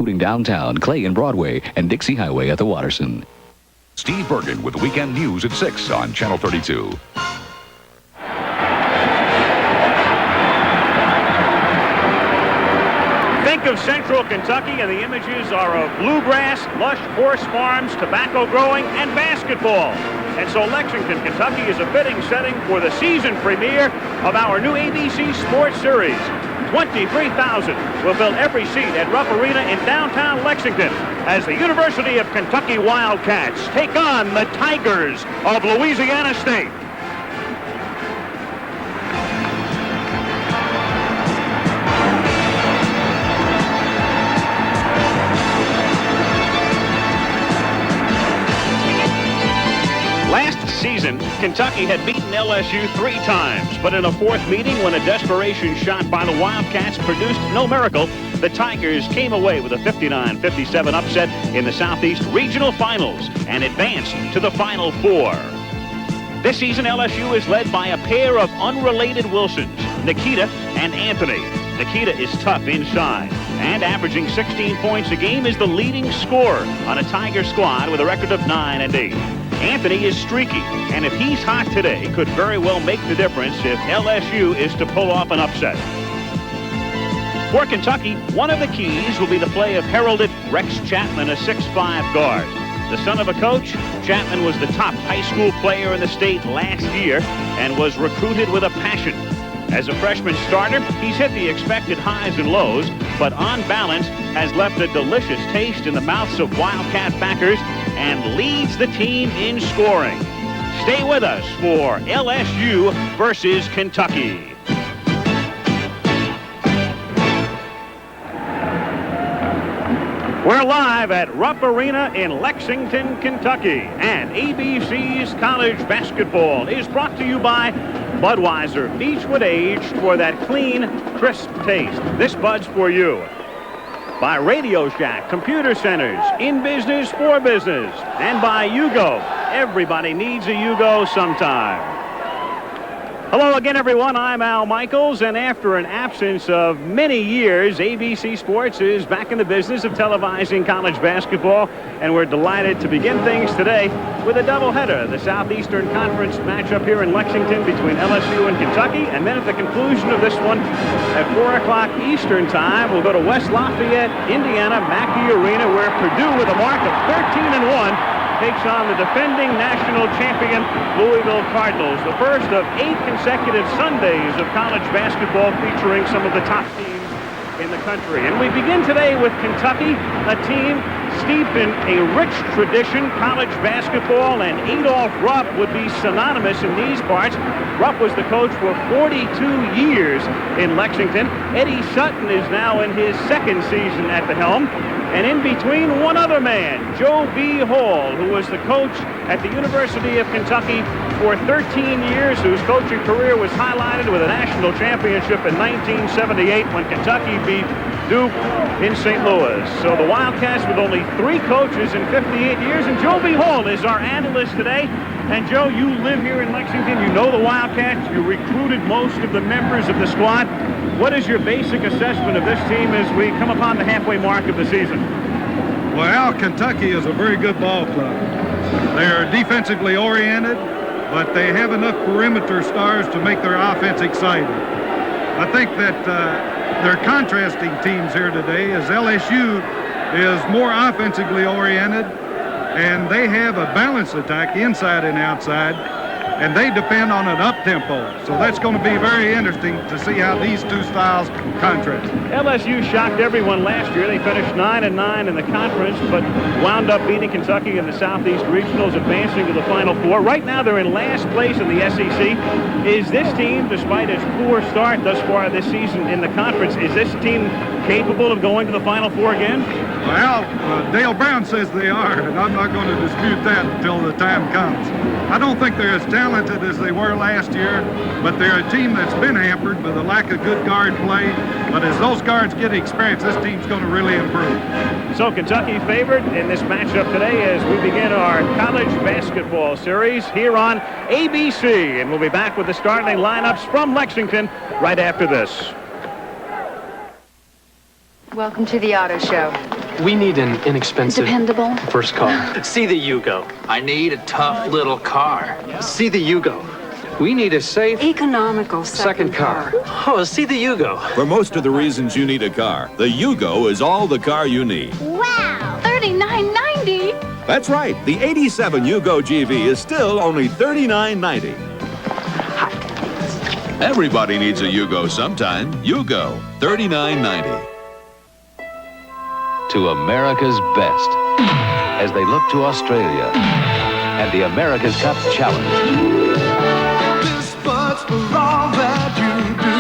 including downtown, Clay and Broadway, and Dixie Highway at the Watterson. Steve Bergen with the weekend news at 6 on Channel 32. Think of central Kentucky, and the images are of bluegrass, lush horse farms, tobacco growing, and basketball. And so Lexington, Kentucky is a fitting setting for the season premiere of our new ABC Sports Series. 23,000 will fill every seat at Rupp Arena in downtown Lexington as the University of Kentucky Wildcats take on the Tigers of Louisiana State. Last season, Kentucky had beaten LSU 3 times, but in a fourth meeting when a desperation shot by the Wildcats produced no miracle, the Tigers came away with a 59-57 upset in the Southeast Regional Finals and advanced to the Final Four. This season, LSU is led by a pair of unrelated Wilsons, Nikita and Anthony. Nikita is tough inside and averaging 16 points a game is the leading scorer on a Tiger squad with a record of 9-8. Anthony is streaky, and if he's hot today, could very well make the difference if LSU is to pull off an upset. For Kentucky, one of the keys will be the play of heralded Rex Chapman, a 6'5" guard. The son of a coach, Chapman was the top high school player in the state last year and was recruited with a passion. As a freshman starter, he's hit the expected highs and lows, but on balance has left a delicious taste in the mouths of Wildcat backers and leads the team in scoring. Stay with us for LSU versus Kentucky. We're live at Rupp Arena in Lexington, Kentucky, and ABC's College Basketball is brought to you by Budweiser, Beechwood aged for that clean, crisp taste. This Bud's for you. By Radio Shack, Computer Centers, in business, for business. And by Yugo. Everybody needs a Yugo sometime. Hello again, everyone. I'm Al Michaels, and after an absence of many years, ABC Sports is back in the business of televising college basketball, and we're delighted to begin things today with a doubleheader. The Southeastern Conference matchup here in Lexington between LSU and Kentucky, and then at the conclusion of this one at 4 o'clock Eastern time, we'll go to West Lafayette, Indiana, Mackey Arena, where Purdue, with a mark of 13-1, takes on the defending national champion Louisville Cardinals. The first of 8 consecutive Sundays of college basketball featuring some of the top teams in the country. And we begin today with Kentucky, a team steeped in a rich tradition, college basketball, and Adolph Rupp would be synonymous in these parts. Rupp was the coach for 42 years in Lexington. Eddie Sutton is now in his second season at the helm. And in between, one other man, Joe B. Hall, who was the coach at the University of Kentucky for 13 years, whose coaching career was highlighted with a national championship in 1978 when Kentucky beat Duke in St. Louis. So the Wildcats with only 3 coaches in 58 years, and Joe B. Hall is our analyst today. And Joe, you live here in Lexington, you know the Wildcats, you recruited most of the members of the squad. What is your basic assessment of this team as we come upon the halfway mark of the season? Well, Kentucky is a very good ball club. They're defensively oriented, but they have enough perimeter stars to make their offense exciting. I think that their contrasting teams here today is LSU is more offensively oriented, and they have a balanced attack inside and outside, and they depend on an up-tempo. So that's going to be very interesting to see how these two styles contrast. LSU shocked everyone last year. They finished 9-9 in the conference, but wound up beating Kentucky in the Southeast Regionals, advancing to the Final Four. Right now, they're in last place in the SEC. Is this team, despite its poor start thus far this season in the conference, is this team capable of going to the Final Four again? Well, Dale Brown says they are, and I'm not going to dispute that until the time comes. I don't think they're as talented as they were last year, but they're a team that's been hampered by the lack of good guard play. But as those guards get experience, this team's going to really improve. So Kentucky favored in this matchup today as we begin our college basketball series here on ABC. And we'll be back with the starting lineups from Lexington right after this. Welcome to the Auto Show. We need an inexpensive... Dependable. First car. See the Yugo. I need a tough little car. See the Yugo. We need a safe... Economical second car. Oh, see the Yugo. For most of the reasons you need a car, the Yugo is all the car you need. Wow! $39.90. That's right. The 87 Yugo GV is still only $39.90. Everybody needs a Yugo sometime. Yugo, $39.90. To America's best as they look to Australia and the America's Cup Challenge. This but's for all that you do.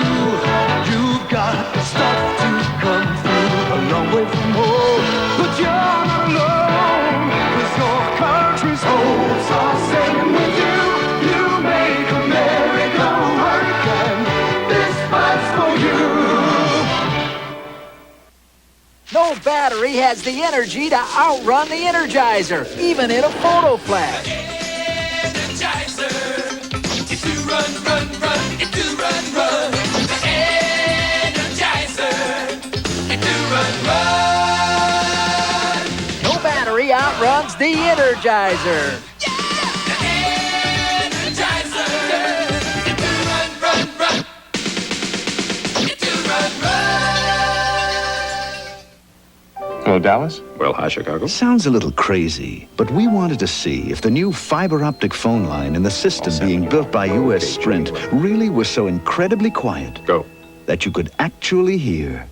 You've got the stuff to come through a long way from home. But you're not alone, 'cause your country's hopes are singing with you. You make America work, and this but's for you. No battery has the energy to outrun the Energizer, even in a photo flash. Energizer, if you run, run, run, if you run, run. The Energizer, if you run, run. No battery outruns the Energizer. The Energizer, if you run, run, run. If you run, run. Hello, Dallas? Well, hi, Chicago. Sounds a little crazy, but we wanted to see if the new fiber optic phone line in the system being built by U.S. Sprint really was so incredibly quiet Go. that you could actually hear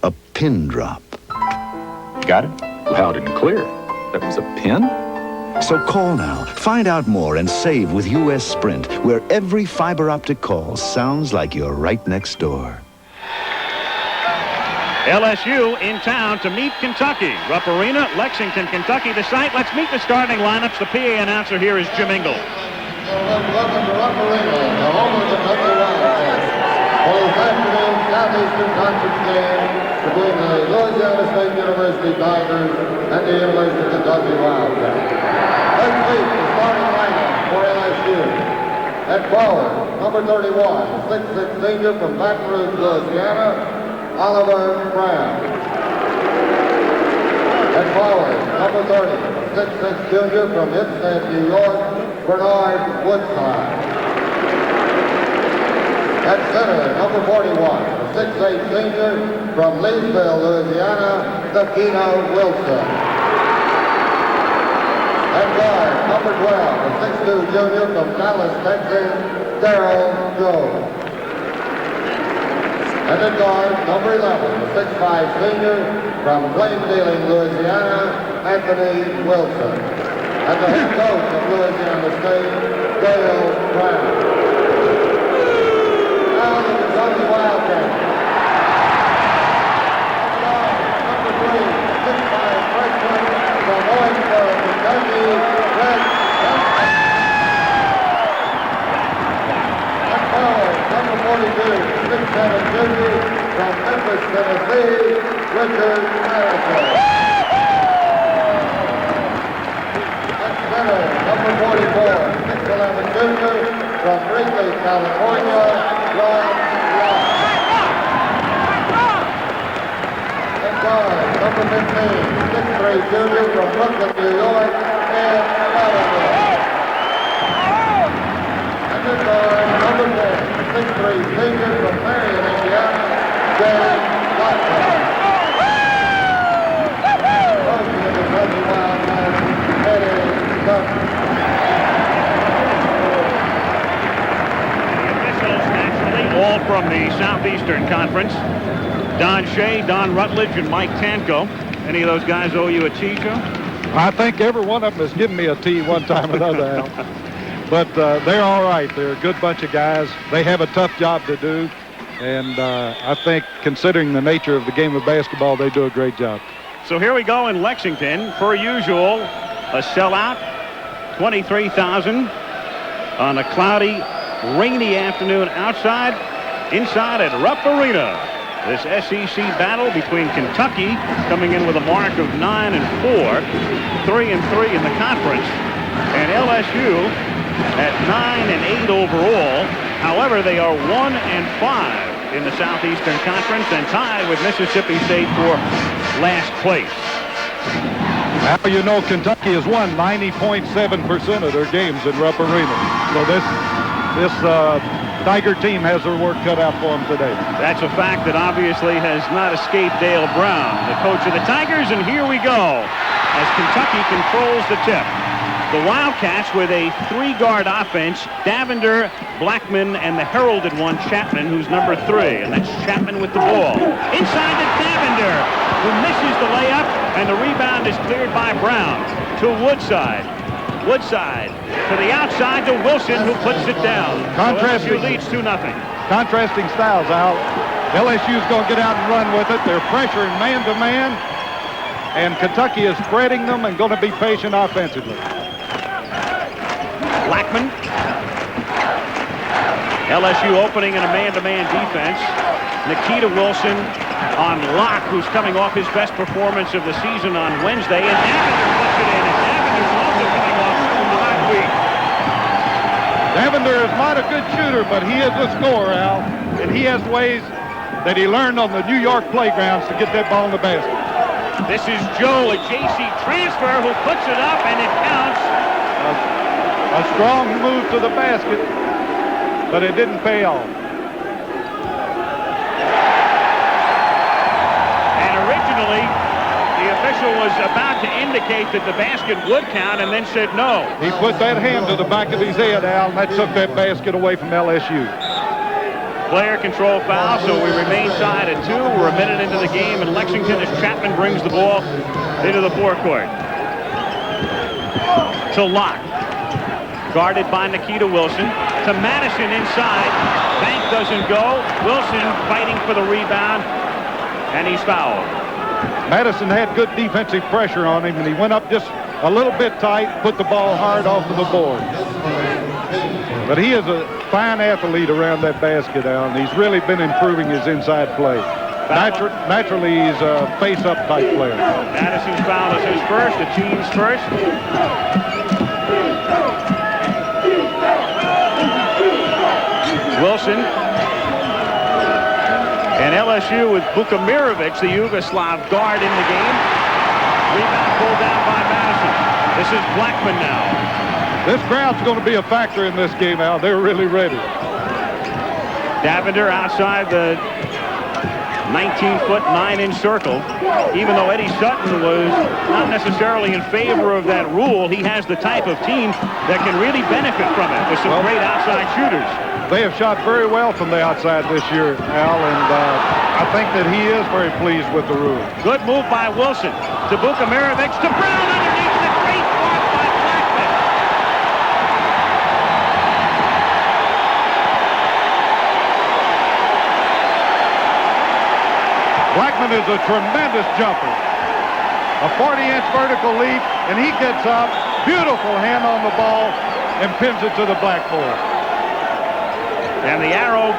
a pin drop. Got it? Loud and clear. That was a pin? So call now, find out more, and save with U.S. Sprint, where every fiber optic call sounds like you're right next door. LSU in town to meet Kentucky. Rupp Arena, Lexington, Kentucky. The site. Let's meet the starting lineups. The PA announcer here is Jim Ingle. Welcome to Rupp Arena, the home of the Kentucky Wildcats. For this afternoon's Southeastern Conference game between the Louisiana State University Tigers and the University of Kentucky Wildcats. Let's meet the starting lineup for LSU. At forward, number 31, 6'6" senior from Baton Rouge, Louisiana, Oliver Brown. At forward, number 30, 6'6" junior from Hempstead, New York, Bernard Woodside. At center, number 41, 6'8" senior from Leesville, Louisiana, Takino Wilson. At guard, number 12, 6'2" junior from Dallas, Texas, Darrell Jones. And at guard, number 11, 6'5" senior from Plain-Dealing, Louisiana, Anthony Wilson. And the head coach of Louisiana State, Dale Brown. Now the Kentucky Wildcats. At guard, number 3, 6'5" freshman from Owensboro, Kentucky, Red Johnson. At forward, number 42, 6'7" junior from Memphis, Tennessee, Richard Harrison. At center, number 44, 6'11" junior from Wrigley, California, Ron Lott. At guard, number 15, 6'3" junior from Brooklyn, New York, Ed Ballard. And at guard, number 10, 6'3" senior from Marion, Indiana, James Watson. Coach of the Kentucky Wildcats, Eddie Sutton. Officials, naturally, all from the Southeastern Conference. Don Shea, Don Rutledge, and Mike Tanko. Any of those guys owe you a T, Joe? I think every one of them has given me a T one time or another, Al. But they're all right. They're a good bunch of guys. They have a tough job to do. And I think, considering the nature of the game of basketball, they do a great job. So here we go in Lexington. Per usual, a sellout, 23,000 on a cloudy, rainy afternoon outside. Inside at Rupp Arena, this SEC battle between Kentucky, coming in with a mark of 9-4, 3-3 in the conference, and LSU at 9-8 overall. However, they are 1-5 in the Southeastern Conference and tied with Mississippi State for last place. Now you know Kentucky has won 90.7% of their games in Rupp Arena. So this Tiger team has their work cut out for them today. That's a fact that obviously has not escaped Dale Brown, the coach of the Tigers, and here we go as Kentucky controls the tip. The Wildcats with a three-guard offense, Davender, Blackman, and the heralded one, Chapman, who's number 3, and that's Chapman with the ball. Inside to Davender, who misses the layup, and the rebound is cleared by Brown to Woodside. Woodside to the outside to Wilson, who puts it down. LSU leads 2-0. Contrasting styles, Al. LSU's going to get out and run with it. They're pressuring man-to-man, and Kentucky is spreading them and going to be patient offensively. Blackman. LSU opening in a man-to-man defense. Nikita Wilson on lock, who's coming off his best performance of the season on Wednesday, and Davender puts it in, and Davender's also coming off from the last week. Davender is not a good shooter, but he is a scorer, Al, and he has ways that he learned on the New York playgrounds to get that ball in the basket. This is Joe, a JC transfer, who puts it up, and it counts. A strong move to the basket, but it didn't pay off. And originally, the official was about to indicate that the basket would count and then said no. He put that hand to the back of his head, Al, and that took that basket away from LSU. Player control foul, so we remain tied at 2. We're a minute into the game in Lexington as Chapman brings the ball into the forecourt. To Locke. Guarded by Nikita Wilson. To Madison inside. Bank doesn't go. Wilson fighting for the rebound. And he's fouled. Madison had good defensive pressure on him, and he went up just a little bit tight, put the ball hard off of the board. But he is a fine athlete around that basket, Al, and he's really been improving his inside play. Naturally, he's a face-up type player. Madison's foul is his first, the team's first. Wilson. And LSU with Bukamirovic, the Yugoslav guard, in the game. Rebound pulled down by Madison. This is Blackman now. This crowd's going to be a factor in this game, Al. They're really ready. Davender outside the 19-foot, 9-inch circle. Even though Eddie Sutton was not necessarily in favor of that rule, he has the type of team that can really benefit from it with some great outside shooters. They have shot very well from the outside this year, Al, and I think that he is very pleased with the rule. Good move by Wilson to Bukamirovic to Brown underneath, the great block by Blackman. Blackman is a tremendous jumper. A 40-inch vertical leap, and he gets up, beautiful hand on the ball, and pins it to the blackboard. And the arrow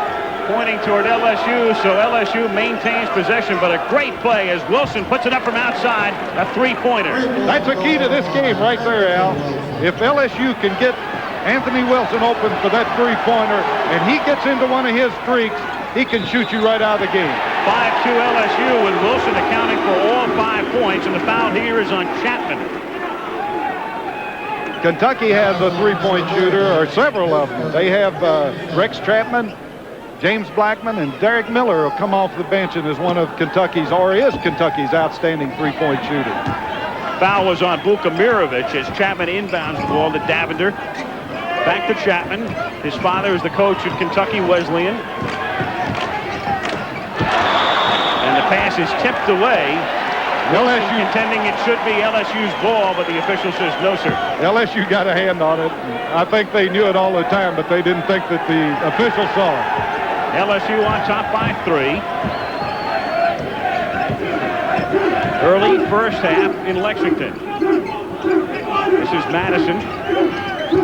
pointing toward LSU, so LSU maintains possession, but a great play as Wilson puts it up from outside, a three-pointer. That's the key to this game right there, Al. If LSU can get Anthony Wilson open for that three-pointer, and he gets into one of his streaks, he can shoot you right out of the game. 5-2 LSU with Wilson accounting for all 5 points, and the foul here is on Chapman. Kentucky has a three-point shooter, or several of them. They have Rex Chapman, James Blackman, and Derek Miller will come off the bench and is one of Kentucky's, or is Kentucky's, outstanding three-point shooter. Foul was on Bukamirovic as Chapman inbounds the ball to Davender. Back to Chapman. His father is the coach at Kentucky Wesleyan. And the pass is tipped away. LSU contending it should be LSU's ball, but the official says no, sir. LSU got a hand on it. I think they knew it all the time, but they didn't think that the official saw it. LSU on top by 3. Early first half in Lexington. This is Madison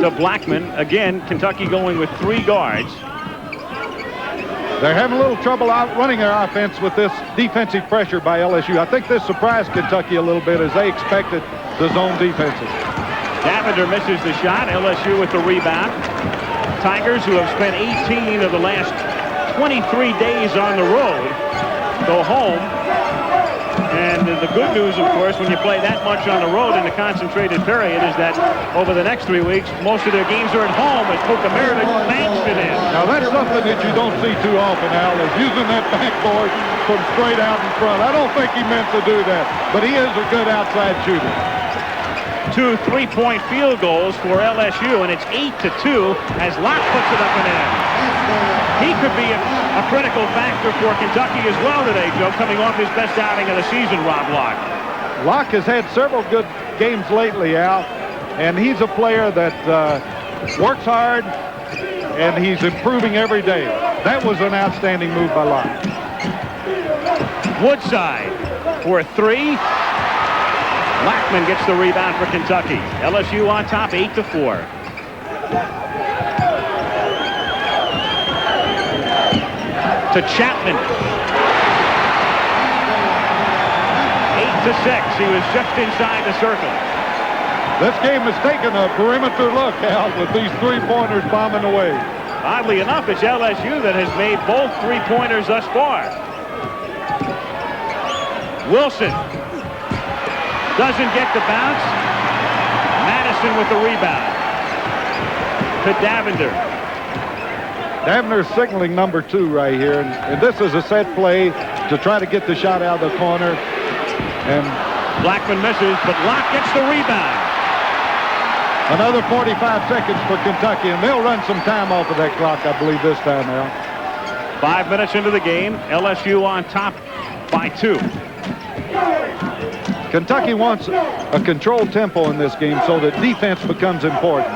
to Blackman. Again, Kentucky going with 3 guards. They're having a little trouble outrunning their offense with this defensive pressure by LSU. I think this surprised Kentucky a little bit as they expected the zone defenses. Davender misses the shot. LSU with the rebound. Tigers, who have spent 18 of the last 23 days on the road, go home. And the good news, of course, when you play that much on the road in the concentrated period is that over the next 3 weeks, most of their games are at home as Puka Maravich banks it in. Now, that's something that you don't see too often, Al, is using that backboard from straight out in front. I don't think he meant to do that, but he is a good outside shooter. 2 3-point field goals for LSU, and it's 8-2 as Locke puts it up and in. He could be a critical factor for Kentucky as well today, Joe, coming off his best outing of the season, Rob Locke. Locke has had several good games lately, Al, and he's a player that works hard, and he's improving every day. That was an outstanding move by Locke. Woodside for 3. Lackman gets the rebound for Kentucky. LSU on top, 8-4. To Chapman. 8-6. He was just inside the circle. This game has taken a perimeter look, Al, with these three-pointers bombing away. Oddly enough, it's LSU that has made both three-pointers thus far. Wilson doesn't get the bounce. Madison with the rebound. To Davender. Davender's signaling number 2 right here, and this is a set play to try to get the shot out of the corner. And Blackman misses, but Locke gets the rebound. Another 45 seconds for Kentucky, and they'll run some time off of that clock, I believe, this time now. 5 minutes into the game, LSU on top by 2. Kentucky wants a controlled tempo in this game so that defense becomes important.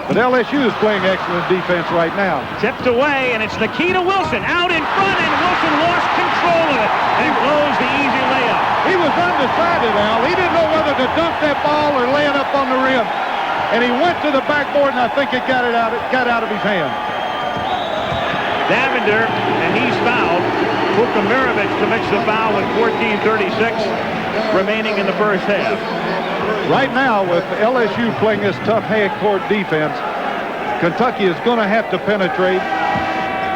But LSU is playing excellent defense right now. Tipped away, and it's Nikita Wilson out in front, and Wilson lost control of it and blows the easy layup. He was undecided, Al. He didn't know whether to dunk that ball or lay it up on the rim. And he went to the backboard, and I think it got out of his hand. Davender, and he's fouled. Puka Maravich commits the foul with 14:36 remaining in the first half. Right now, with LSU playing this tough half-court defense, Kentucky is going to have to penetrate,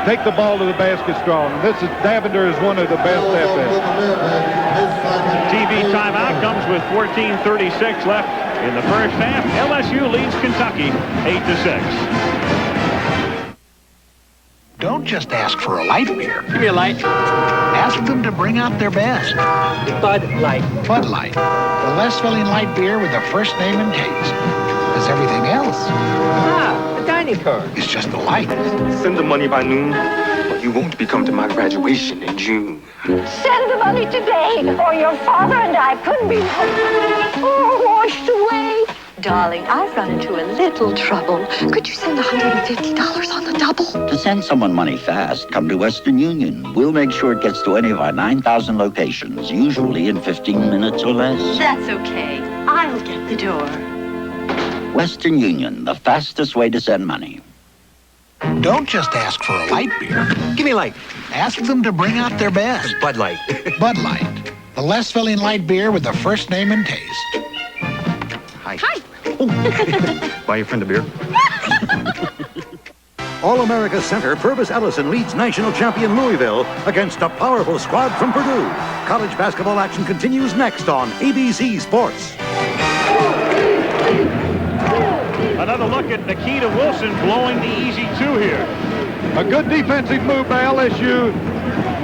take the ball to the basket strong. And this is Davender is one of the best at that. TV timeout comes with 14:36 left in the first half. LSU leads Kentucky 8-6. Don't just ask for a light beer. Give me a light. Ask them to bring out their best. Bud Light. Bud Light, the less filling light beer with the first name and taste. As everything else. Ah, the dining car. It's just the light. Send the money by noon, or you won't be coming to my graduation in June. Send the money today, or your father and I couldn't be washed away. Darling, I've run into a little trouble. Could you send $150 on the double? To send someone money fast, come to Western Union. We'll make sure it gets to any of our 9,000 locations, usually in 15 minutes or less. That's okay. I'll get the door. Western Union, the fastest way to send money. Don't just ask for a light beer. Give me light. Ask them to bring out their best. Bud Light. Bud Light, the less filling light beer with the first name and taste. Hi. Hi. Buy your friend a beer? All-America center Purvis Ellison leads national champion Louisville against a powerful squad from Purdue. College basketball action continues next on ABC Sports. Another look at Nikita Wilson blowing the easy 2 here. A good defensive move by LSU.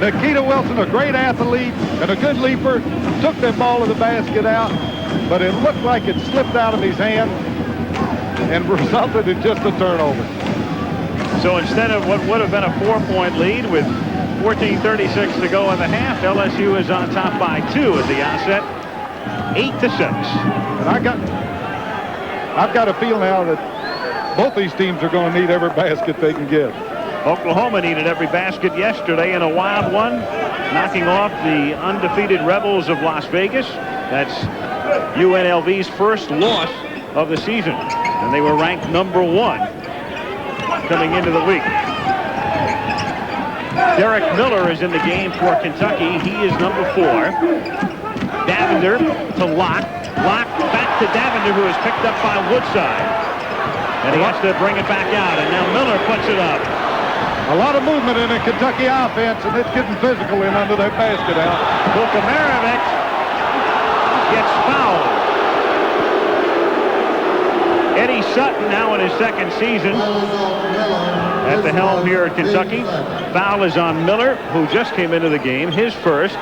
Nikita Wilson, a great athlete and a good leaper, took that ball to the basket out, but it looked like it slipped out of his hand and resulted in just a turnover. So instead of what would have been a 4-point lead with 14:36 to go in the half, LSU is on top by 2 at the outset, 8-6. And I've got a feel now that both these teams are going to need every basket they can get. Oklahoma needed every basket yesterday in a wild one, knocking off the undefeated Rebels of Las Vegas. That's UNLV's first loss of the season, and they were ranked number 1 coming into the week. Derek Miller is in the game for Kentucky. He is number 4. Davender to Locke. Locke back to Davender, who is picked up by Woodside. And he has to bring it back out, and now Miller puts it up. A lot of movement in the Kentucky offense, and it's getting physical in under that basket out. Vukamirovic gets fouled. Eddie Sutton now in his second season at the helm here at Kentucky. Foul is on Miller, who just came into the game, his first,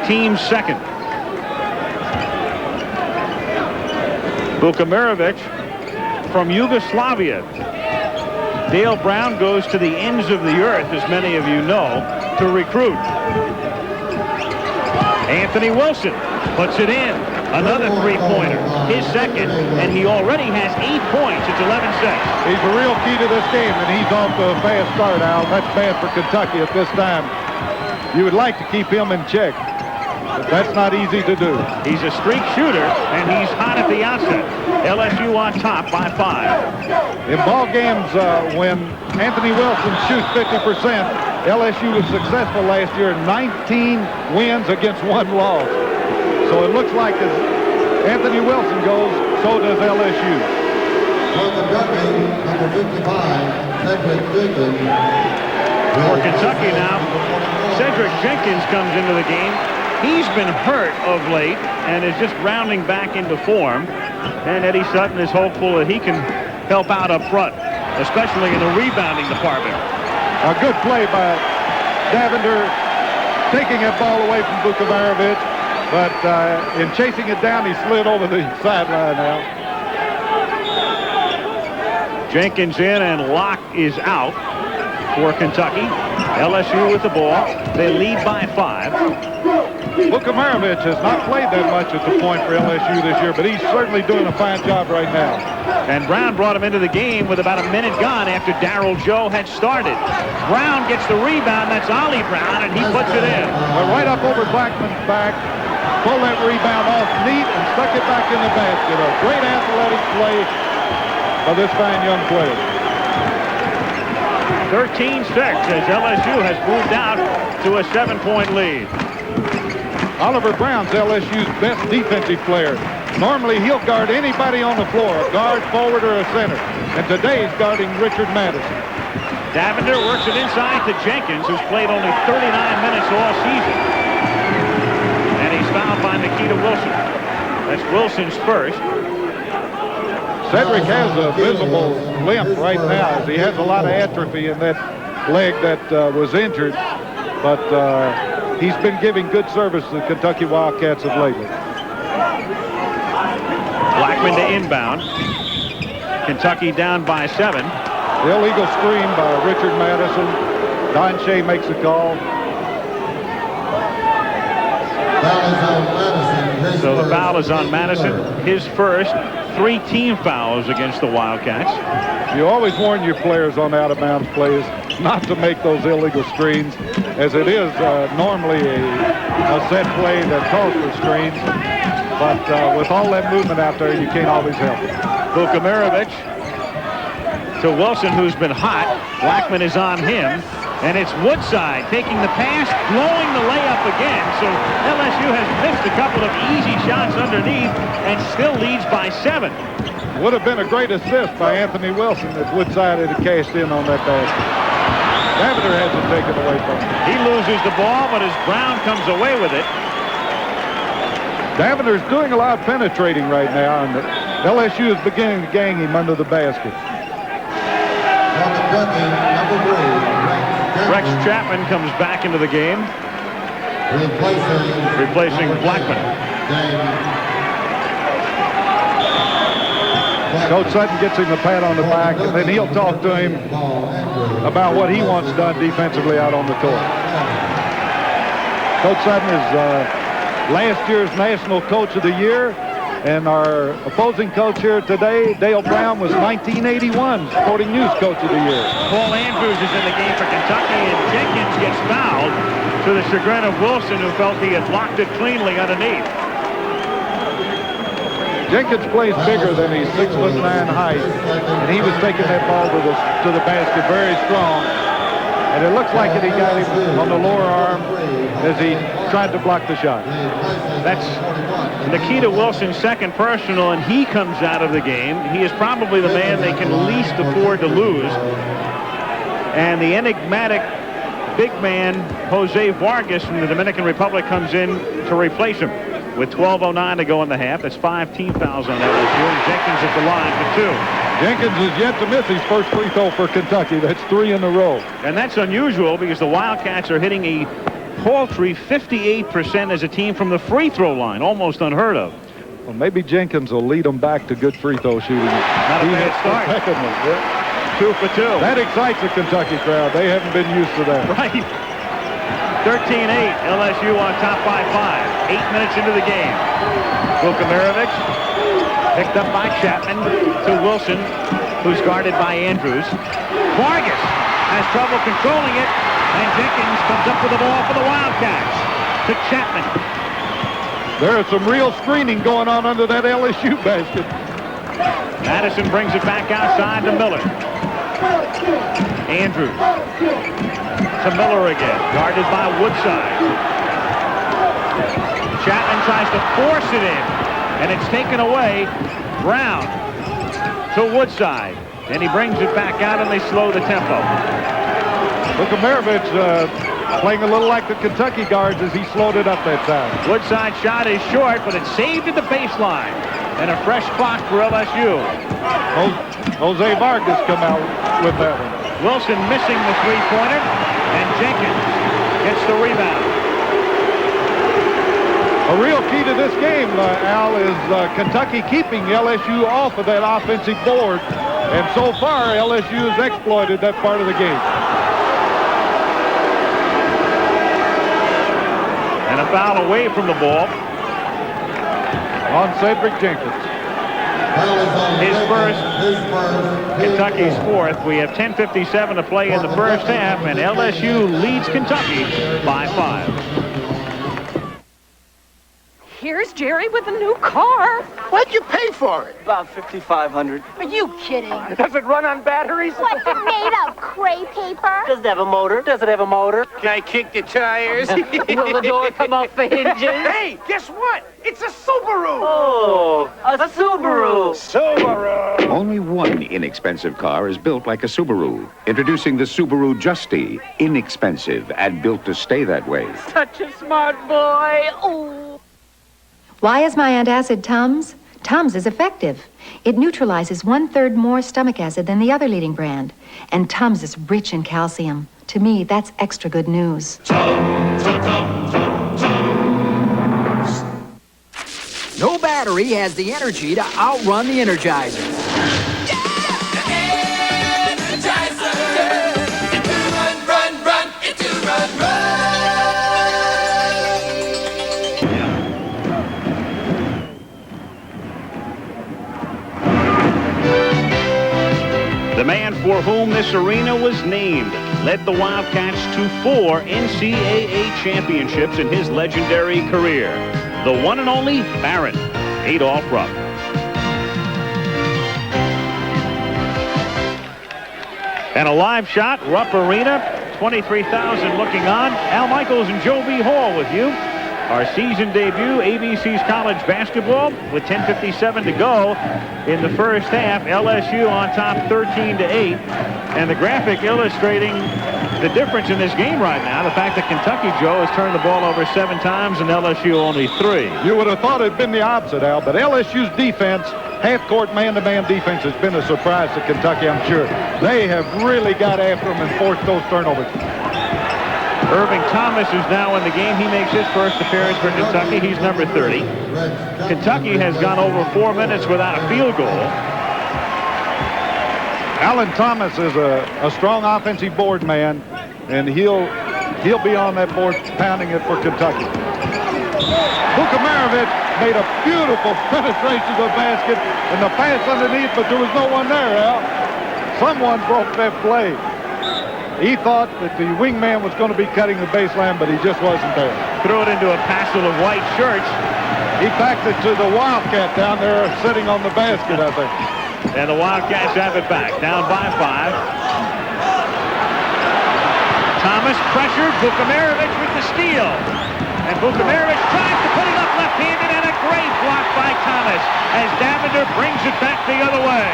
team second. Vukamirovic from Yugoslavia. Dale Brown goes to the ends of the earth, as many of you know, to recruit. Anthony Wilson puts it in. Another three-pointer, his second, and he already has 8 points. It's 11-6. He's the real key to this game, and he's off to a fast start, Al. That's bad for Kentucky at this time. You would like to keep him in check, but that's not easy to do. He's a streak shooter, and he's hot at the outset. LSU on top by 5. In ball games, when Anthony Wilson shoots 50%, LSU was successful last year, 19 wins against 1 loss. So it looks like as Anthony Wilson goes, so does LSU. For Kentucky now, Cedric Jenkins comes into the game. He's been hurt of late and is just rounding back into form. And Eddie Sutton is hopeful that he can help out up front, especially in the rebounding department. A good play by Davender, taking that ball away from Vukamirovic. But in chasing it down, he slid over the sideline now. Jenkins in and Locke is out for Kentucky. LSU with the ball. They lead by 5. Vukamirovic has not played that much at the point for LSU this year, but he's certainly doing a fine job right now. And Brown brought him into the game with about a minute gone after Darryl Joe had started. Brown gets the rebound. That's Ollie Brown, and he puts it in. Well, right up over Blackman's back. Pulled that rebound off neat and stuck it back in the basket. A great athletic play by this fine young player. 13-6 as LSU has moved out to a 7-point lead. Oliver Brown's LSU's best defensive player. Normally he'll guard anybody on the floor, a guard, forward, or a center. And today he's guarding Richard Madison. Davender works it inside to Jenkins, who's played only 39 minutes all season. Fouled by Nikita Wilson. That's Wilson's first. Cedric has a visible limp right now, as he has a lot of atrophy in that leg that was injured. But he's been giving good service to the Kentucky Wildcats of lately. Blackman to inbound. Kentucky down by 7. Illegal screen by Richard Madison. Don Shea makes the call. So the foul is on Madison. His first. 3 team fouls against the Wildcats. You always warn your players on out-of-bounds plays not to make those illegal screens, as it is normally a set play that calls for screens. But with all that movement out there, you can't always help it. Vukamirovic to Wilson, who's been hot. Blackman is on him. And it's Woodside taking the pass, blowing the layup again. So LSU has missed a couple of easy shots underneath and still leads by 7. Would have been a great assist by Anthony Wilson if Woodside had cashed in on that basket. Davender has it taken away from him. He loses the ball, but as Brown comes away with it. Davender's doing a lot of penetrating right now, and LSU is beginning to gang him under the basket. Rex Chapman comes back into the game, replacing Blackman. Coach Sutton gets him a pat on the back, and then he'll talk to him about what he wants done defensively out on the court. Coach Sutton is last year's National Coach of the Year, and our opposing coach here today, Dale Brown, was 1981 Sporting News Coach of the Year. Paul Andrews is in the game for Kentucky, and Jenkins gets fouled to the chagrin of Wilson, who felt he had blocked it cleanly underneath. Jenkins plays bigger than he's 6'9" height, and he was taking that ball to the basket very strong. And it looks like he got him on the lower arm as he tried to block the shot. That's Nikita Wilson's second personal, and he comes out of the game. He is probably the man they can least afford to lose. And the enigmatic big man, Jose Vargas from the Dominican Republic, comes in to replace him. With 12:09 to go in the half, that's 5 team fouls on LSU, and Jenkins at the line for 2. Jenkins is yet to miss his first free throw for Kentucky. That's 3 in a row. And that's unusual because the Wildcats are hitting a paltry 58% as a team from the free throw line, almost unheard of. Well, maybe Jenkins will lead them back to good free throw shooting. Not a bad start. Yeah. 2 for 2. That excites the Kentucky crowd. They haven't been used to that. Right. 13-8, LSU on top by 5. 8 minutes into the game. Vukamirovic picked up by Chapman to Wilson, who's guarded by Andrews. Vargas has trouble controlling it, and Jenkins comes up with the ball for the Wildcats to Chapman. There is some real screening going on under that LSU basket. Madison brings it back outside to Miller. Andrews to Miller again, guarded by Woodside. Chapman tries to force it in, and it's taken away. Brown to Woodside, and he brings it back out, and they slow the tempo. Vukamirovic playing a little like the Kentucky guards as he slowed it up that time. Woodside shot is short, but it's saved at the baseline, and a fresh clock for LSU. Jose Vargas come out with that one. Wilson missing the three-pointer, and Jenkins gets the rebound. A real key to this game, Al, is Kentucky keeping LSU off of that offensive board. And so far, LSU has exploited that part of the game. And a foul away from the ball on Cedric Jenkins. His first, Kentucky's fourth. We have 10:57 to play in the first half, and LSU leads Kentucky by 5. Here's Jerry with a new car. What'd you pay for it? About $5,500. Are you kidding? Does it run on batteries? What's it made of? Cray paper? Does it have a motor? Does it have a motor? Can I kick the tires? Will the door come off the hinges? Hey, guess what? It's a Subaru! Oh, a Subaru! Subaru! Only one inexpensive car is built like a Subaru. Introducing the Subaru Justy. Inexpensive and built to stay that way. Such a smart boy. Oh. Why is my antacid Tums? Tums is effective. It neutralizes 1/3 more stomach acid than the other leading brand. And Tums is rich in calcium. To me, that's extra good news. No battery has the energy to outrun the Energizer. The man for whom this arena was named led the Wildcats to 4 NCAA championships in his legendary career. The one and only Baron, Adolph Rupp. And a live shot, Rupp Arena, 23,000 looking on. Al Michaels and Joe B. Hall with you. Our season debut, ABC's college basketball, with 10:57 to go in the first half. LSU on top 13-8. And the graphic illustrating the difference in this game right now, the fact that Kentucky, Joe, has turned the ball over 7 times and LSU only 3. You would have thought it had been the opposite, Al, but LSU's defense, half-court man-to-man defense, has been a surprise to Kentucky, I'm sure. They have really got after them and forced those turnovers. Irving Thomas is now in the game. He makes his first appearance for Kentucky. He's number 30. Kentucky has gone over 4 minutes without a field goal. Alan Thomas is a strong offensive board man, and he'll be on that board pounding it for Kentucky. Vukamirovic made a beautiful penetration to the basket and the pass underneath, but there was no one there, Al. Someone broke that play. He thought that the wingman was going to be cutting the baseline, but he just wasn't there. Threw it into a passel of white shirts. He packed it to the Wildcat down there sitting on the basket, I think. And the Wildcats have it back, down by 5. Thomas pressured Vukamirovic with the steal. And Vukamirovic tries to put it up left-handed, and a great block by Thomas as Davender brings it back the other way.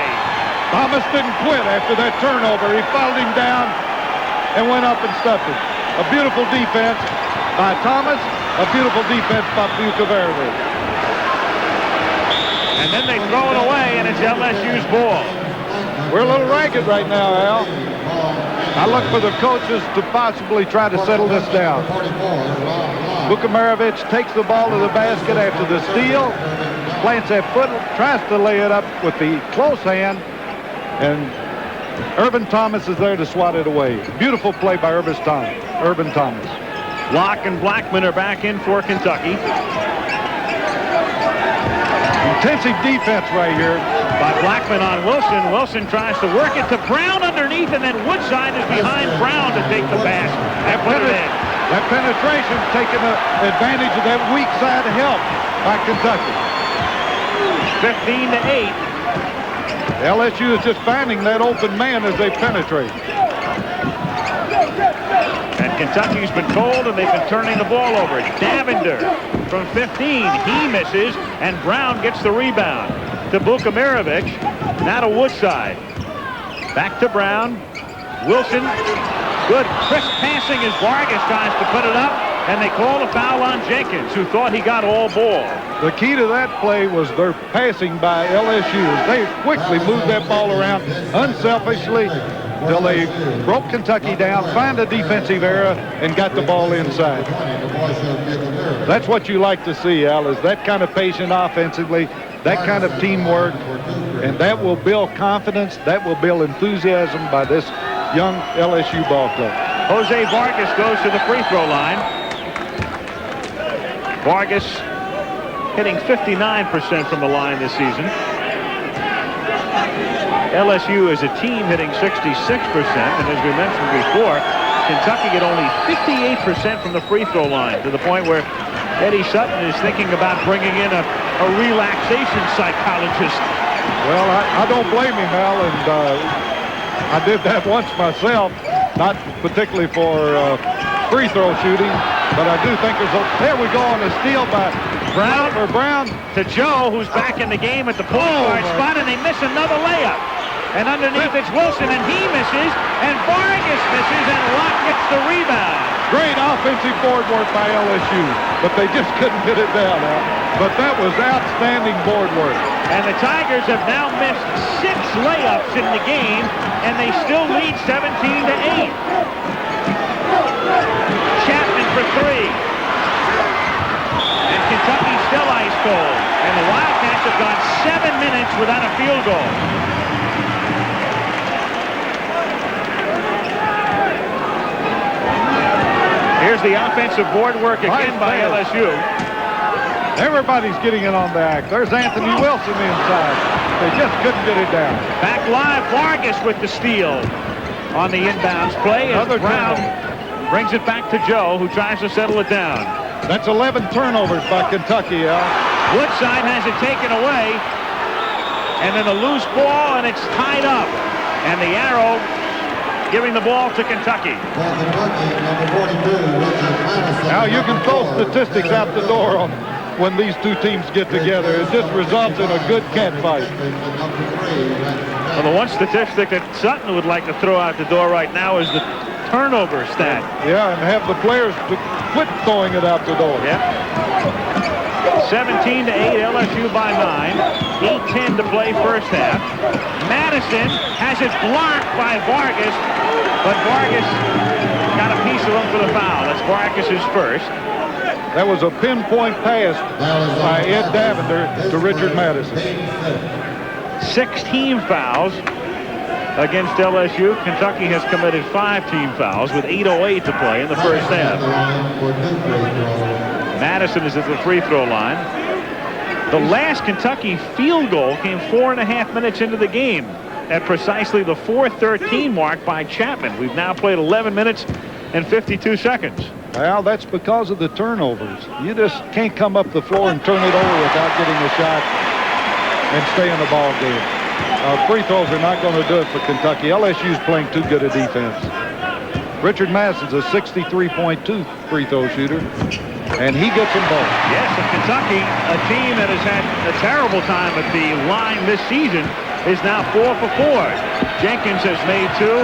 Thomas didn't quit after that turnover. He fouled him down, and went up and stuffed him. A beautiful defense by Thomas, a beautiful defense by Vukovarovic. And then they throw it away, and it's LSU's ball. We're a little ragged right now, Al. I look for the coaches to possibly try to settle this down. Vukovarovic takes the ball to the basket after the steal, plants that foot, tries to lay it up with the close hand, and Irvin Thomas is there to swat it away. Beautiful play by Irvin Thomas. Locke and Blackman are back in for Kentucky. Intensive defense right here by Blackman on Wilson. Wilson tries to work it to Brown underneath, and then Woodside is behind Brown to take the pass and put it in. That penetration taking advantage of that weak side help by Kentucky. 15-8. LSU is just finding that open man as they penetrate. And Kentucky's been cold, and they've been turning the ball over. Davender from 15. He misses, and Brown gets the rebound to Vukovarovic. Now to Woodside. Back to Brown. Wilson. Good crisp passing as Vargas tries to put it up, and they call a foul on Jenkins, who thought he got all ball. The key to that play was their passing by LSU. They quickly moved that ball around unselfishly until they broke Kentucky down, found a defensive error, and got the ball inside. That's what you like to see, Al, is that kind of patience offensively, that kind of teamwork, and that will build confidence, that will build enthusiasm by this young LSU ball club. Jose Vargas goes to the free throw line. Vargas hitting 59% from the line this season. LSU as a team hitting 66%, and as we mentioned before, Kentucky get only 58% from the free throw line, to the point where Eddie Sutton is thinking about bringing in a relaxation psychologist. Well, I don't blame him, Al, and I did that once myself, not particularly for free throw shooting, but I do think there we go on a steal by Brown to Joe, who's back in the game at the point guard spot, and they miss another layup. And underneath it's Wilson, and he misses, and Vargas misses, and Locke gets the rebound. Great offensive board work by LSU, but they just couldn't get it down, Al. But that was outstanding board work. And the Tigers have now missed 6 layups in the game, and they still lead 17-8. Chapman for 3. And Kentucky's still ice cold. And the Wildcats have gone 7 minutes without a field goal. Here's the offensive board work again by LSU. Everybody's getting it on the act. There's Anthony Wilson inside. They just couldn't get it down. Back live, Vargas with the steal on the inbounds play. Another Brown brings it back to Joe, who tries to settle it down. That's 11 turnovers by Kentucky, Al. Woodside has it taken away. And then a loose ball, and it's tied up. And the arrow giving the ball to Kentucky. Now you can throw statistics out the door on when these two teams get together. It just results in a good catfight. Well, the one statistic that Sutton would like to throw out the door right now is the turnover stat. Yeah, and have the players to quit throwing it out the door. Yeah. 17-8, LSU by 9. 8:10 to play first half. Madison has it blocked by Vargas, but Vargas got a piece of him for the foul. That's Vargas's first. That was a pinpoint pass by Ed Davender to Richard Madison. 16 fouls against LSU. Kentucky has committed 5 team fouls with 8:08 to play in the first half. Madison is at the free throw line. The last Kentucky field goal came 4.5 minutes into the game at precisely the 4:13 mark by Chapman. We've now played 11 minutes and 52 seconds. Well, that's because of the turnovers. You just can't come up the floor and turn it over without getting a shot and stay in the ball game. Free throws are not going to do it for Kentucky. LSU's playing too good a defense. Richard Madison's a 63.2 free throw shooter, and he gets them both. Yes, and Kentucky, a team that has had a terrible time at the line this season, is now 4 for 4. Jenkins has made 2.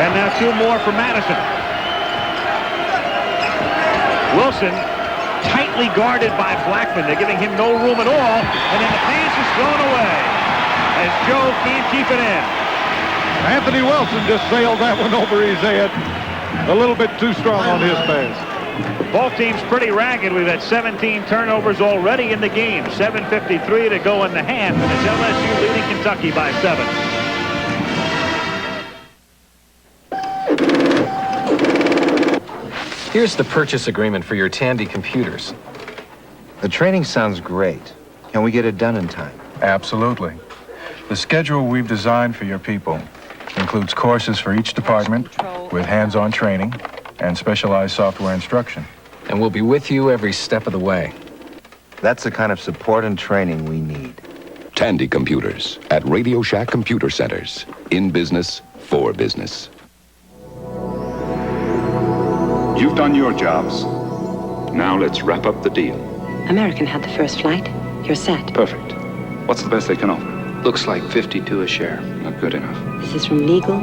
And now 2 more for Madison. Wilson tightly guarded by Blackman. They're giving him no room at all. And then the pass is thrown away as Joe can't keep it in. Anthony Wilson just sailed that one over his head. A little bit too strong on his pass. Both teams pretty ragged. We've had 17 turnovers already in the game. 7:53 to go in the half. And it's LSU leading Kentucky by 7. Here's the purchase agreement for your Tandy computers. The training sounds great. Can we get it done in time? Absolutely. The schedule we've designed for your people includes courses for each department with hands-on training and specialized software instruction. And we'll be with you every step of the way. That's the kind of support and training we need. Tandy Computers at Radio Shack Computer Centers. In business, for business. You've done your jobs. Now let's wrap up the deal. American had the first flight. You're set. Perfect. What's the best they can offer? Looks like 52 a share. Not good enough. This is from Legal.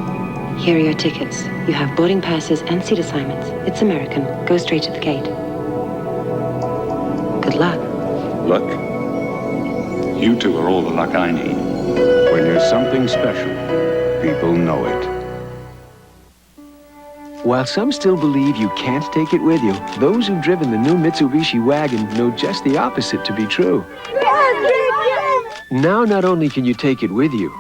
Here are your tickets. You have boarding passes and seat assignments. It's American. Go straight to the gate. Good luck. Luck? You two are all the luck I need. When you're something special, people know it. While some still believe you can't take it with you, those who've driven the new Mitsubishi wagon know just the opposite to be true. Now not only can you take it with you,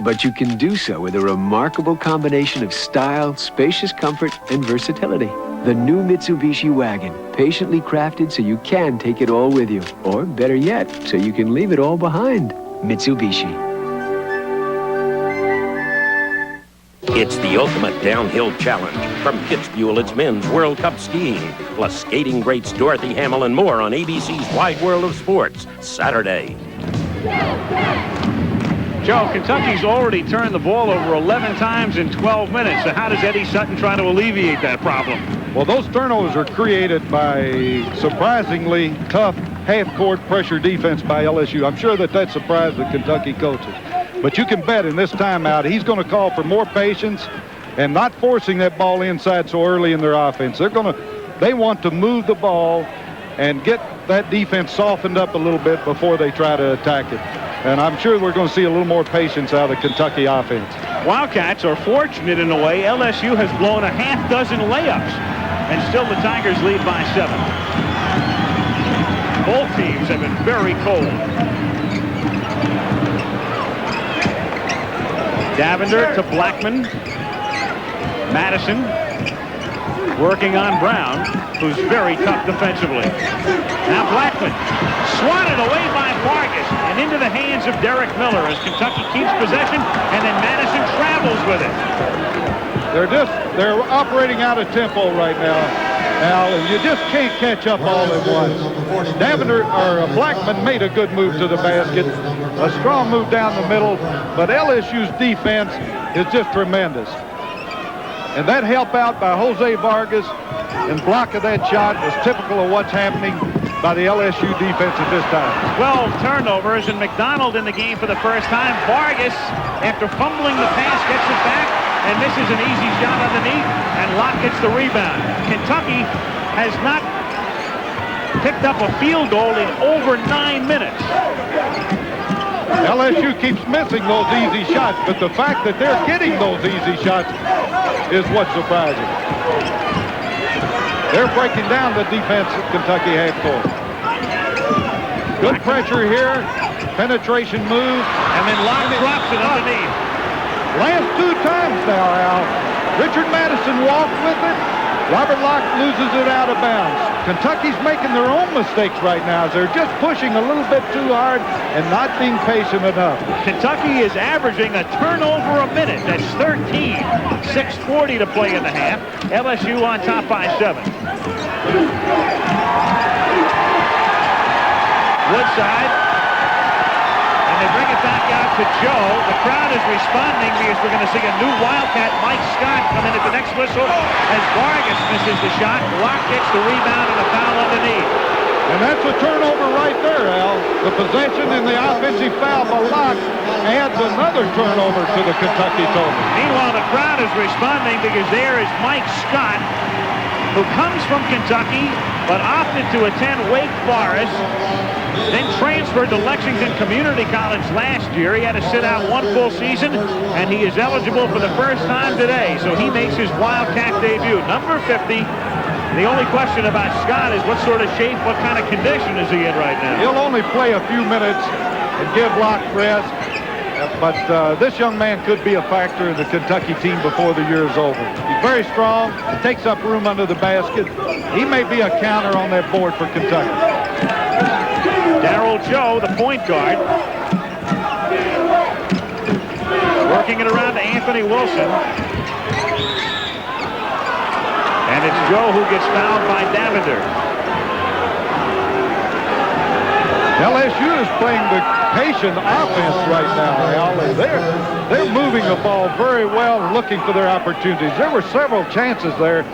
but you can do so with a remarkable combination of style, spacious comfort, and versatility. The new Mitsubishi wagon, patiently crafted so you can take it all with you, or better yet, so you can leave it all behind. Mitsubishi. It's the ultimate downhill challenge from Kitzbuhle's Men's World Cup Skiing, plus skating greats Dorothy Hamill and more on ABC's Wide World of Sports, Saturday. Joe, Kentucky's already turned the ball over 11 times in 12 minutes. So how does Eddie Sutton try to alleviate that problem? Well, those turnovers are created by surprisingly tough half-court pressure defense by LSU. I'm sure that surprised the Kentucky coaches. But you can bet in this timeout, he's going to call for more patience and not forcing that ball inside so early in their offense. They want to move the ball and get that defense softened up a little bit before they try to attack it. And I'm sure we're going to see a little more patience out of the Kentucky offense. Wildcats are fortunate in a way. LSU has blown a half dozen layups, and still the Tigers lead by 7. Both teams have been very cold. Davender to Blackman. Madison working on Brown, who's very tough defensively. Now Blackman swatted away by Vargas and into the hands of Derek Miller as Kentucky keeps possession, and then Madison travels with it. They're operating out of tempo right now, Al, and you just can't catch up all at once. Blackman made a good move to the basket, a strong move down the middle, but LSU's defense is just tremendous. And that help out by Jose Vargas and block of that shot is typical of what's happening by the LSU defense at this time. 12 turnovers, and McDonald in the game for the first time. Vargas, after fumbling the pass, gets it back and misses an easy shot underneath, and Locke gets the rebound. Kentucky has not picked up a field goal in over 9 minutes. LSU keeps missing those easy shots, but the fact that they're getting those easy shots is what's surprising. They're breaking down the defense at Kentucky half court. Good pressure here, penetration move, and then Locke drops it underneath. Last 2 times now, Al. Richard Madison walked with it. Robert Locke loses it out of bounds. Kentucky's making their own mistakes right now. They're just pushing a little bit too hard and not being patient enough. Kentucky is averaging a turnover a minute. That's 13. 6:40 to play in the half. LSU on top by 7. Woodside. And they bring it back out to Joe. The crowd is responding because we're going to see a new Wildcat, Mike Scott, come in at the next whistle as Vargas misses the shot. Locke gets the rebound and a foul underneath. And that's a turnover right there, Al. The possession and the offensive foul by Locke adds another turnover to the Kentucky total. Meanwhile, the crowd is responding because there is Mike Scott, who comes from Kentucky, but opted to attend Wake Forest, then transferred to Lexington Community College last year. He had to sit out one full season, and he is eligible for the first time today. So he makes his Wildcat debut, number 50. The only question about Scott is what sort of shape, what kind of condition is he in right now? He'll only play a few minutes and give Locke rest. But this young man could be a factor in the Kentucky team before the year is over. He's very strong, takes up room under the basket. He may be a counter on that board for Kentucky. Darryl Joe, the point guard. Working it around to Anthony Wilson. And it's Joe who gets fouled by Davender. LSU is playing the patient offense right now, Al. They're moving the ball very well and looking for their opportunities. There were several chances there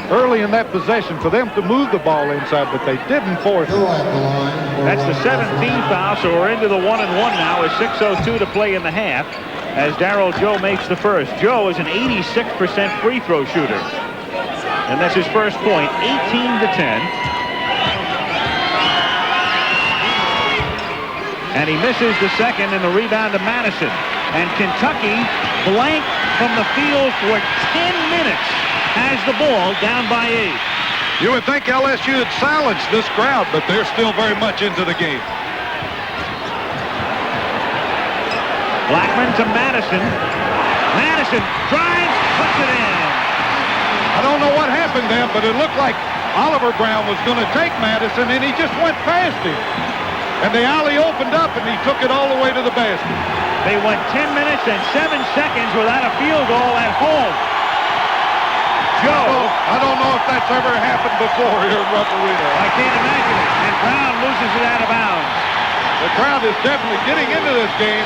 early in that possession for them to move the ball inside, but they didn't force it. That's the 17th foul, so we're into the 1-and-1 now with 6:02 to play in the half as Darryl Joe makes the first. Joe is an 86% free throw shooter. And that's his first point, 18-10. And he misses the second in the rebound to Madison. And Kentucky, blank from the field for 10 minutes, has the ball down by 8. You would think LSU had silenced this crowd, but they're still very much into the game. Blackman to Madison. Madison drives, puts it in. I don't know what happened then, but it looked like Oliver Brown was going to take Madison, and he just went past him. And the alley opened up, and he took it all the way to the basket. They went 10 minutes and 7 seconds without a field goal at home. Joe. I don't know if that's ever happened before here in Rupp Arena. I can't imagine it. And Brown loses it out of bounds. The crowd is definitely getting into this game.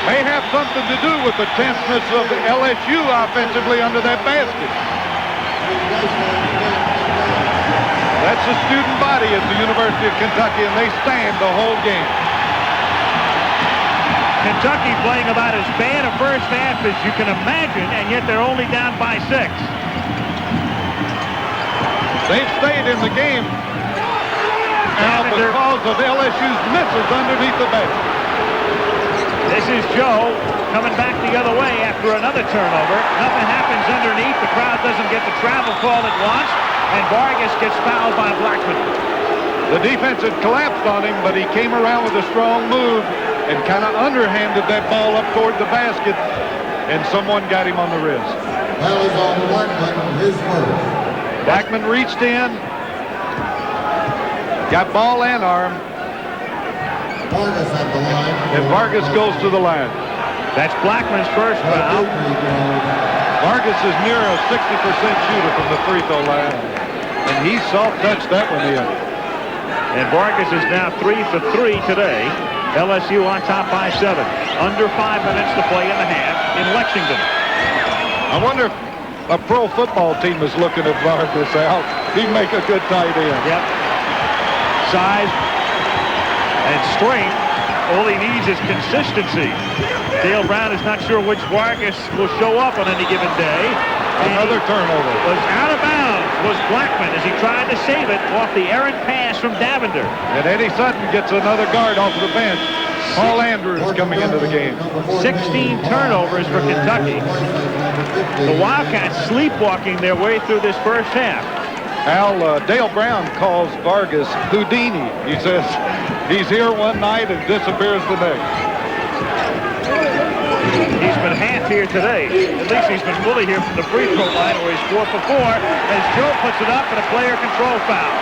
May have something to do with the tenseness of the LSU offensively under that basket. That's the student body at the University of Kentucky, and they stand the whole game. Kentucky playing about as bad a first half as you can imagine, and yet they're only down by 6. They've stayed in the game now because of LSU's misses underneath the basket. This is Joe coming back the other way after another turnover. Nothing happens underneath. The crowd doesn't get the travel call it wants, and Vargas gets fouled by Blackman. The defense had collapsed on him, but he came around with a strong move and kind of underhanded that ball up toward the basket, and someone got him on the wrist. Foul is on Blackman, his first. Blackman reached in, got ball and arm. Vargas at the line. And Vargas goes to the line. That's Blackman's first foul. Vargas is near a 60% shooter from the free throw line, and he soft-touched that one in. And Vargas is now 3 for 3 today. LSU on top by 7. Under 5 minutes to play in the half in Lexington. I wonder if a pro football team is looking at Vargas out. He'd make a good tight end. Yep. Size and strength. All he needs is consistency. Dale Brown is not sure which Vargas will show up on any given day. Another turnover. Was out of bounds was Blackman as he tried to save it off the errant pass from Davender. And Eddie Sutton gets another guard off the bench. Paul Andrews coming into the game. 16 turnovers for Kentucky. The Wildcats sleepwalking their way through this first half. Al, Dale Brown calls Vargas Houdini. He says he's here one night and disappears the next. He's been half here today. At least he's been fully here from the free throw line where he's 4 for 4 as Joe puts it up and a player control foul.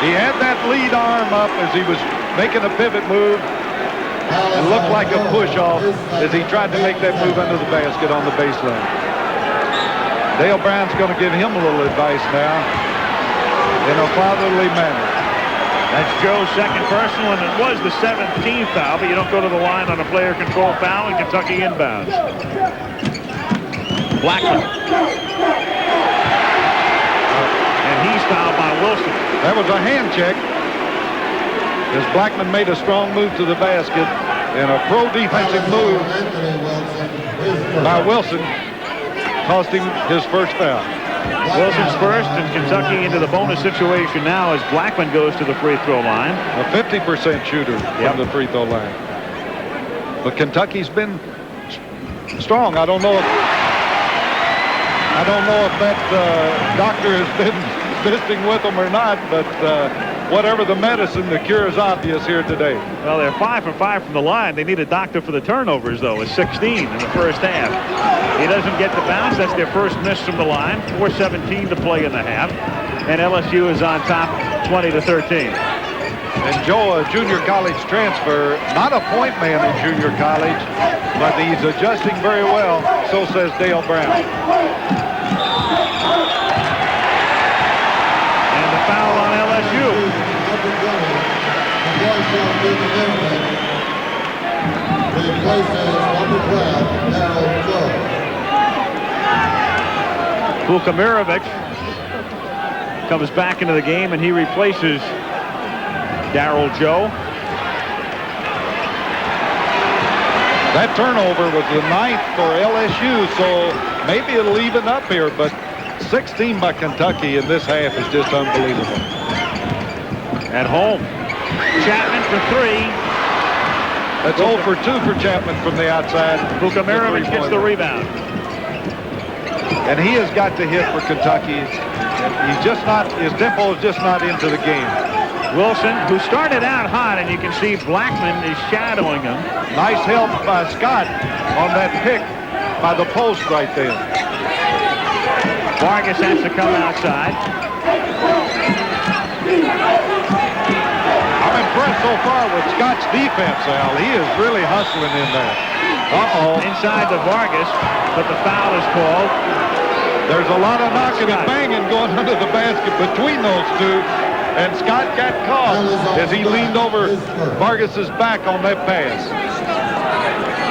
He had that lead arm up as he was making a pivot move. It looked like a push-off as he tried to make that move under the basket on the baseline. Dale Brown's going to give him a little advice now in a fatherly manner. That's Joe's second personal, and it was the 17th foul, but you don't go to the line on a player control foul, and Kentucky inbounds. Blackman. And he's fouled by Wilson. That was a hand check as Blackman made a strong move to the basket. And a pro defensive move by Wilson cost him his first foul. Wilson's first, and Kentucky into the bonus situation now as Blackman goes to the free throw line. A 50% shooter from the free throw line. But Kentucky's been strong. I don't know if that doctor has been visiting with them or not, but whatever the medicine, the cure is obvious here today. Well, they're 5 for 5 from the line. They need a doctor for the turnovers, though, with 16 in the first half. He doesn't get the bounce. That's their first miss from the line. 4:17 to play in the half. And LSU is on top 20-13. And Joe, a junior college transfer, not a point man in junior college, but he's adjusting very well. So says Dale Brown. And the foul on LSU. Vukamirovic comes back into the game, and he replaces Darryl Joe. That turnover was the 9th for LSU, so maybe it'll even up here, but 16 by Kentucky in this half is just unbelievable. At home, Chapman for 3. That's 0 for 2 for Chapman from the outside. Vukamirovic gets the rebound. And he has got to hit for Kentucky. He's just not, his tempo is just not into the game. Wilson, who started out hot, and you can see Blackman is shadowing him. Nice help by Scott on that pick by the post right there. Vargas has to come outside. I'm impressed so far with Scott's defense, Al. He is really hustling in there. Inside to Vargas, but the foul is called. There's a lot of knocking and banging going under the basket between those two. And Scott got caught as he leaned over Vargas's back on that pass.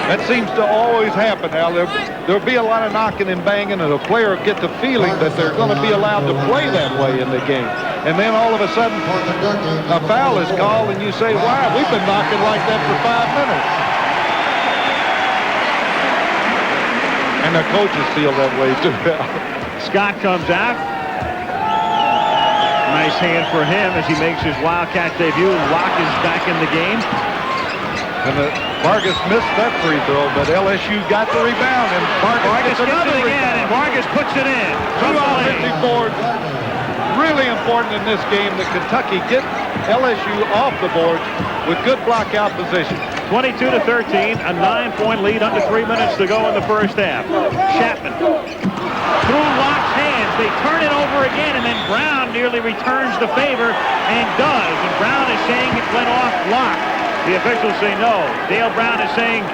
That seems to always happen, Al. There'll be a lot of knocking and banging, and a player will get the feeling that they're going to be allowed to play that way in the game. And then all of a sudden, a foul is called, and you say, why? We've been knocking like that for 5 minutes. And the coaches feel that way, too. Scott comes out. Nice hand for him as he makes his Wildcat debut. Locke is back in the game. And Vargas missed that free throw, but LSU got the rebound, and Vargas gets another again, and Vargas puts it in. 2 offensive boards. Really important in this game that Kentucky get LSU off the boards with good block-out position. 22-13, a 9-point lead under 3 minutes to go in the first half. Chapman through Locke's hands. They turn it over again, and then Brown nearly returns the favor and does. And Brown is saying it went off Locke. The officials say no. Dale Brown is saying,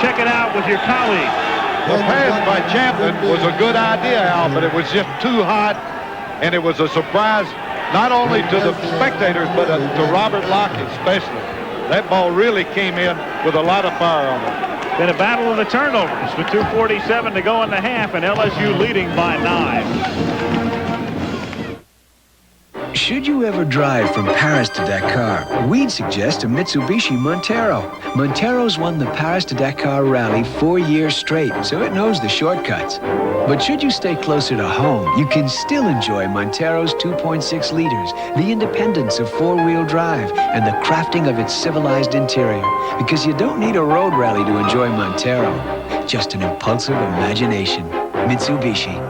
check it out with your colleague. The pass by Chapman was a good idea, Al, but it was just too hot, and it was a surprise not only to the spectators, but to Robert Locke especially. That ball really came in with a lot of fire on it. Then a battle of the turnovers with 2:47 to go in the half, and LSU leading by 9. Should you ever drive from Paris to Dakar, we'd suggest a Mitsubishi Montero. Montero's won the Paris to Dakar rally 4 years straight, so it knows the shortcuts. But should you stay closer to home, you can still enjoy Montero's 2.6 liters, the independence of four-wheel drive, and the crafting of its civilized interior. Because you don't need a road rally to enjoy Montero, just an impulsive imagination. Mitsubishi.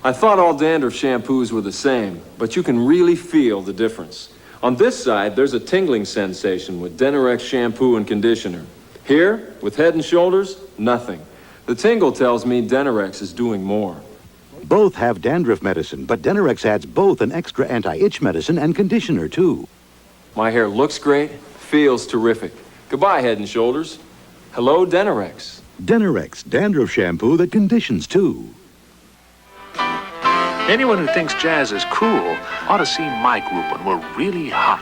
I thought all dandruff shampoos were the same, but you can really feel the difference. On this side, there's a tingling sensation with Denorex shampoo and conditioner. Here, with Head and Shoulders, nothing. The tingle tells me Denorex is doing more. Both have dandruff medicine, but Denorex adds both an extra anti-itch medicine and conditioner, too. My hair looks great, feels terrific. Goodbye, Head and Shoulders. Hello, Denorex. Denorex, dandruff shampoo that conditions, too. Anyone who thinks jazz is cool ought to see my group when we're really hot.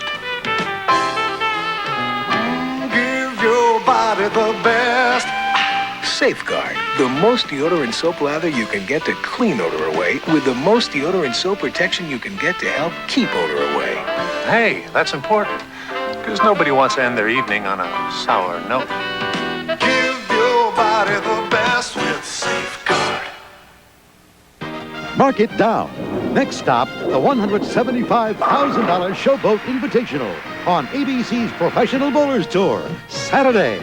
Give your body the best. Safeguard, the most deodorant soap lather you can get to clean odor away with the most deodorant soap protection you can get to help keep odor away. Hey, that's important. Because nobody wants to end their evening on a sour note. Give your body the best with Safeguard. Mark it down. Next stop, the $175,000 Showboat Invitational on ABC's Professional Bowlers Tour, Saturday.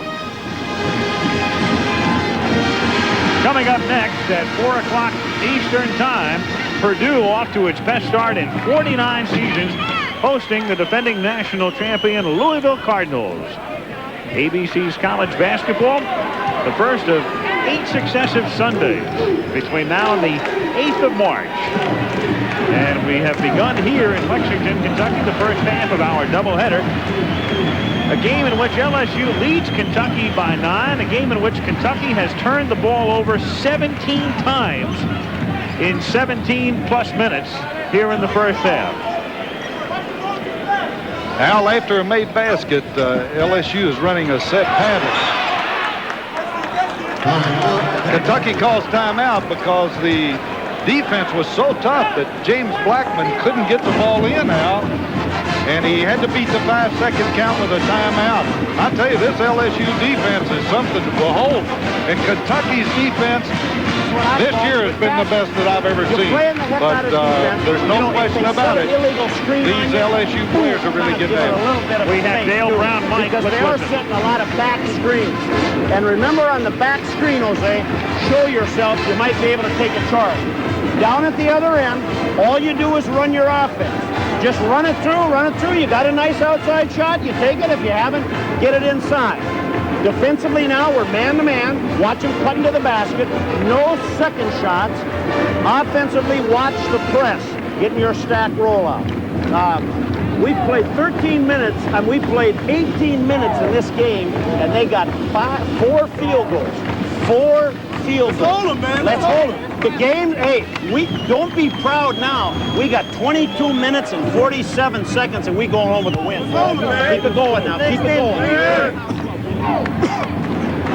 Coming up next at 4 o'clock Eastern Time, Purdue off to its best start in 49 seasons, hosting the defending national champion Louisville Cardinals. ABC's college basketball, the first of 8 successive Sundays between now and the 8th of March. And we have begun here in Lexington, Kentucky, the first half of our doubleheader. A game in which LSU leads Kentucky by 9, a game in which Kentucky has turned the ball over 17 times in 17-plus minutes here in the first half. Al, after a made basket, LSU is running a set pattern. Kentucky calls timeout because the defense was so tough that James Blackman couldn't get the ball in now, and he had to beat the 5-second count with a timeout. I tell you, this LSU defense is something to behold, and Kentucky's defense this year has been the best that I've ever seen. But there's no question about it. These LSU players are really getting at it. We have Dale Brown, Mike. Because they are setting a lot of back screens. And remember, on the back screen, Jose, show yourself. You might be able to take a charge. Down at the other end, all you do is run your offense. Just run it through. You got a nice outside shot, you take it. If you haven't, get it inside. Defensively now, we're man-to-man. Watch them cut into the basket. No second shots. Offensively, watch the press. Getting your stack rollout. We played 13 minutes, and we played 18 minutes in this game, and they got 4 field goals. 4 field goals. Let's hold them, man. Let's hold them. The game, hey, we don't be proud now. We got 22 minutes and 47 seconds, and we go home with a win. Keep it going now. Keep it going.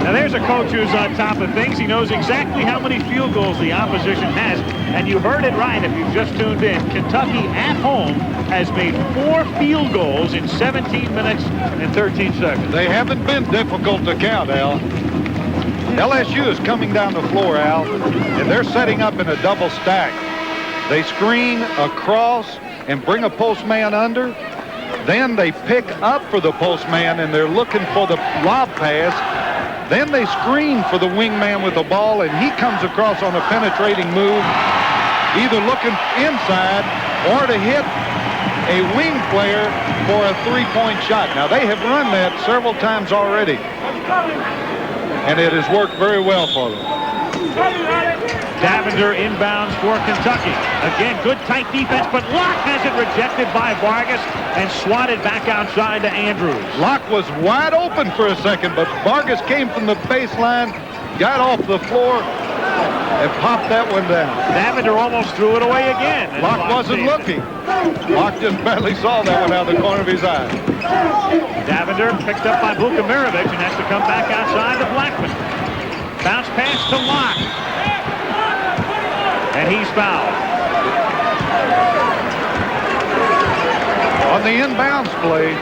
Now there's a coach who's on top of things. He knows exactly how many field goals the opposition has. And you heard it right if you've just tuned in. Kentucky at home has made 4 field goals in 17 minutes and 13 seconds. They haven't been difficult to count, Al. LSU is coming down the floor, Al, and they're setting up in a double stack. They screen across and bring a postman under. Then they pick up for the postman, and they're looking for the lob pass. Then they screen for the wingman with the ball, and he comes across on a penetrating move, either looking inside or to hit a wing player for a 3-point shot. Now, they have run that several times already, and it has worked very well for them. Davender inbounds for Kentucky. Again, good tight defense, but Locke has it rejected by Vargas and swatted back outside to Andrews. Locke was wide open for a second, but Vargas came from the baseline, got off the floor, and popped that one down. Davender almost threw it away again. Locke wasn't looking. Locke just barely saw that one out of the corner of his eye. Davender picked up by Vukamirovic and has to come back outside to Blackman. Bounce pass to Locke. And he's fouled. On the inbounds play,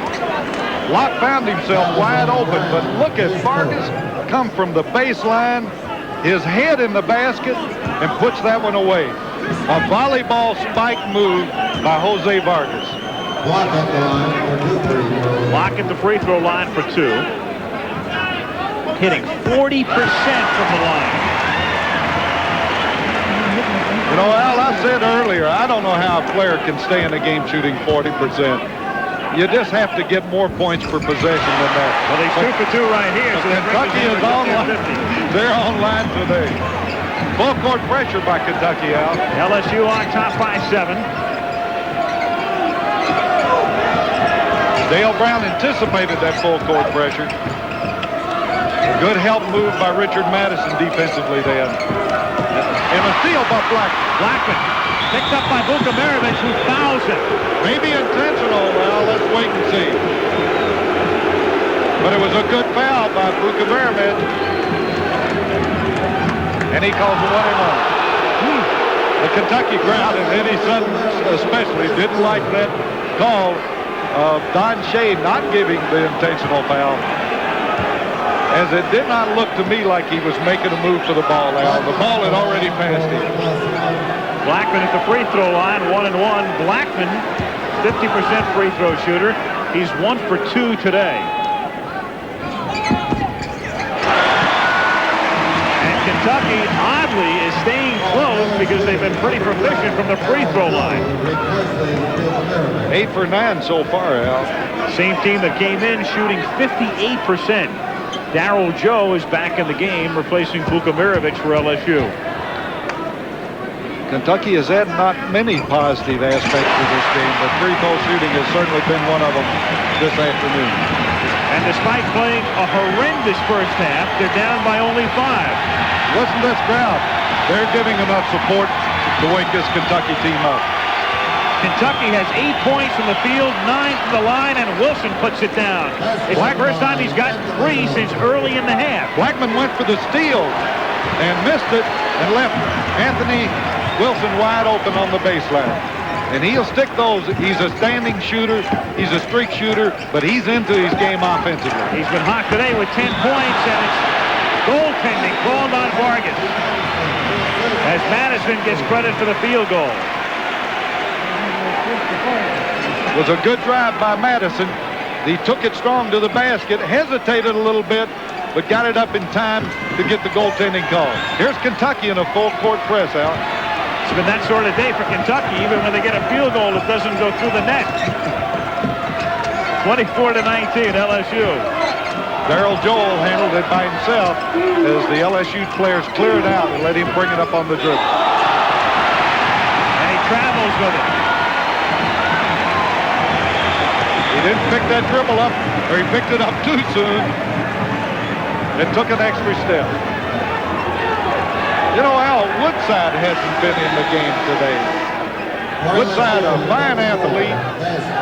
Locke found himself wide open, but look at Vargas come from the baseline, his head in the basket, and puts that one away. A volleyball spike move by Jose Vargas. Locke at the line for 2 free throws. Locke at the free throw line for 2. Hitting 40% from the line. You know, Al, I said earlier, I don't know how a player can stay in a game shooting 40%. You just have to get more points per possession than that. Well, they shoot for 2 right here. So Kentucky is online. They're online today. Full court pressure by Kentucky, Al. LSU on top by 7. Dale Brown anticipated that full court pressure. Good help move by Richard Madison defensively then. And a steal by Blackman picked up by Vukamirovic, who fouls him. Maybe intentional. Well, let's wait and see. But it was a good foul by Vukamirovic. And he calls a 1-and-1. The Kentucky crowd and Eddie Sutton especially didn't like that call. of Don Shea not giving the intentional foul, as it did not look to me like he was making a move for the ball, Al. The ball had already passed him. Blackman at the free throw line, 1-1. Blackman, 50% free throw shooter. He's 1 for 2 today. And Kentucky, oddly, is staying close because they've been pretty proficient from the free throw line. 8 for 9 so far, Al. Same team that came in shooting 58%. Darryl Joe is back in the game, replacing Vukamirovic for LSU. Kentucky has had not many positive aspects to this game, but free throw shooting has certainly been one of them this afternoon. And despite playing a horrendous first half, they're down by only 5. Listen to this crowd. They're giving enough support to wake this Kentucky team up. Kentucky has 8 points from the field, 9 from the line, and Wilson puts it down. It's the first time he's gotten 3 since early in the half. Blackman went for the steal and missed it and left Anthony Wilson wide open on the baseline. And he'll stick those. He's a standing shooter. He's a streak shooter, but he's into his game offensively. He's been hot today with 10 points, and it's goaltending called on Vargas, as Madison gets credit for the field goal. It was a good drive by Madison. He took it strong to the basket, hesitated a little bit, but got it up in time to get the goaltending call. Here's Kentucky in a full court press, Al. It's been that sort of day for Kentucky. Even when they get a field goal, it doesn't go through the net. 24-19 LSU. Darryl Joel handled it by himself as the LSU players clear it out and let him bring it up on the dribble. And he travels with it. He didn't pick that dribble up, or he picked it up too soon. It took an extra step. You know, Al, Woodside hasn't been in the game today. Woodside, a fine athlete,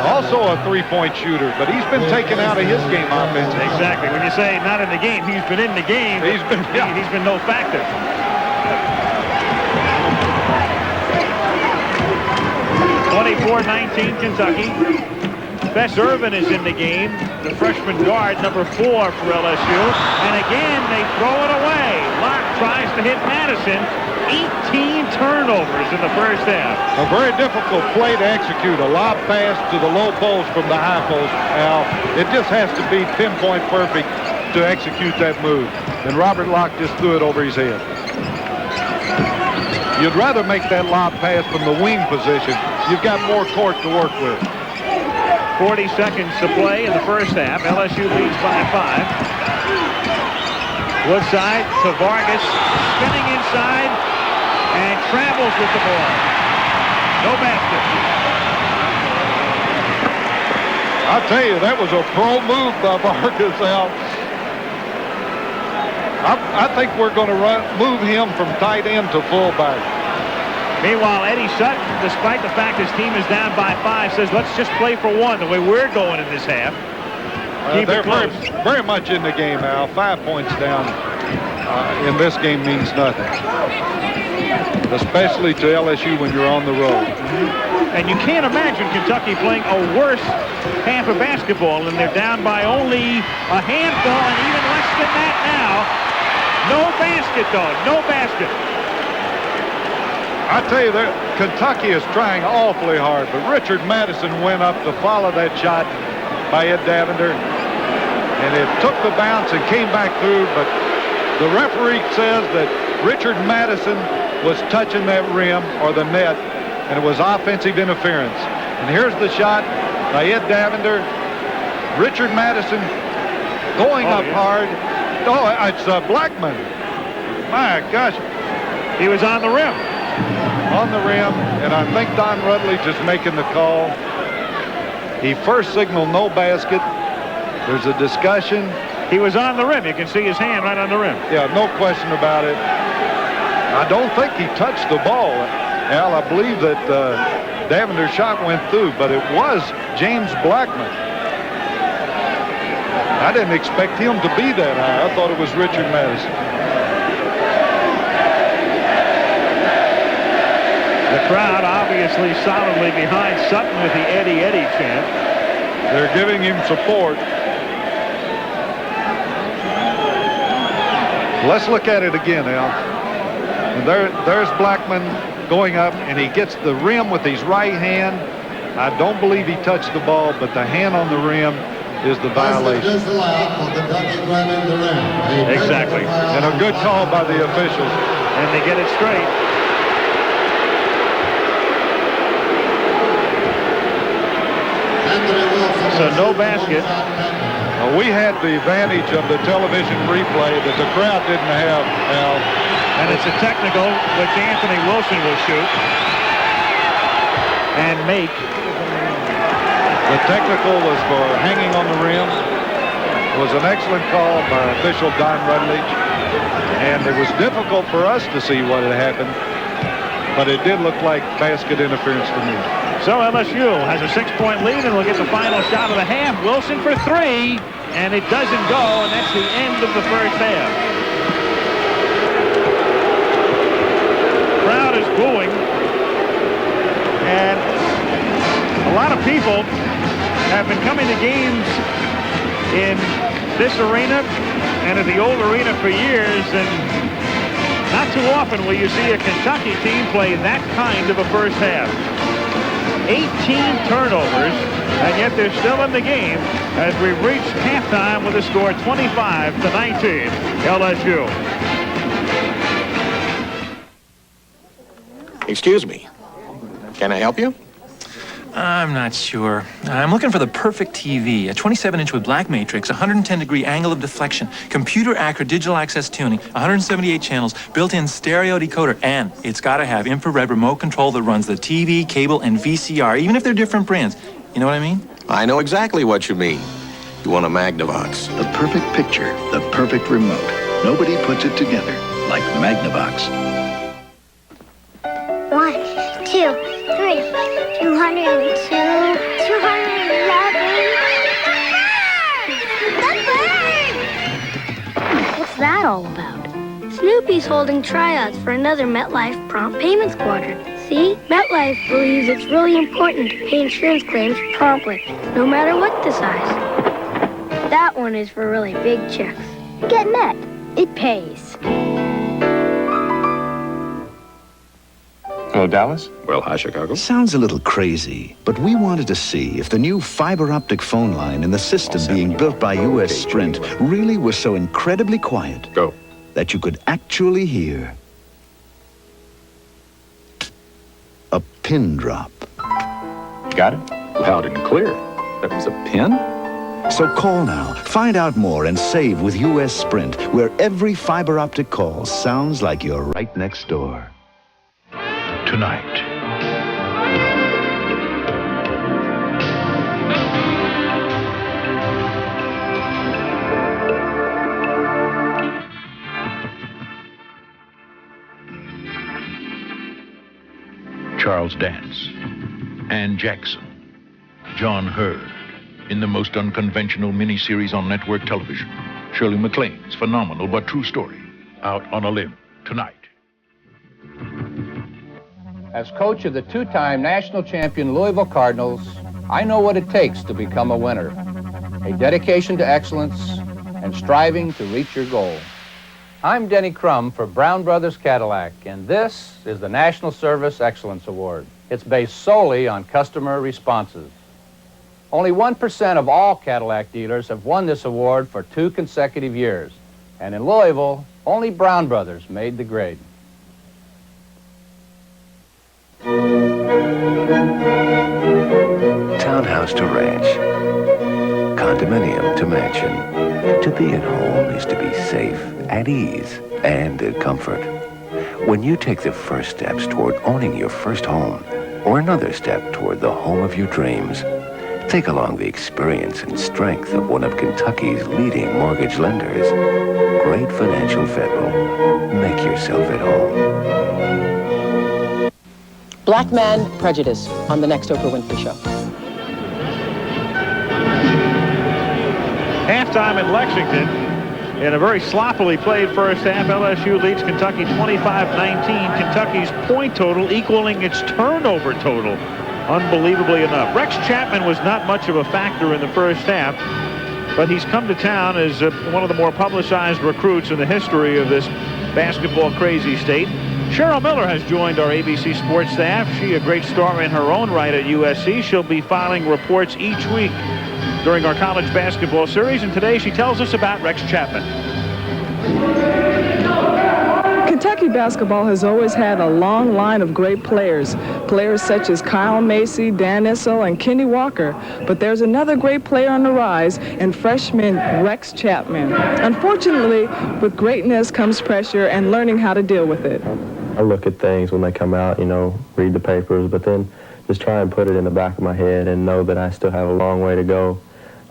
also a three-point shooter, but he's been taken out of his game offensively. Exactly. When you say not in the game, he's been in the game. He's been no factor. (24-19) Kentucky. Fess Irvin is in the game, the freshman guard, number 4 for LSU. And again, they throw it away. Locke tries to hit Madison. 18 turnovers in the first half. A very difficult play to execute. A lob pass to the low post from the high post, Al. It just has to be pinpoint perfect to execute that move. And Robert Locke just threw it over his head. You'd rather make that lob pass from the wing position. You've got more court to work with. 40 seconds to play in the first half. LSU leads by 5. Woodside to Vargas, spinning inside, and travels with the ball. No basket. I'll tell you, that was a pro move by Vargas out. I think we're going to move him from tight end to fullback. Meanwhile, Eddie Sutton, despite the fact his team is down by 5, says, let's just play for one the way we're going in this half. They're very much in the game, Al. 5 points down in this game means nothing, especially to LSU when you're on the road. And you can't imagine Kentucky playing a worse half of basketball, and they're down by only a handful, and even less than that now. No basket, though. No basket. I tell you, Kentucky is trying awfully hard, but Richard Madison went up to follow that shot by Ed Davender, and it took the bounce and came back through, but the referee says that Richard Madison was touching that rim or the net, and it was offensive interference. And here's the shot by Ed Davender. Richard Madison going up hard. Oh, it's Blackman. My gosh. He was on the rim. On the rim, and I think Don Rutledge is making the call. He first signaled no basket. There's a discussion. He was on the rim. You can see his hand right on the rim. Yeah, no question about it. I don't think he touched the ball. Al, I believe that Davender's shot went through, but it was James Blackman. I didn't expect him to be that high. I thought it was Richard Madison. The crowd obviously solidly behind Sutton with the Eddie Eddie chant. They're giving him support. Let's look at it again, Al. And there's Blackman going up, and he gets the rim with his right hand. I don't believe he touched the ball, but the hand on the rim is the violation. Exactly. And a good call by the officials. And they get it straight. So no basket. We had the advantage of the television replay that the crowd didn't have, Al. And it's a technical, which Anthony Wilson will shoot and make. The technical was for hanging on the rim. It was an excellent call by official Don Rutledge. And it was difficult for us to see what had happened, but it did look like basket interference to me. So LSU has a 6-point lead, and we'll get the final shot of the half. Wilson for 3, and it doesn't go, and that's the end of the first half. Crowd is booing, and a lot of people have been coming to games in this arena and at the old arena for years, and not too often will you see a Kentucky team play that kind of a first half. 18 turnovers, and yet they're still in the game as we reach halftime with a score 25-19, LSU. Excuse me. Can I help you? I'm not sure. I'm looking for the perfect TV. A 27-inch with black matrix, 110-degree angle of deflection, computer accurate digital access tuning, 178 channels, built-in stereo decoder, and it's got to have infrared remote control that runs the TV, cable, and VCR, even if they're different brands. You know what I mean? I know exactly what you mean. You want a Magnavox. The perfect picture, the perfect remote. Nobody puts it together like Magnavox. 1, 2, 3, 202, 211. What's that all about? Snoopy's holding tryouts for another MetLife Prompt Payments Quadrant. See? MetLife believes it's really important to pay insurance claims promptly, no matter what the size. That one is for really big checks. Get Met. It pays. Hello, Dallas? Well, hi, Chicago. Sounds a little crazy, but we wanted to see if the new fiber optic phone line in the system being built by U.S. Sprint really was so incredibly quiet that you could actually hear a pin drop. Got it? Loud and clear. That was a pin? So call now, find out more, and save with U.S. Sprint, where every fiber optic call sounds like you're right next door. Tonight. Charles Dance, Ann Jackson, John Hurd, in the most unconventional miniseries on network television. Shirley MacLaine's phenomenal but true story, out on a limb tonight. As coach of the two-time national champion Louisville Cardinals, I know what it takes to become a winner. A dedication to excellence and striving to reach your goal. I'm Denny Crum for Brown Brothers Cadillac, and this is the National Service Excellence Award. It's based solely on customer responses. Only 1% of all Cadillac dealers have won this award for 2 consecutive years. And in Louisville, only Brown Brothers made the grade. Townhouse to ranch. Condominium to mansion. To be at home is to be safe, at ease, and at comfort. When you take the first steps toward owning your first home, or another step toward the home of your dreams, take along the experience and strength of one of Kentucky's leading mortgage lenders. Great Financial Federal. Make yourself at home. Black Man Prejudice on the next Oprah Winfrey Show. Halftime in Lexington. In a very sloppily played first half, LSU leads Kentucky 25-19. Kentucky's point total equaling its turnover total unbelievably enough. Rex Chapman was not much of a factor in the first half, but he's come to town as one of the more publicized recruits in the history of this basketball crazy state. Cheryl Miller has joined our ABC Sports staff. She a great star in her own right at USC. She'll be filing reports each week during our college basketball series, and today she tells us about Rex Chapman. Kentucky basketball has always had a long line of great players such as Kyle Macy, Dan Issel, and Kenny Walker. But there's another great player on the rise in freshman Rex Chapman. Unfortunately, with greatness comes pressure and learning how to deal with it. I look at things when they come out, you know, read the papers, but then just try and put it in the back of my head and know that I still have a long way to go,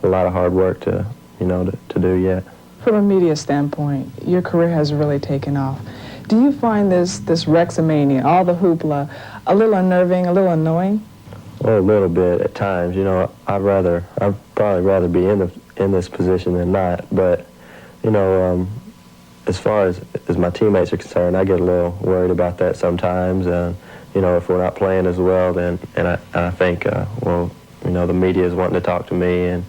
a lot of hard work to, you know, to do yet. From a media standpoint, your career has really taken off. Do you find this Rexomania, all the hoopla, a little unnerving, a little annoying? Well, a little bit at times. You know, I'd probably rather be in this position than not. But, you know, as far as my teammates are concerned, I get a little worried about that sometimes. You know, if we're not playing as well, then I think, well, you know, the media is wanting to talk to me, and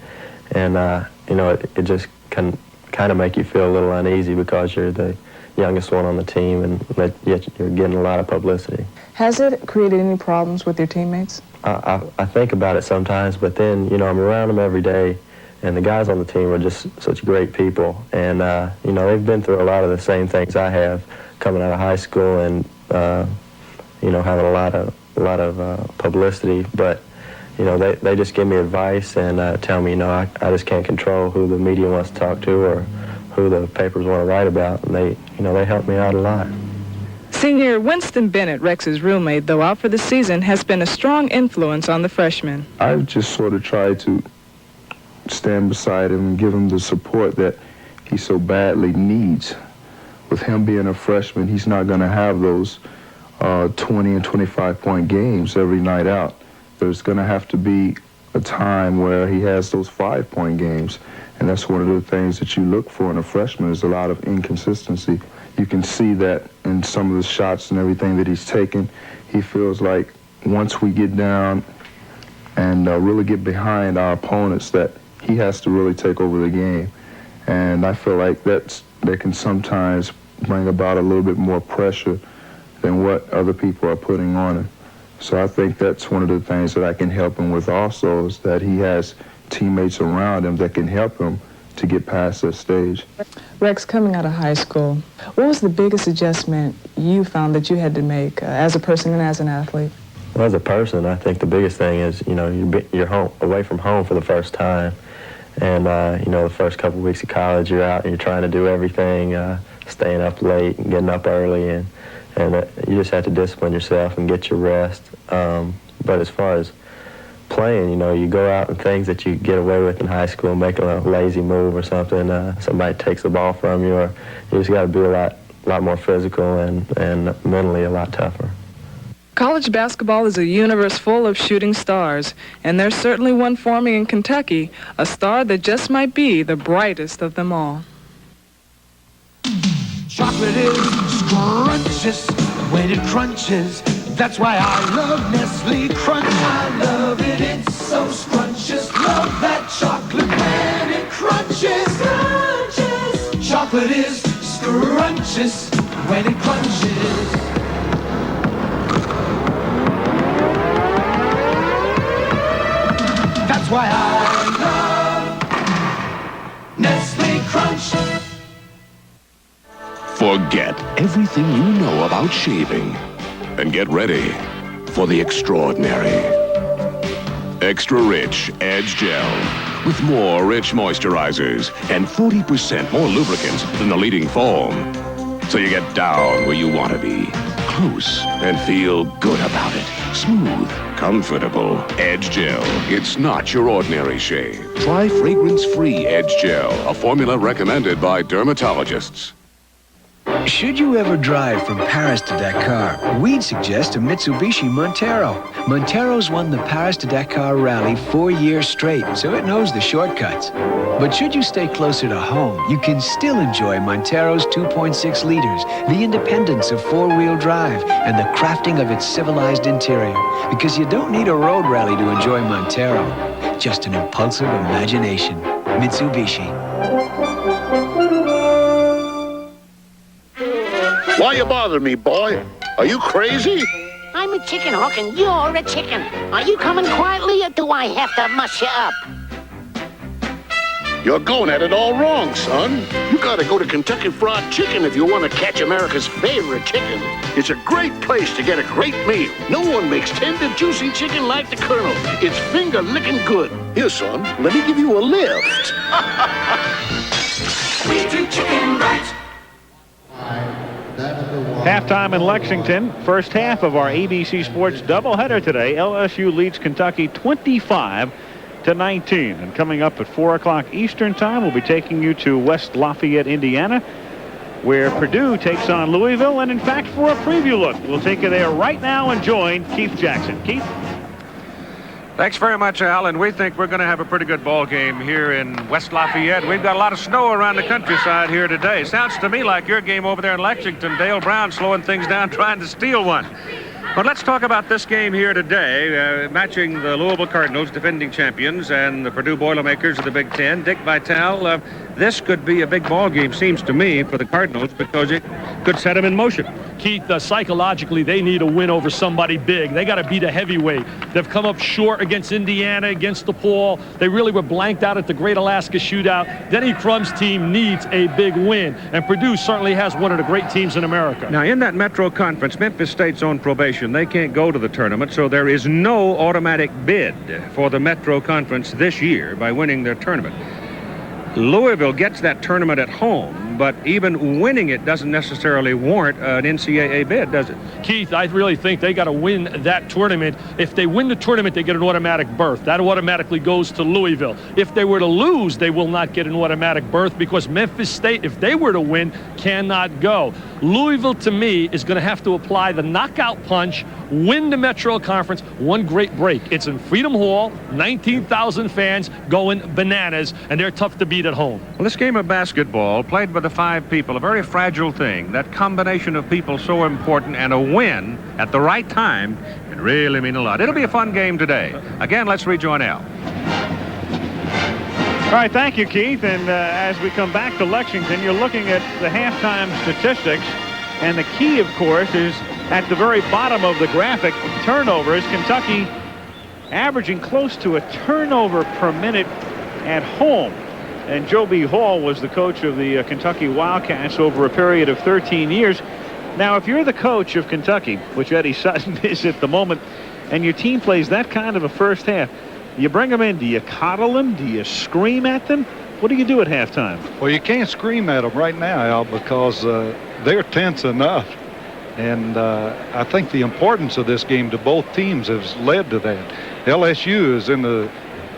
you know, it just can kind of make you feel a little uneasy because you're the youngest one on the team, and yet you're getting a lot of publicity. Has it created any problems with your teammates? I think about it sometimes, but then, you know, I'm around them every day, and the guys on the team are just such great people, and you know, they've been through a lot of the same things I have coming out of high school, and you know, having a lot of publicity, but you know, they just give me advice and tell me, you know, I just can't control who the media wants to talk to or who the papers want to write about, and they help me out a lot. Senior Winston Bennett, Rex's roommate, though out for the season, has been a strong influence on the freshman. I've just sort of tried to stand beside him and give him the support that he so badly needs. With him being a freshman, he's not going to have those 20 and 25-point games every night out. There's going to have to be a time where he has those 5-point games. And that's one of the things that you look for in a freshman is a lot of inconsistency. You can see that in some of the shots and everything that he's taken. He feels like once we get down and really get behind our opponents, that he has to really take over the game. And I feel like that can sometimes bring about a little bit more pressure than what other people are putting on him. So I think that's one of the things that I can help him with also, is that he has teammates around him that can help him to get past that stage. Rex, coming out of high school, what was the biggest adjustment you found that you had to make as a person and as an athlete? Well, as a person, I think the biggest thing is, you know, you're home, away from home for the first time, and you know, the first couple of weeks of college, you're out and you're trying to do everything, staying up late and getting up early, and you just have to discipline yourself and get your rest. But as far as playing, you know, you go out and things that you get away with in high school, making a lazy move or something, somebody takes the ball from you, or you just got to be a lot more physical and mentally a lot tougher. College basketball is a universe full of shooting stars, and there's certainly one forming in Kentucky, a star that just might be the brightest of them all. Chocolate is scrumptious when it crunches. That's why I love Nestle Crunch. I love it, it's so scrumptious. Love that chocolate when it crunches. Crunches. Chocolate is scrumptious when it crunches. That's why I love Nestle Crunch. Forget everything you know about shaving and get ready for the extraordinary. Extra Rich Edge Gel with more rich moisturizers and 40% more lubricants than the leading foam. So you get down where you want to be, close and feel good about it. Smooth, comfortable Edge Gel. It's not your ordinary shave. Try fragrance-free Edge Gel, a formula recommended by dermatologists. Should you ever drive from Paris to Dakar, we'd suggest a Mitsubishi Montero. Montero's won the Paris to Dakar rally 4 years straight, so it knows the shortcuts. But should you stay closer to home, you can still enjoy Montero's 2.6 liters, the independence of four-wheel drive, and the crafting of its civilized interior. Because you don't need a road rally to enjoy Montero, just an impulsive imagination. Mitsubishi. Why you bothering me, boy? Are you crazy? I'm a chicken hook and you're a chicken. Are you coming quietly or do I have to muss you up? You're going at it all wrong, son. You gotta go to Kentucky Fried Chicken if you want to catch America's favorite chicken. It's a great place to get a great meal. No one makes tender, juicy chicken like the Colonel. It's finger-licking good. Here, son, let me give you a lift. We do chicken right. Halftime in Lexington. First half of our ABC Sports doubleheader today. LSU leads Kentucky 25-19. And coming up at 4 o'clock Eastern time, we'll be taking you to West Lafayette, Indiana, where Purdue takes on Louisville. And in fact, for a preview look, we'll take you there right now and join Keith Jackson. Keith? Thanks very much, Al, and we think we're going to have a pretty good ball game here in West Lafayette. We've got a lot of snow around the countryside here today. Sounds to me like your game over there in Lexington, Dale Brown slowing things down, trying to steal one. But let's talk about this game here today, matching the Louisville Cardinals, defending champions, and the Purdue Boilermakers of the Big Ten. Dick Vitale, this could be a big ball game, seems to me, for the Cardinals because it could set them in motion. Keith, psychologically, they need a win over somebody big. They got to beat a heavyweight. They've come up short against Indiana, against DePaul. They really were blanked out at the Great Alaska Shootout. Denny Crum's team needs a big win, and Purdue certainly has one of the great teams in America. Now, in that Metro Conference, Memphis State's on probation. They can't go to the tournament, so there is no automatic bid for the Metro Conference this year by winning their tournament. Louisville gets that tournament at home, but even winning it doesn't necessarily warrant an NCAA bid, does it? Keith, I really think they got to win that tournament. If they win the tournament, they get an automatic berth. That automatically goes to Louisville. If they were to lose, they will not get an automatic berth because Memphis State, if they were to win, cannot go. Louisville, to me, is going to have to apply the knockout punch, win the Metro Conference. One great break. It's in Freedom Hall, 19,000 fans going bananas, and they're tough to beat at home. Well, this game of basketball, played by the 5 people, a very fragile thing. That combination of people so important, and a win at the right time can really mean a lot. It'll be a fun game today. Again, let's rejoin Al. All right, thank you, Keith. And as we come back to Lexington, you're looking at the halftime statistics. And the key, of course, is at the very bottom of the graphic, turnovers. Kentucky averaging close to a turnover per minute at home. And Joe B. Hall was the coach of the Kentucky Wildcats over a period of 13 years. Now, if you're the coach of Kentucky, which Eddie Sutton is at the moment, and your team plays that kind of a first half, you bring them in. Do you coddle them? Do you scream at them? What do you do at halftime? Well, you can't scream at them right now, Al, because they're tense enough. And I think the importance of this game to both teams has led to that. LSU is in the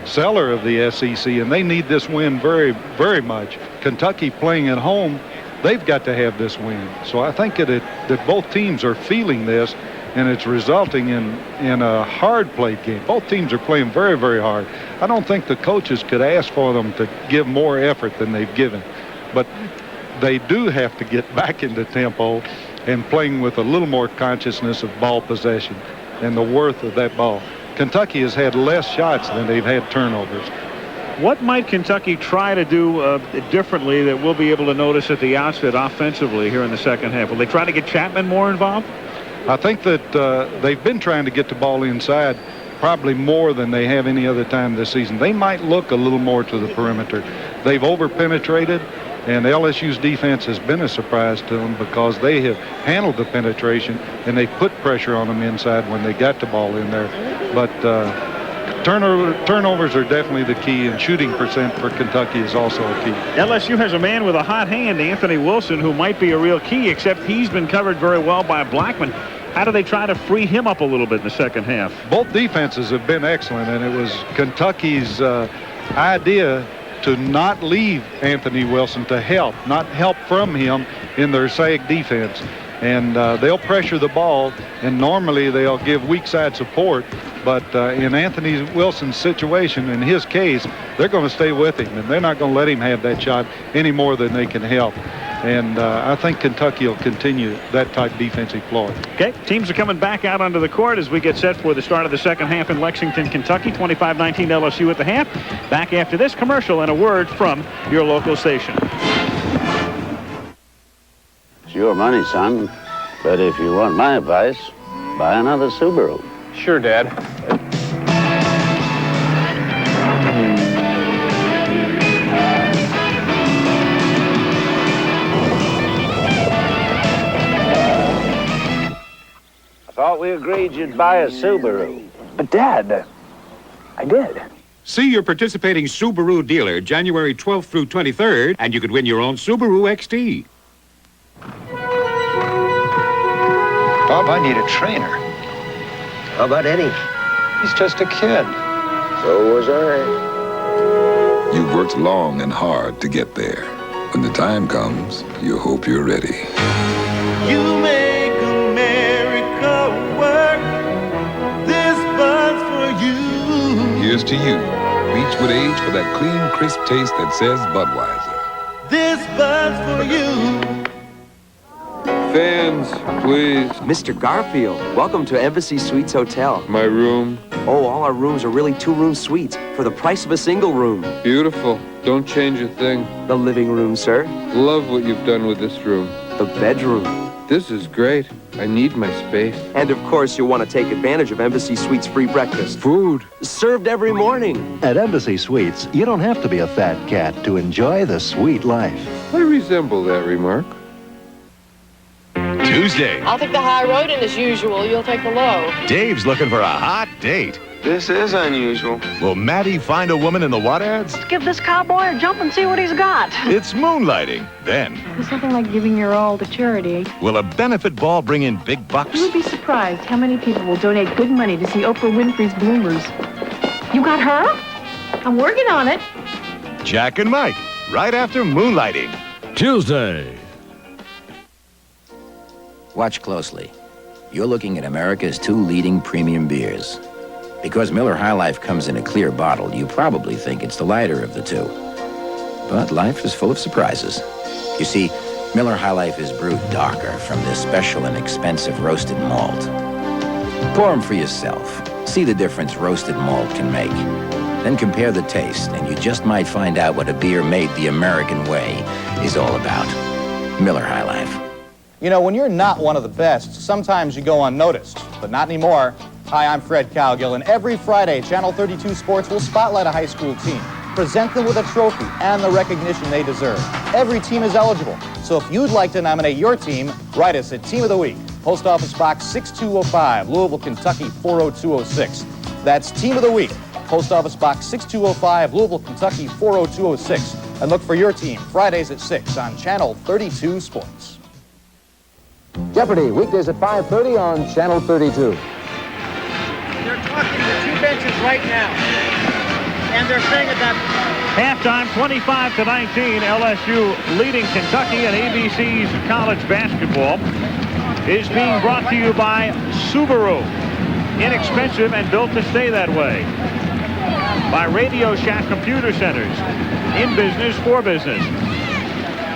cellar of the SEC, and they need this win very, very much. Kentucky playing at home, they've got to have this win. So I think that both teams are feeling this, and it's resulting in a hard-played game. Both teams are playing very, very hard. I don't think the coaches could ask for them to give more effort than they've given. But they do have to get back into tempo and playing with a little more consciousness of ball possession and the worth of that ball. Kentucky has had less shots than they've had turnovers. What might Kentucky try to do differently that we'll be able to notice at the outset offensively here in the second half? Will they try to get Chapman more involved? I think that they've been trying to get the ball inside probably more than they have any other time this season. They might look a little more to the perimeter. They've over-penetrated, and LSU's defense has been a surprise to them because they have handled the penetration and they put pressure on them inside when they got the ball in there. But turnovers are definitely the key, and shooting percent for Kentucky is also a key. LSU has a man with a hot hand, Anthony Wilson, who might be a real key, except he's been covered very well by Blackman. How do they try to free him up a little bit in the second half? Both defenses have been excellent, and it was Kentucky's idea to not leave Anthony Wilson, to not help from him in their sag defense. And they'll pressure the ball, and normally they'll give weak side support. But in Anthony Wilson's situation, in his case, they're going to stay with him, and they're not going to let him have that shot any more than they can help. And I think Kentucky will continue that type of defensive ploy. Okay, teams are coming back out onto the court as we get set for the start of the second half in Lexington, Kentucky. 25-19 LSU at the half. Back after this commercial and a word from your local station. It's your money, son. But if you want my advice, buy another Subaru. Sure, Dad. I thought we agreed you'd buy a Subaru. But, Dad, I did. See your participating Subaru dealer January 12th through 23rd, and you could win your own Subaru XT. Bob, I need a trainer. How about Eddie? He's just a kid. So was I. You've worked long and hard to get there. When the time comes, you hope you're ready. You make America work. This buzz for you. Here's to you. Reach with age for that clean, crisp taste that says Budweiser. This buzz for you. Fans, please. Mr. Garfield, welcome to Embassy Suites Hotel. My room. Oh, all our rooms are really two-room suites for the price of a single room. Beautiful. Don't change a thing. The living room, sir. Love what you've done with this room. The bedroom. This is great. I need my space. And of course, you'll want to take advantage of Embassy Suites free breakfast. Food. Served every morning. At Embassy Suites, you don't have to be a fat cat to enjoy the sweet life. I resemble that remark. Tuesday. I'll take the high road, and as usual, you'll take the low. Dave's looking for a hot date. This is unusual. Will Maddie find a woman in the what ads? Let's give this cowboy a jump and see what he's got. It's moonlighting. Then, It's something like giving your all to charity. will a benefit ball bring in big bucks? You would be surprised how many people will donate good money to see Oprah Winfrey's Bloomers. You got her? I'm working on it. Jack and Mike, right after moonlighting. Tuesday. Watch closely. You're looking at America's two leading premium beers. Because Miller High Life comes in a clear bottle, you probably think it's the lighter of the two. But life is full of surprises. You see, Miller High Life is brewed darker from this special and expensive roasted malt. Pour them for yourself. See the difference roasted malt can make. Then compare the taste, and you just might find out what a beer made the American way is all about. Miller High Life. You know, when you're not one of the best, sometimes you go unnoticed, but not anymore. Hi, I'm Fred Cowgill, and every Friday, Channel 32 Sports will spotlight a high school team, present them with a trophy and the recognition they deserve. Every team is eligible, so if you'd like to nominate your team, write us at Team of the Week, Post Office Box 6205, Louisville, Kentucky 40206. That's Team of the Week, Post Office Box 6205, Louisville, Kentucky 40206. And look for your team Fridays at 6 on Channel 32 Sports. Jeopardy, weekdays at 5:30 on Channel 32. They're talking to two benches right now, and they're saying that Halftime, 25-19, LSU leading Kentucky, and ABC's college basketball is being brought to you by Subaru. Inexpensive and built to stay that way. By Radio Shack Computer Centers, in business for business.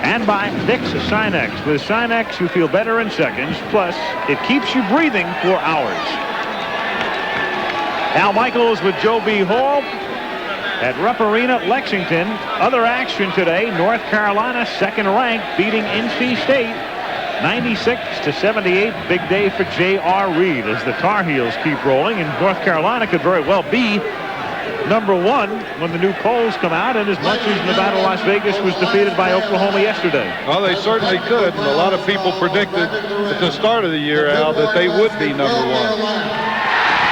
And by Vicks Sinex. With Sinex, you feel better in seconds, plus it keeps you breathing for hours. Al Michaels with Joe B. Hall at Rupp Arena, Lexington. Other action today, North Carolina, second ranked, beating NC State 96-78. Big day for J.R. Reed as the Tar Heels keep rolling, and North Carolina could very well be number one when the new polls come out, and as much as Nevada, Las Vegas was defeated by Oklahoma yesterday. Well, they certainly could, and a lot of people predicted at the start of the year, Al, that they would be number one.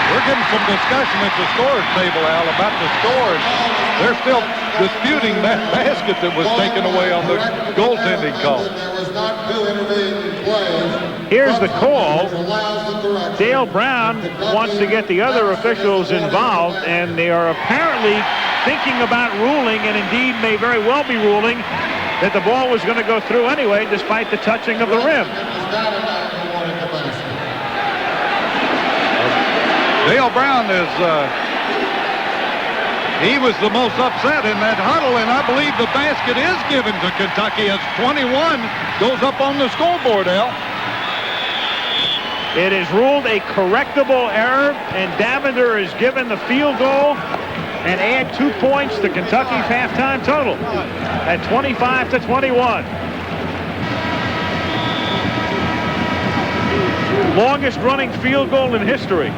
We're getting some discussion at the scores table, Al, about the scores. They're still disputing that basket that was taken away on the goaltending call. Here's the call. Dale Brown wants to get the other officials involved, and they are apparently thinking about ruling, and indeed may very well be ruling, that the ball was going to go through anyway, despite the touching of the rim. Dale Brown is, he was the most upset in that huddle, and I believe the basket is given to Kentucky as 21 goes up on the scoreboard, Al. It is ruled a correctable error, and Davender is given the field goal and add 2 points to Kentucky's halftime total at 25-21. Longest running field goal in history.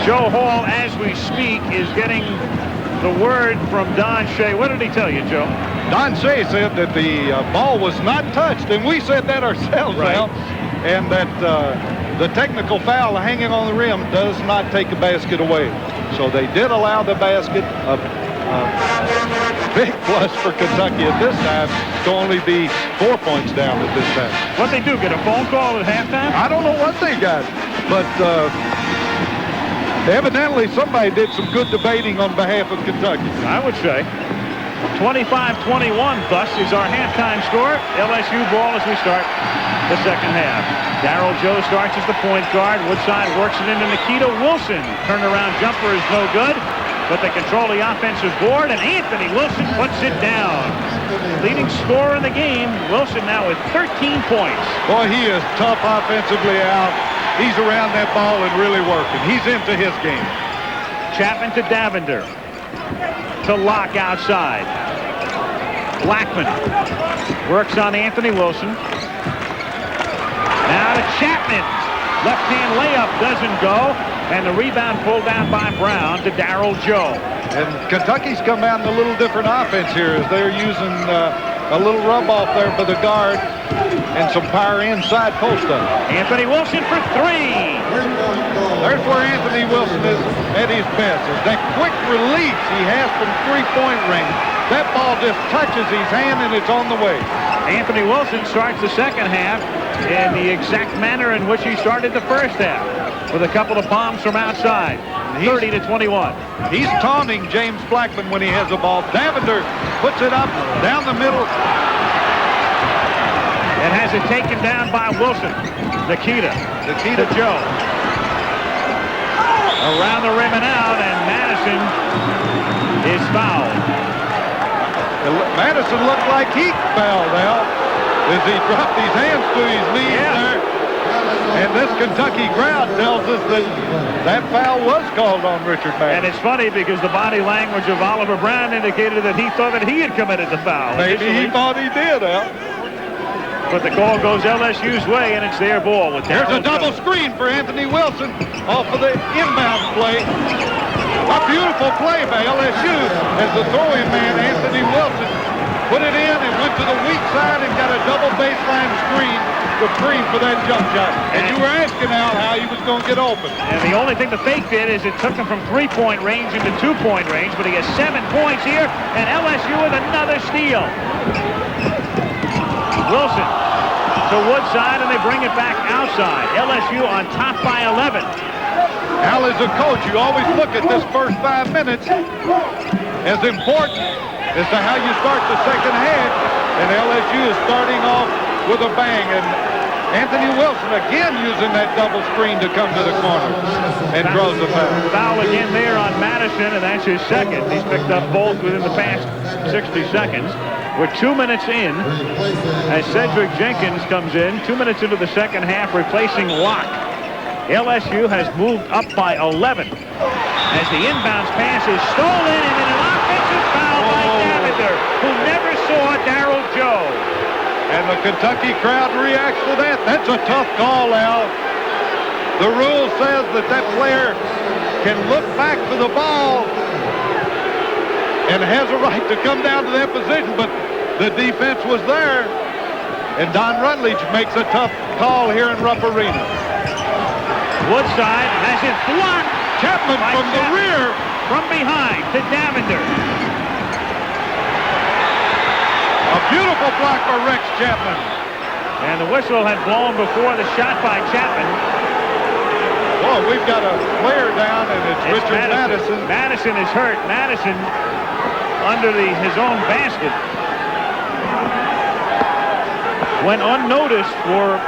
Joe Hall, as we speak, is getting the word from Don Shea. What did he tell you, Joe? Don Shea said that the ball was not touched, and we said that ourselves, right. Al, and that the technical foul hanging on the rim does not take the basket away. So they did allow the basket. A big plus for Kentucky at this time to only be 4 points down at this time. What they do, get a phone call at halftime? I don't know what they got, but evidently somebody did some good debating on behalf of Kentucky. I would say. 25-21 thus is our halftime score. LSU ball as we start the second half. Darryl Joe starts as the point guard. Woodside works it into Nikita Wilson. Turnaround jumper is no good, but they control the offensive board, and Anthony Wilson puts it down. Leading scorer in the game, Wilson now with 13 points. Boy, he is tough offensively out. He's around that ball and really working. He's into his game. Chapman to Davender. To Locke outside. Blackman works on Anthony Wilson. Now to Chapman. Left-hand layup doesn't go. And the rebound pulled down by Brown to Darryl Joe. And Kentucky's come out in a little different offense here as they're using a little rub off there for the guard and some power inside post up. Anthony Wilson for three. There's where Anthony Wilson is at his best. Is that quick release he has from three-point range. That ball just touches his hand and it's on the way. Anthony Wilson starts the second half in the exact manner in which he started the first half, with a couple of bombs from outside. 30-21. He's taunting James Blackman when he has the ball. Davender puts it up down the middle. And has it taken down by Wilson. Nikita to Joe. Around the rim and out, and Madison is fouled. Madison looked like he fouled out as he dropped his hands to his knees there. And this Kentucky crowd tells us that that foul was called on Richard Madison. And it's funny because the body language of Oliver Brown indicated that he thought that he had committed the foul. Maybe he thought he did, Al. But the call goes LSU's way, and it's their ball. There's a double screen for Anthony Wilson off of the inbound play. A beautiful play by LSU as the throwing man, Anthony Wilson, put it in and went to the weak side and got a double baseline screen to free for that jump shot. And you were asking Al how he was going to get open. And the only thing the fake did is it took him from three-point range into two-point range, but he has 7 points here, and LSU with another steal. Wilson to Woodside, and they bring it back outside. LSU on top by 11. Al, as a coach, you always look at this first 5 minutes as important as to how you start the second half, and LSU is starting off with a bang, and Anthony Wilson again using that double screen to come to the corner and draws the foul. Foul again there on Madison, and that's his second. He's picked up both within the past 60 seconds. We're 2 minutes in as Cedric Jenkins comes in, 2 minutes into the second half, replacing Locke. LSU has moved up by 11 as the inbounds pass is stolen, and then an offensive foul by Davender, who never saw Darryl Joe. And the Kentucky crowd reacts to that. That's a tough call, Al. The rule says that that player can look back for the ball and has a right to come down to that position, but the defense was there. And Don Rutledge makes a tough call here in Rupp Arena. Woodside has it blocked. Chapman from the rear. From behind to Davender. A beautiful block by Rex Chapman. And the whistle had blown before the shot by Chapman. Well, we've got a player down, and it's Richard Madison. Madison is hurt. Madison under his own basket. Went unnoticed for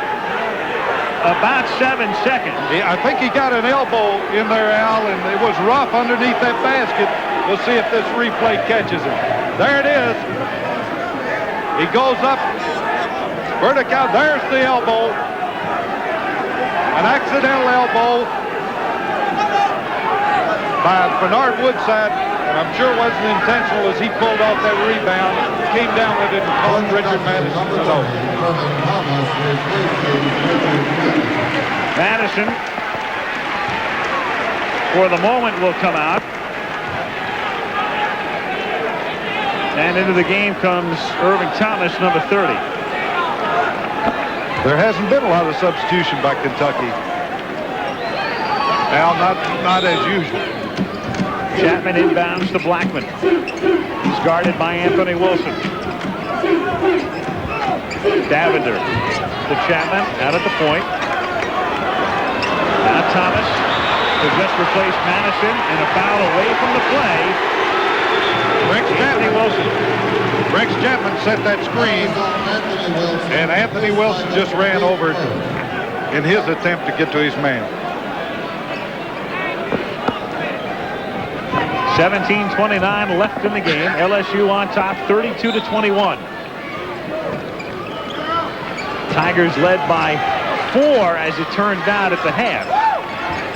about 7 seconds. I think he got an elbow in there, Al, and it was rough underneath that basket. We'll see if this replay catches him. There it is. He goes up. Vertical. There's the elbow. An accidental elbow by Bernard Woodside, and I'm sure it wasn't intentional as he pulled off that rebound, came down with it and caused Richard Madison to know. Madison, for the moment, will come out. And into the game comes Irving Thomas, number 30. There hasn't been a lot of substitution by Kentucky. Al, not as usual. Chapman inbounds to Blackman. He's guarded by Anthony Wilson. Davender to Chapman, out at the point. Now Thomas has just replaced Madison, and a foul away from the play. Anthony Wilson. Rex Chapman set that screen, and Anthony Wilson just ran over in his attempt to get to his man. 17:29 left in the game. LSU on top, 32-21. Tigers led by 4 as it turned out at the half.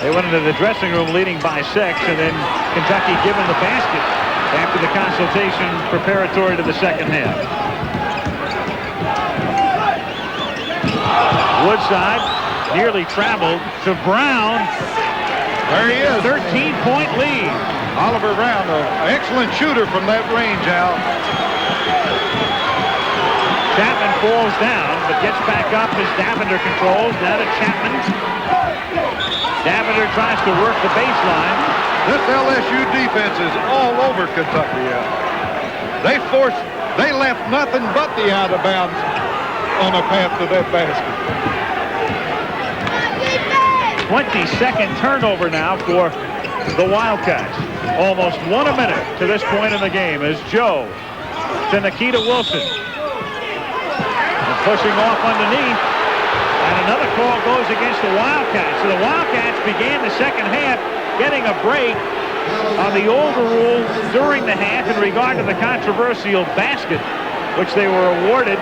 They went into the dressing room leading by 6, and then Kentucky given the basket after the consultation preparatory to the second half. Woodside nearly traveled to Brown. There he is. 13-point lead. Oliver Brown, an excellent shooter from that range, Al. Chapman falls down, but gets back up as Davender controls. Now to Chapman. Davender tries to work the baseline. This LSU defense is all over Kentucky. They left nothing but the out of bounds on a path to that basket. 22nd turnover now for the Wildcats. Almost 1 a minute to this point in the game as Joe to Nikita Wilson. And pushing off underneath. And another call goes against the Wildcats. So the Wildcats began the second half getting a break on the overrule during the half in regard to the controversial basket, which they were awarded.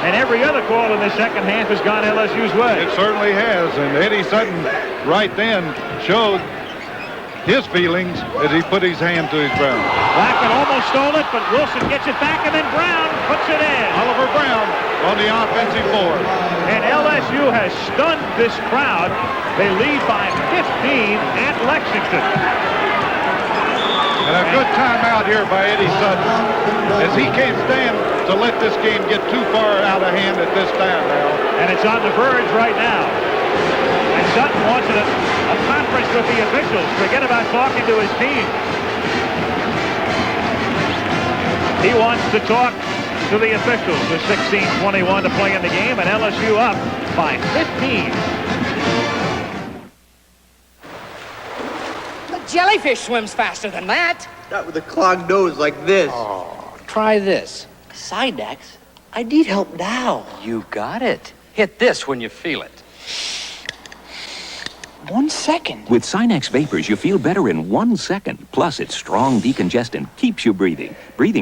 And every other call in the second half has gone LSU's way. It certainly has. And Eddie Sutton right then showed his feelings as he put his hand to his brow. Blackman almost stole it, but Wilson gets it back, and then Brown puts it in. Oliver Brown on the offensive board. And LSU has stunned this crowd. They lead by 15 at Lexington. And a good timeout here by Eddie Sutton, as he can't stand to let this game get too far out of hand at this time, Al. And it's on the verge right now. And Sutton wants a conference with the officials. Forget about talking to his team. He wants to talk to the officials. With 16:21 to play in the game, and LSU up by 15. The jellyfish swims faster than that. Not with a clogged nose like this. Oh, try this. Sidex, I need help now. You got it. Hit this when you feel it. 1 second. With Sinex Vapors, you feel better in 1 second. Plus, its strong decongestant keeps you breathing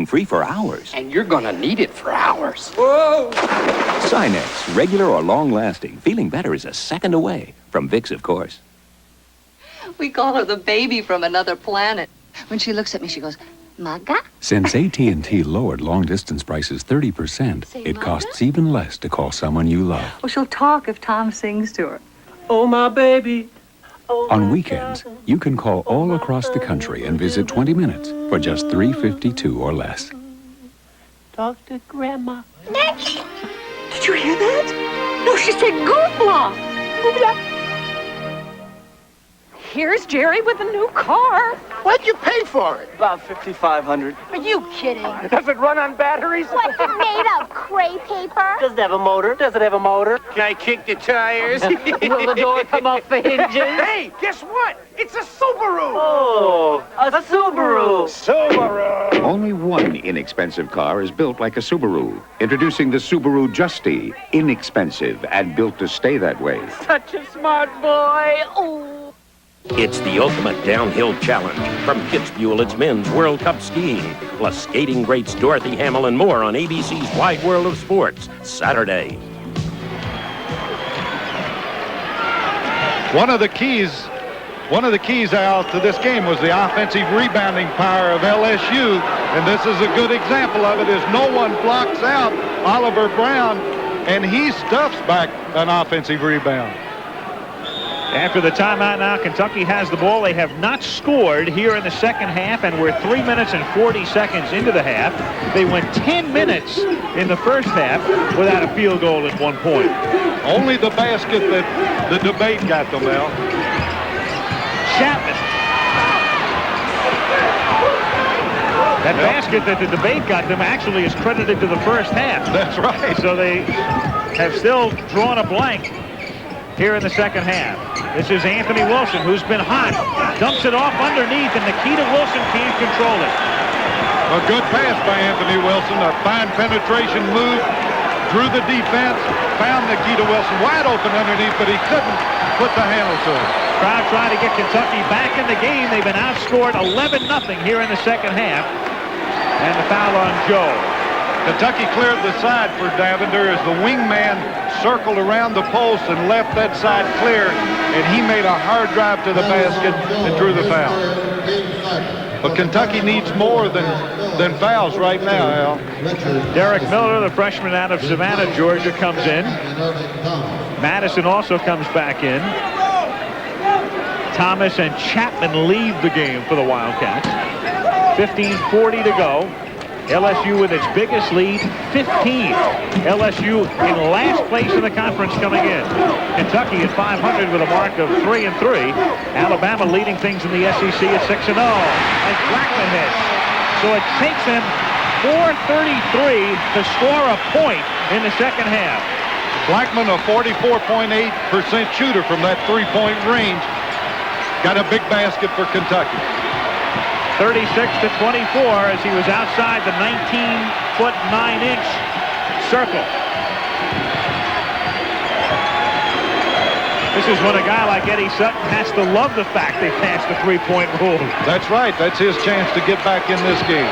free for hours. And you're gonna need it for hours. Whoa! Sinex, regular or long-lasting. Feeling better is a second away. From Vicks, of course. We call her the baby from another planet. When she looks at me, she goes, Maga? Since AT&T lowered long-distance prices 30%, it costs even less to call someone you love. Well, she'll talk if Tom sings to her. Oh, my baby. Oh, on weekends, you can call all across the country and visit 20 minutes for just $3.52 or less. Talk to Grandma. Did you hear that? No, she said goofla. here's Jerry with a new car. What'd you pay for it? About $5,500. Are you kidding? Does it run on batteries? What's it made of? Crepe paper? Does it have a motor? Does it have a motor? Can I kick the tires? Will the door come off the hinges? Hey, guess what? It's a Subaru! Oh, a Subaru! Subaru! Only one inexpensive car is built like a Subaru. Introducing the Subaru Justy. Inexpensive and built to stay that way. Such a smart boy. Oh. It's the ultimate downhill challenge. From Kitzbühel, it's men's World Cup skiing. Plus skating greats Dorothy Hamill and more on ABC's Wide World of Sports, Saturday. One of the keys, Al, to this game was the offensive rebounding power of LSU, and this is a good example of it, as no one blocks out Oliver Brown, and he stuffs back an offensive rebound. After the timeout now, Kentucky has the ball. They have not scored here in the second half, and we're 3 minutes and 40 seconds into the half. They went 10 minutes in the first half without a field goal at one point. Only the basket that the debate got them, Al. Chapman. That basket that the debate got them actually is credited to the first half. That's right. So they have still drawn a blank here in the second half. This is Anthony Wilson, who's been hot. Dumps it off underneath, and Nikita Wilson can't control it. A good pass by Anthony Wilson. A fine penetration move. Drew the defense. Found Nikita Wilson wide open underneath, but he couldn't put the handle to it. Crowd trying to get Kentucky back in the game. They've been outscored 11-0 here in the second half. And the foul on Joe. Kentucky cleared the side for Davender as the wingman circled around the post and left that side clear, and he made a hard drive to the basket and drew the foul. But Kentucky needs more than fouls right now, Al. Derek Miller, the freshman out of Savannah, Georgia, comes in. Madison also comes back in. Thomas and Chapman leave the game for the Wildcats. 15:40 to go. LSU with its biggest lead, 15. LSU in last place in the conference coming in. Kentucky at 500 with a mark of 3-3. Alabama leading things in the SEC at 6-0. As Blackman hits. So it takes them 4:33 to score a point in the second half. Blackman, a 44.8% shooter from that three-point range. Got a big basket for Kentucky. 36-24 as he was outside the 19-foot 9-inch circle. This is when a guy like Eddie Sutton has to love the fact they passed the three-point rule. That's right. That's his chance to get back in this game.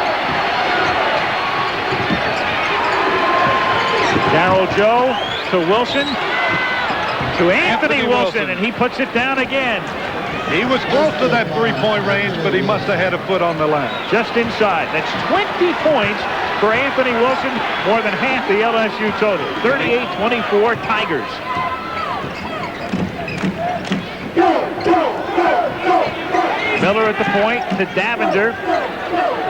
Darryl Joe to Wilson to Anthony Wilson, and he puts it down again. He was close to that three-point range, but he must have had a foot on the line. Just inside. That's 20 points for Anthony Wilson, more than half the LSU total. 38-24 Tigers. Miller at the point to Davender.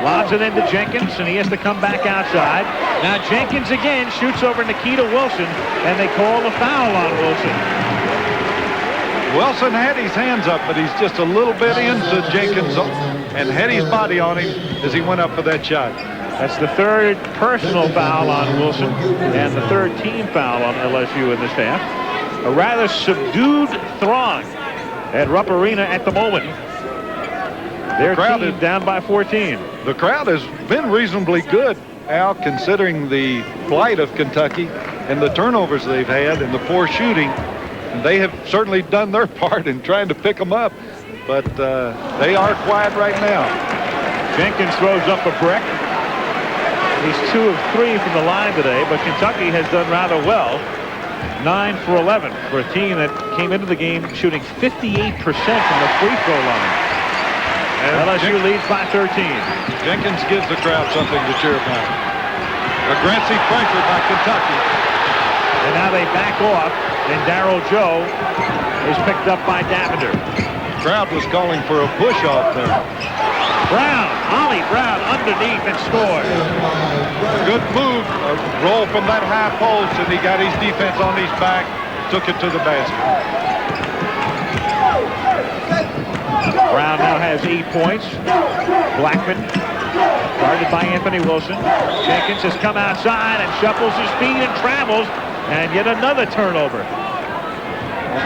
Lobs it into Jenkins, and he has to come back outside. Now Jenkins again shoots over Nikita Wilson, and they call the foul on Wilson. Wilson had his hands up, but he's just a little bit into Jenkins and had his body on him as he went up for that shot. That's the third personal foul on Wilson and the third team foul on LSU in this half. A rather subdued throng at Rupp Arena at the moment. Their team is down by 14. The crowd has been reasonably good, Al, considering the flight of Kentucky and the turnovers they've had and the poor shooting. They have certainly done their part in trying to pick them up, but they are quiet right now. Jenkins throws up a brick. He's 2 of 3 from the line today, but Kentucky has done rather well. 9 for 11 for a team that came into the game shooting 58% from the free throw line. And LSU leads by 13. Jenkins gives the crowd something to cheer about. Aggressive pressure by Kentucky. And now they back off. And Darryl Joe is picked up by Davender. Crowd was calling for a push-off there. Brown, Ollie Brown underneath and scored. Good move, a roll from that high post, and he got his defense on his back, took it to the basket. Brown now has 8 points. Blackman guarded by Anthony Wilson. Jenkins has come outside and shuffles his feet and travels, and yet another turnover.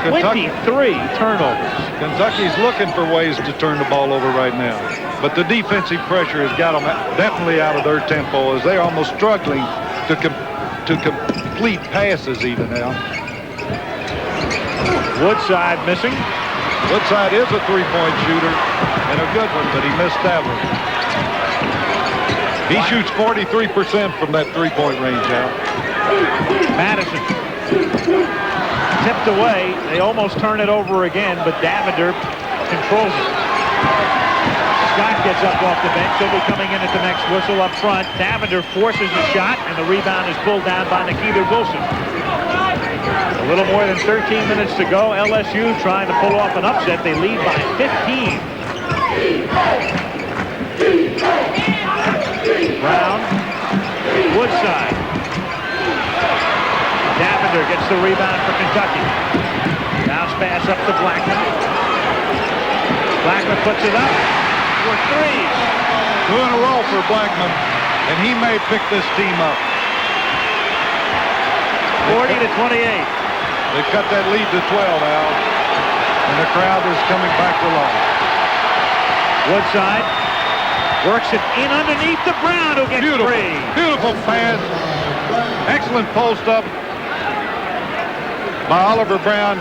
23 turnovers. Kentucky's looking for ways to turn the ball over right now. But the defensive pressure has got them definitely out of their tempo as they're almost struggling to complete passes even now. Woodside missing. Woodside is a three-point shooter and a good one, but he missed that one. He shoots 43% from that three-point range now. Madison tipped away. They almost turn it over again, but Davender controls it. Scott gets up off the bench. He'll be coming in at the next whistle up front. Davender forces a shot, and the rebound is pulled down by Nikita Wilson. A little more than 13 minutes to go. LSU trying to pull off an upset. They lead by 15. Brown, Woodside. Davender gets the rebound for Kentucky. Bounce pass up to Blackman. Blackman puts it up for three. 2 in a row for Blackman, and he may pick this team up. 40-28. They cut that lead to 12, Al, and the crowd is coming back to life. Woodside works it in underneath the Brown, who gets free. Beautiful pass. Excellent post up by Oliver Brown,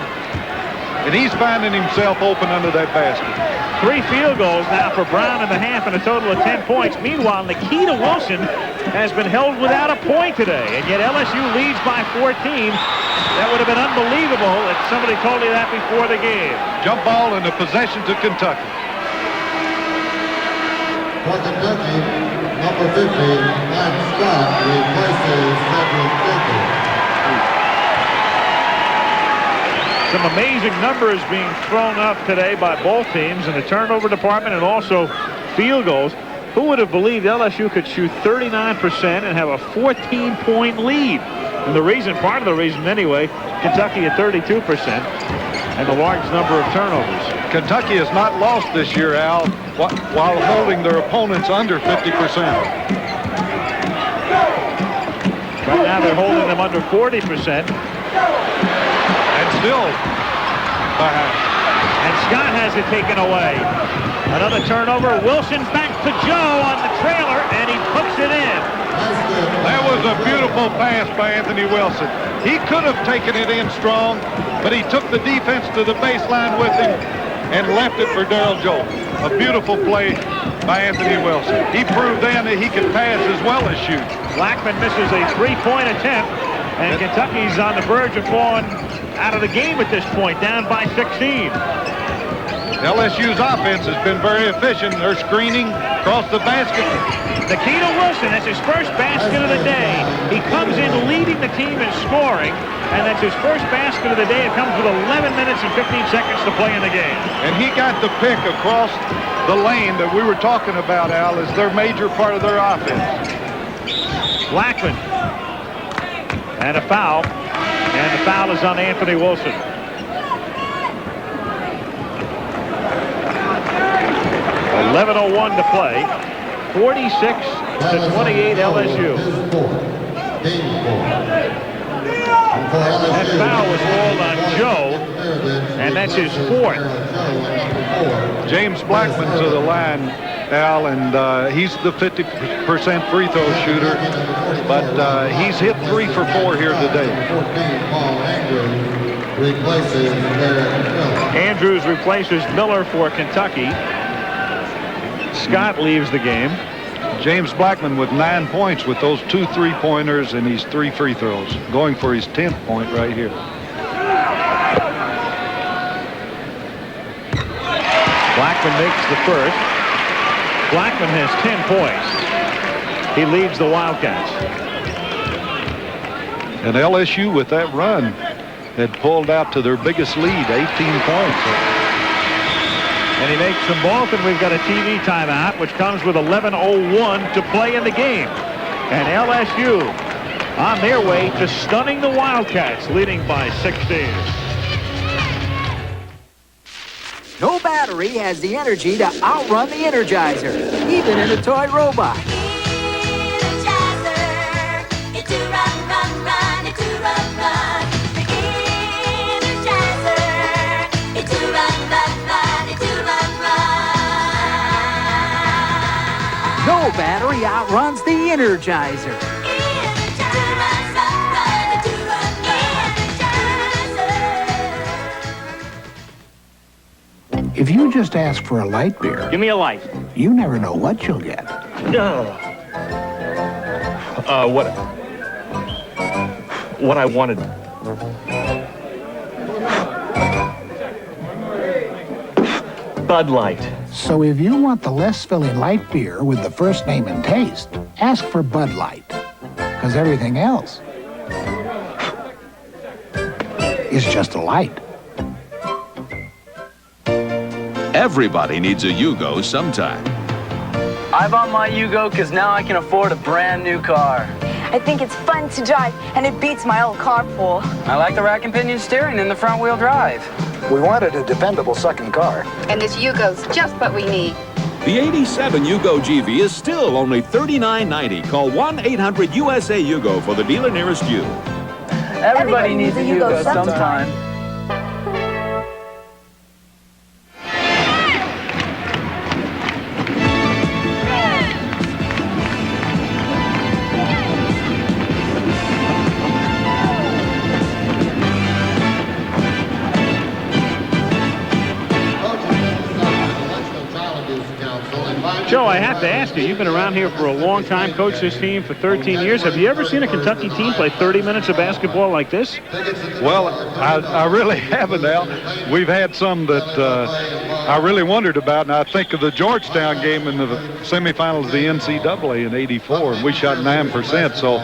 and he's finding himself open under that basket. 3 field goals now for Brown in the half and a total of 10 points. Meanwhile, Nikita Wilson has been held without a point today, and yet LSU leads by 14. That would have been unbelievable if somebody told you that before the game. Jump ball and a possession to Kentucky. For Kentucky, number 50, Mike Scott, replaces Cedric Baker. Some amazing numbers being thrown up today by both teams in the turnover department and also field goals. Who would have believed LSU could shoot 39% and have a 14-point lead? And the reason, part of the reason anyway, Kentucky at 32% and the large number of turnovers. Kentucky has not lost this year, Al, while holding their opponents under 50%. Right now they're holding them under 40%. And still behind. And Scott has it taken away. Another turnover. Wilson back to Joe on the trailer, and he puts it in. That was a beautiful pass by Anthony Wilson. He could have taken it in strong, but he took the defense to the baseline with him and left it for Darryl Joe. A beautiful play by Anthony Wilson. He proved then that he could pass as well as shoot. Blackman misses a three-point attempt, and Kentucky's on the verge of falling out of the game at this point, down by 16. LSU's offense has been very efficient. They're screening across the basket. Nikita Wilson, that's his first basket of the day. He comes in leading the team in scoring, and that's his first basket of the day. It comes with 11 minutes and 15 seconds to play in the game. And he got the pick across the lane that we were talking about, Al, as their major part of their offense. Blackman. And a foul. And the foul is on Anthony Wilson. .11:01 to play. 46-28 LSU. That foul was called on Joe, and that's his fourth. James Blackman to the line, Al, and he's the 50% free throw shooter, but he's hit 3 for 4 here today. Andrews replaces Miller for Kentucky. Scott leaves the game. James Blackman with 9 points with those 2 3-pointers and these 3 free throws, going for his 10th point right here. Blackman makes the first. Blackman has 10 points. He leads the Wildcats. And LSU with that run had pulled out to their biggest lead, 18 points. And he makes them both, and we've got a TV timeout, which comes with 11:01 to play in the game. And LSU on their way to stunning the Wildcats, leading by 16. No bad battery has the energy to outrun the Energizer, even in a toy robot. No battery outruns the Energizer. If you just ask for a light beer, Give me a light. you never know what you'll get. What I wanted. Bud Light. So if you want the less filling light beer with the first name and taste, ask for Bud Light. Because everything else is just a light. Everybody needs a Yugo sometime. I bought my Yugo because now I can afford a brand new car. I think it's fun to drive, and it beats my old carpool. I like the rack and pinion steering and the front wheel drive. We wanted a dependable second car. And this Yugo's just what we need. The 87 Yugo GV is still only $39.90. Call 1-800-USA-YUGO for the dealer nearest you. Everybody needs a Yugo sometime. Joe, I have to ask you, you've been around here for a long time, coached this team for 13 years. Have you ever seen a Kentucky team play 30 minutes of basketball like this? Well, I really haven't, Al. We've had some that I really wondered about, and I think of the Georgetown game in the semifinals of the NCAA in '84, and we shot 9%, so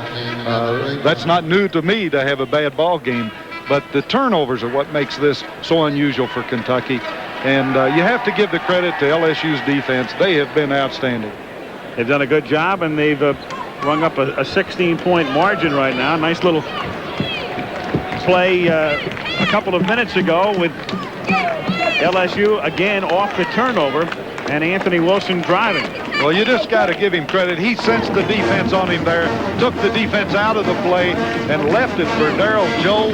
that's not new to me to have a bad ball game. But the turnovers are what makes this so unusual for Kentucky. And you have to give the credit to LSU's defense. They have been outstanding. They've done a good job, and they've rung up a 16-point margin right now. Nice little play a couple of minutes ago with LSU again off the turnover and Anthony Wilson driving. Well, you just got to give him credit. He sensed the defense on him there, took the defense out of the play, and left it for Darryl Joe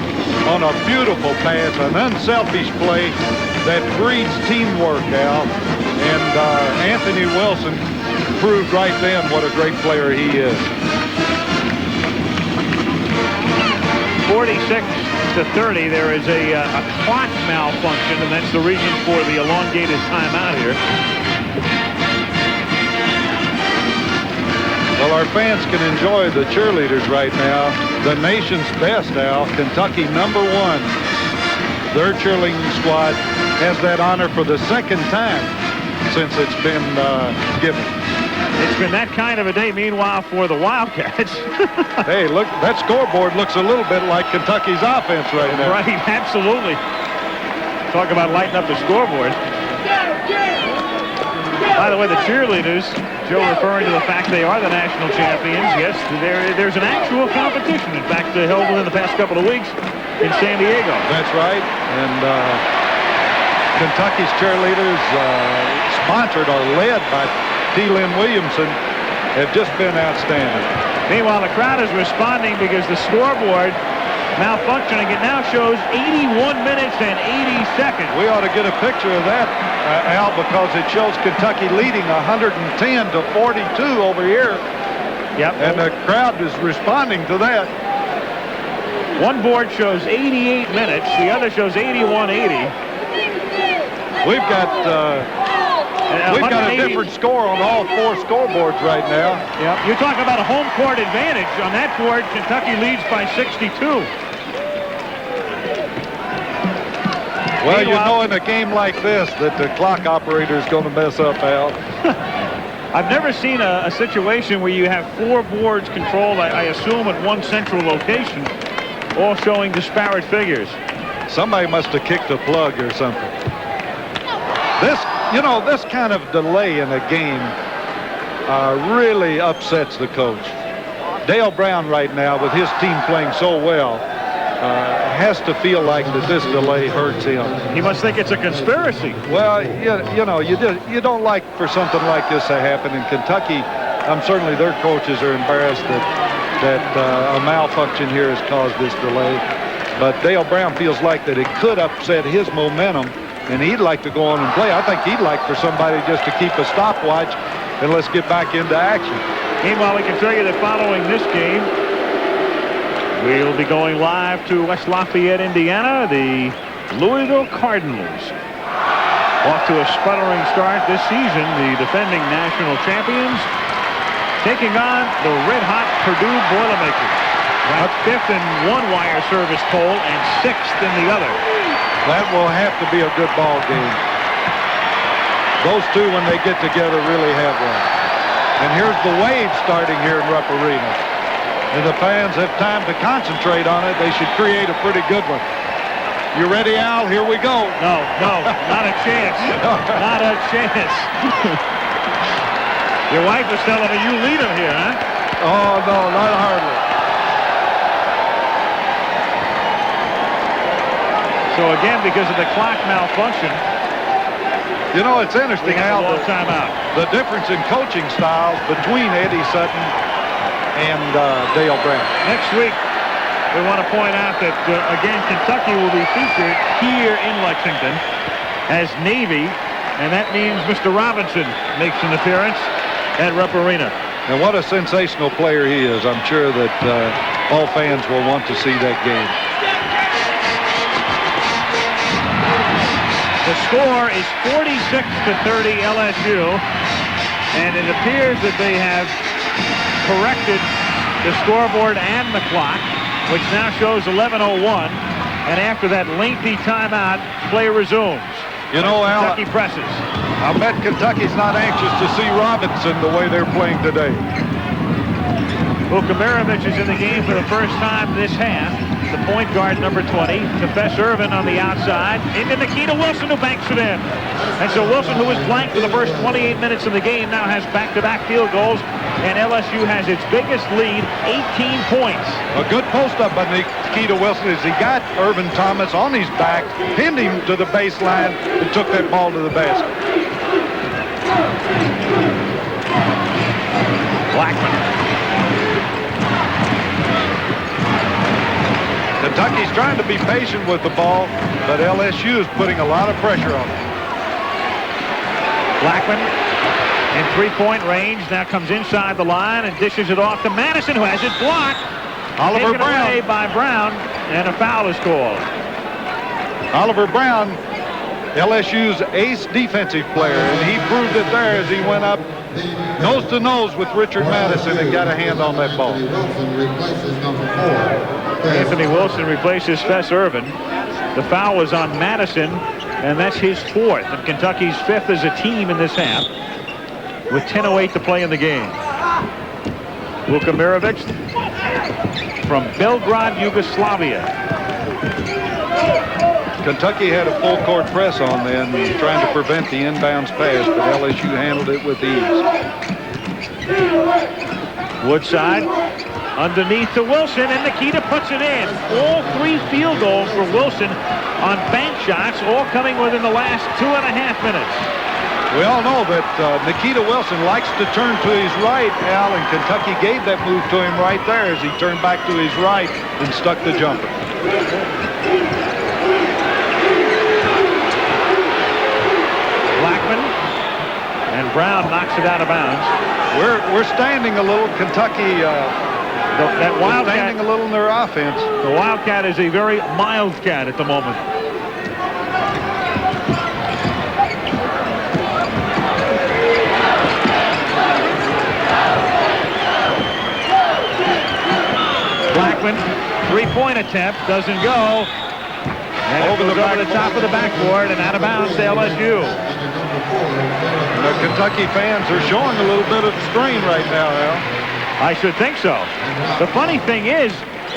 on a beautiful pass, an unselfish play that breeds teamwork, Al. And Anthony Wilson proved right then what a great player he is. 46-30, there is a clock malfunction, and that's the reason for the elongated timeout here. Well, our fans can enjoy the cheerleaders right now. The nation's best, Al. Kentucky #1. Their cheerleading squad has that honor for the second time since it's been given. It's been that kind of a day, meanwhile, for the Wildcats. Hey, look, that scoreboard looks a little bit like Kentucky's offense right now. Right, absolutely. Talk about lighting up the scoreboard. By the way, the cheerleaders, Joe referring to the fact they are the national champions. Yes, there's an actual competition, in fact, held within the past couple of weeks in San Diego. That's right. And Kentucky's cheerleaders, sponsored or led by T. Lynn Williamson, have just been outstanding. Meanwhile, the crowd is responding because the scoreboard malfunctioning. It now shows 81 minutes and 80 seconds. We ought to get a picture of that, Al, because it shows Kentucky leading 110-42 over here. Yep. And the crowd is responding to that. One board shows 88 minutes. The other shows 81-80. We've got a different score on all four scoreboards right now. Yep. You're talking about a home court advantage. On that board, Kentucky leads by 62. Well, you know in a game like this that the clock operator is going to mess up, Al. I've never seen a situation where you have four boards controlled, I assume, at one central location, all showing disparate figures. Somebody must have kicked a plug or something. This kind of delay in a game really upsets the coach. Dale Brown right now, with his team playing so well, has to feel like that this delay hurts him. He must think it's a conspiracy. Well, you know, you don't like for something like this to happen in Kentucky. Certainly their coaches are embarrassed that a malfunction here has caused this delay. But Dale Brown feels like that it could upset his momentum, and he'd like to go on and play. I think he'd like for somebody just to keep a stopwatch and let's get back into action. Meanwhile, we can tell you that following this game, we'll be going live to West Lafayette, Indiana. The Louisville Cardinals, off to a sputtering start this season, the defending national champions, taking on the red-hot Purdue Boilermakers. Ranked 5th in one wire service poll and 6th in the other. That will have to be a good ball game. Those two, when they get together, really have one. And here's the wave starting here in Rupp Arena. And the fans have time to concentrate on it. They should create a pretty good one. You ready, Al? Here we go. No, not a chance. Not a chance. Your wife is telling me you lead him here, huh? Oh, no, not hardly. So again, because of the clock malfunction, you know, it's interesting, Al, the difference in coaching styles between Eddie Sutton and Dale Brown. Next week, we want to point out that, again, Kentucky will be featured here in Lexington as Navy, and that means Mr. Robinson makes an appearance at Rupp Arena. And what a sensational player he is. I'm sure that all fans will want to see that game. The score is 46-30 LSU, and it appears that they have corrected the scoreboard and the clock, which now shows 11:01, and after that lengthy timeout, play resumes. You know, Al, Kentucky presses. I bet Kentucky's not anxious to see Robinson the way they're playing today. Vukamirovic is in the game for the first time this half. The point guard, number 20, to Fess Irvin on the outside. Into Nikita Wilson, who banks it in. And so Wilson, who was blanked for the first 28 minutes of the game, now has back-to-back field goals. And LSU has its biggest lead, 18 points. A good post-up by Nikita Wilson as he got Irvin Thomas on his back, pinned him to the baseline, and took that ball to the basket. Blackman. Kentucky's trying to be patient with the ball, but LSU is putting a lot of pressure on it. Blackman in three-point range, now comes inside the line and dishes it off to Madison, who has it blocked. Oliver Taken Brown. away by Brown, and a foul is called. Oliver Brown, LSU's ace defensive player, and he proved it there as he went up nose to nose with Richard Madison and got a hand on that ball. Anthony Wilson replaces Fess Irvin. The foul was on Madison, and that's his 4th, and Kentucky's 5th as a team in this half, with 10:08 to play in the game. Vukamirovic from Belgrade, Yugoslavia. Kentucky had a full court press on them, trying to prevent the inbounds pass, but LSU handled it with ease. Woodside underneath to Wilson, and Nikita puts it in. All 3 field goals for Wilson on bank shots, all coming within the last 2.5 minutes. We all know that Nikita Wilson likes to turn to his right, Al, and Kentucky gave that move to him right there as he turned back to his right and stuck the jumper. Blackman, and Brown knocks it out of bounds. We're standing a little. Kentucky that Wildcat, standing a little in their offense. The Wildcat is a very mild cat at the moment. Blackman, three-point attempt, doesn't go. And over the top of the backboard and out of bounds to LSU. The Kentucky fans are showing a little bit of strain right now, Al. I should think so. The funny thing is,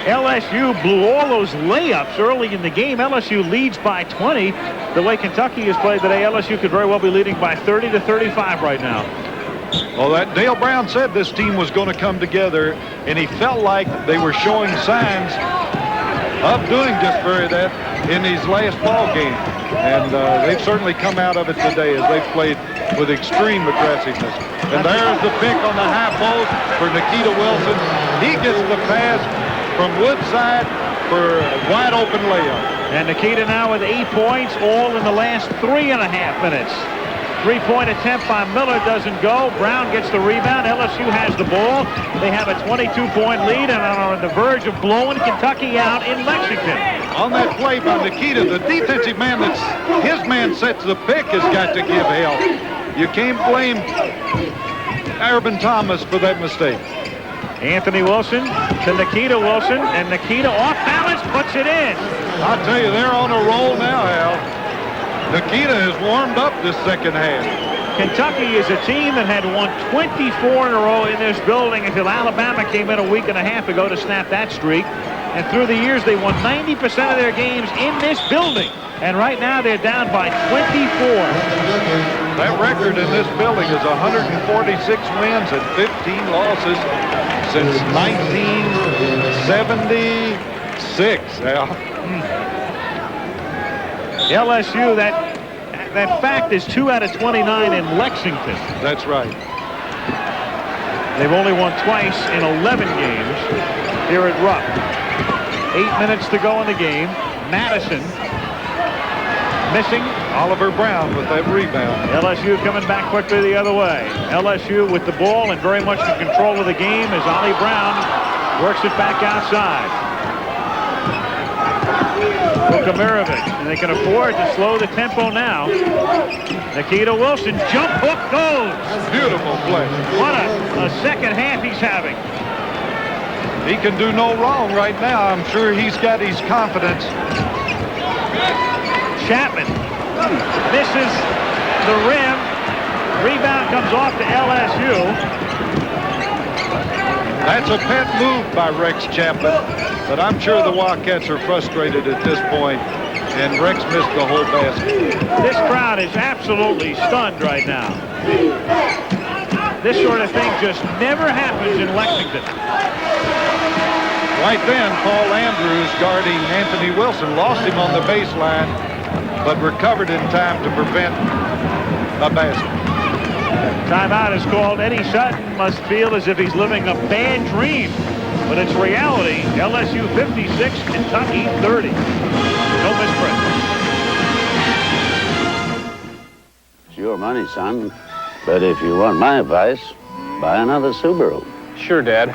LSU blew all those layups early in the game. LSU leads by 20. The way Kentucky has played today, LSU could very well be leading by 30 to 35 right now. Well, that Dale Brown said this team was going to come together, and he felt like they were showing signs of doing just that in these last ball games. And they've certainly come out of it today as they've played with extreme aggressiveness. And there's the pick on the high post for Nikita Wilson. He gets the pass from Woodside for a wide open layup. And Nikita now with 8 points, all in the last 3.5 minutes. 3-point attempt by Miller doesn't go. Brown gets the rebound. LSU has the ball. They have a 22-point lead and are on the verge of blowing Kentucky out in Lexington. On that play by Nikita, the defensive man that's his man sets the pick has got to give help. You can't blame Urban Thomas for that mistake. Anthony Wilson to Nikita Wilson, and Nikita off balance puts it in. I'll tell you, they're on a roll now, Al. Nikita has warmed up this second half. Kentucky is a team that had won 24 in a row in this building until Alabama came in a week and a half ago to snap that streak. And through the years, they won 90% of their games in this building. And right now, they're down by 24. That record in this building is 146 wins and 15 losses since 1976, Al. LSU, that fact is 2 out of 29 in Lexington. That's right. They've only won twice in 11 games here at Rupp. 8 minutes to go in the game. Madison missing. Oliver Brown with that rebound. LSU coming back quickly the other way. LSU with the ball and very much in control of the game as Ollie Brown works it back outside. Kamirovic, and they can afford to slow the tempo now. Nikita Wilson, jump hook goes. Beautiful play. What a second half he's having. He can do no wrong right now. I'm sure he's got his confidence. Chapman misses the rim. Rebound comes off to LSU. That's a pet move by Rex Chapman, but I'm sure the Wildcats are frustrated at this point, and Rex missed the whole basket. This crowd is absolutely stunned right now. This sort of thing just never happens in Lexington. Right then, Paul Andrews guarding Anthony Wilson lost him on the baseline, but recovered in time to prevent a basket. Timeout is called. Eddie Sutton must feel as if he's living a bad dream, but it's reality. LSU 56, Kentucky 30. No misprint. It's your money, son. But if you want my advice, buy another Subaru. Sure, Dad.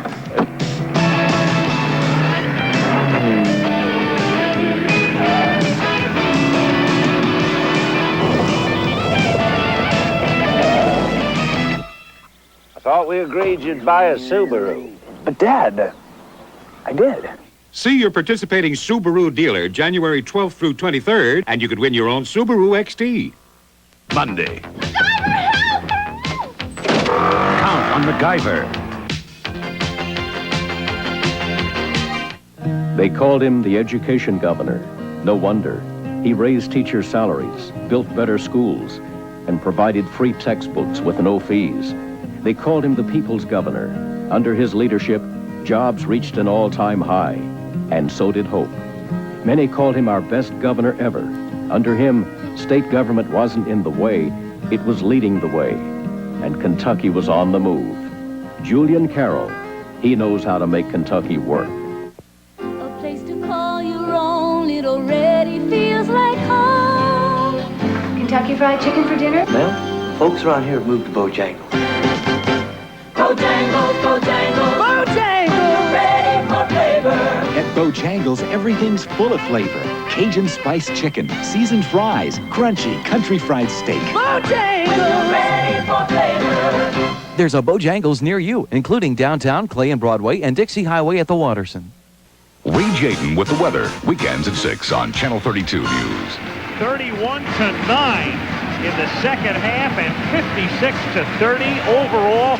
Thought we agreed you'd buy a Subaru. But, Dad, I did. See your participating Subaru dealer January 12th through 23rd, and you could win your own Subaru XT. Monday. Count on MacGyver. They called him the education governor. No wonder. He raised teacher salaries, built better schools, and provided free textbooks with no fees. They called him the people's governor. Under his leadership, jobs reached an all-time high, and so did hope. Many called him our best governor ever. Under him, state government wasn't in the way, it was leading the way. And Kentucky was on the move. Julian Carroll, he knows how to make Kentucky work. A place to call your own, it already feels like home. Kentucky Fried Chicken for dinner? Ma'am, folks around here have moved to Bojangles. Bojangles, Bojangles, Bojangles, ready for flavor. At Bojangles, everything's full of flavor. Cajun spiced chicken, seasoned fries, crunchy country fried steak. Bojangles, ready for flavor. There's a Bojangles near you, including downtown, Clay and Broadway, and Dixie Highway at the Watterson. Ray Jayden with the weather. Weekends at 6 on Channel 32 News. 31-9 in the second half and 56-30 overall.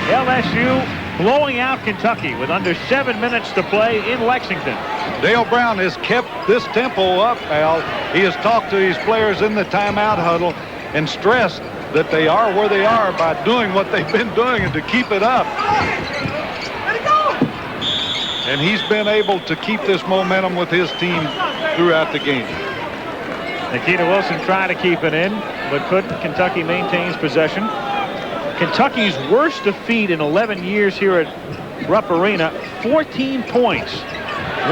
LSU blowing out Kentucky with under 7 minutes to play in Lexington. Dale Brown has kept this tempo up, Al. He has talked to his players in the timeout huddle and stressed that they are where they are by doing what they've been doing and to keep it up. and he's been able to keep this momentum with his team throughout the game. Nikita Wilson tried to keep it in, but couldn't. Kentucky maintains possession. Kentucky's worst defeat in 11 years here at Rupp Arena, 14 points.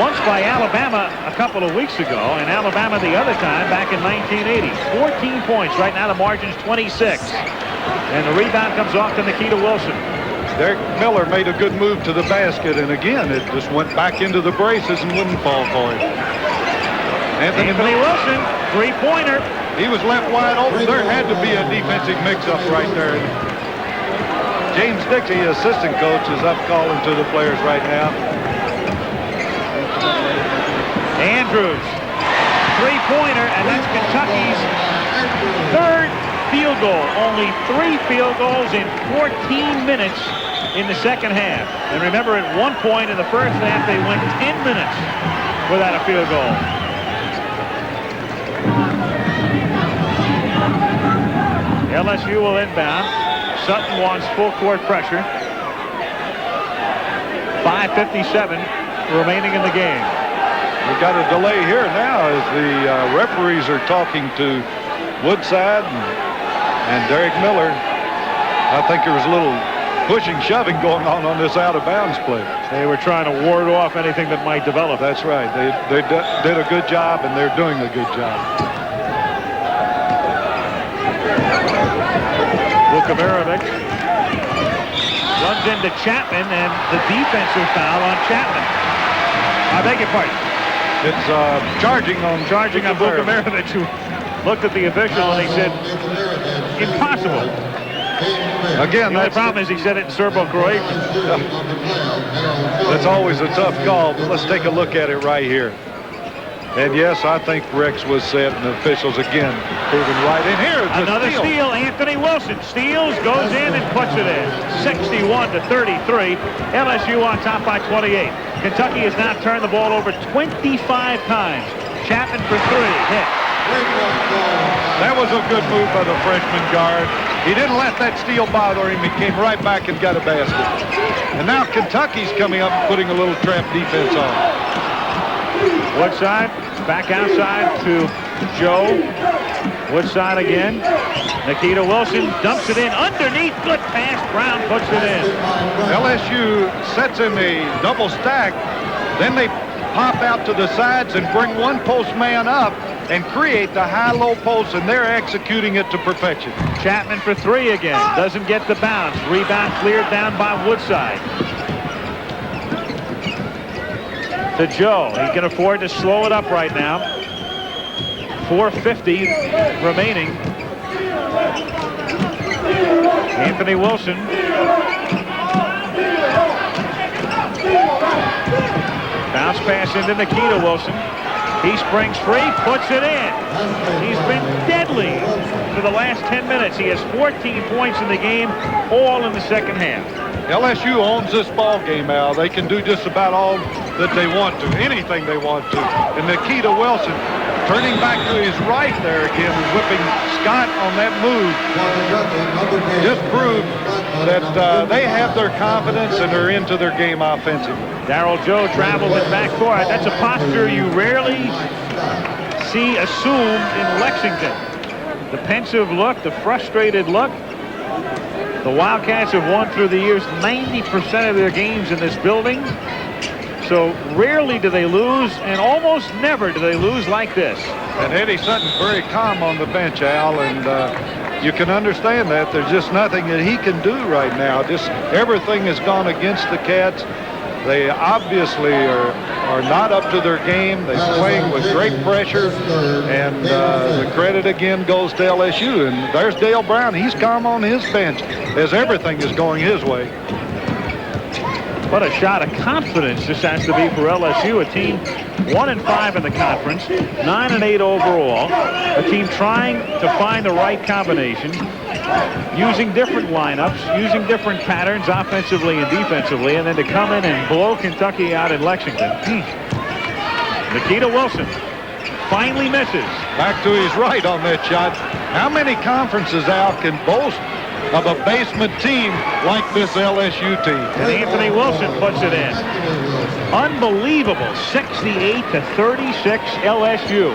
Once by Alabama a couple of weeks ago, and Alabama the other time back in 1980. 14 points. Right now the margin's 26. And the rebound comes off to Nikita Wilson. Derek Miller made a good move to the basket, and again, it just went back into the braces and wouldn't fall for him. Anthony Wilson, three-pointer. He was left wide open. There had to be a defensive mix-up right there. James Dixie, assistant coach, is up calling to the players right now. Andrews, three-pointer, and that's Kentucky's third field goal. Only 3 field goals in 14 minutes in the second half. And remember, at one point in the first half, they went 10 minutes without a field goal. LSU will inbound. Sutton wants full court pressure. 5:57 remaining in the game. We've got a delay here now as the referees are talking to Woodside and Derek Miller. I think there was a little pushing, shoving going on this out-of-bounds play. They were trying to ward off anything that might develop. That's right. They did a good job, and they're doing a good job. Vukovic runs into Chapman, and the defensive foul on Chapman. I beg your pardon. It's charging on Vukovic, who looked at the official and he said, impossible. Again, the only problem is he said it in Serbo-Croatian. That's always a tough call, but let's take a look at it right here. And yes, I think Rex was set, and the officials again proving right in here. Another steal. Anthony Wilson steals, goes in, and puts it in. 61-33. LSU on top by 28. Kentucky has now turned the ball over 25 times. Chapman for 3. Hit. That was a good move by the freshman guard. He didn't let that steal bother him. He came right back and got a basket. And now Kentucky's coming up and putting a little trap defense on. Woodside back outside to Joe. Woodside again. Nikita Wilson dumps it in underneath. Good pass. Brown puts it in. LSU sets in a double stack. Then they pop out to the sides and bring one post man up and create the high-low post, and they're executing it to perfection. Chapman for 3 again. Doesn't get the bounce. Rebound cleared down by Woodside. To Joe. He can afford to slow it up right now. 4:50 remaining. Anthony Wilson. Bounce pass into Nikita Wilson. He springs free, puts it in. He's been deadly for the last 10 minutes. He has 14 points in the game, all in the second half. LSU owns this ball game, Al. They can do just about all that they want to, anything they want to. And Nikita Wilson turning back to his right there again, whipping Scott on that move. Just proved that they have their confidence and are into their game offensively. Darryl Joe travels in backcourt. That's a posture you rarely see assumed in Lexington. The pensive look, the frustrated look. The Wildcats have won through the years 90% of their games in this building. So rarely do they lose, and almost never do they lose like this. And Eddie Sutton's very calm on the bench, Al, and you can understand that. There's just nothing that he can do right now. Just everything has gone against the Cats. They obviously are not up to their game. They're playing with great pressure, and the credit again goes to LSU. And there's Dale Brown. He's calm on his bench as everything is going his way. What a shot of confidence this has to be for LSU, a team 1-5 in the conference, 9-8 overall, a team trying to find the right combination, using different lineups, using different patterns offensively and defensively, and then to come in and blow Kentucky out in Lexington. Nikita Wilson finally misses. Back to his right on that shot. How many conferences, Al, can boast of a basement team like this LSU team. And Anthony Wilson puts it in. Unbelievable, 68-36 LSU.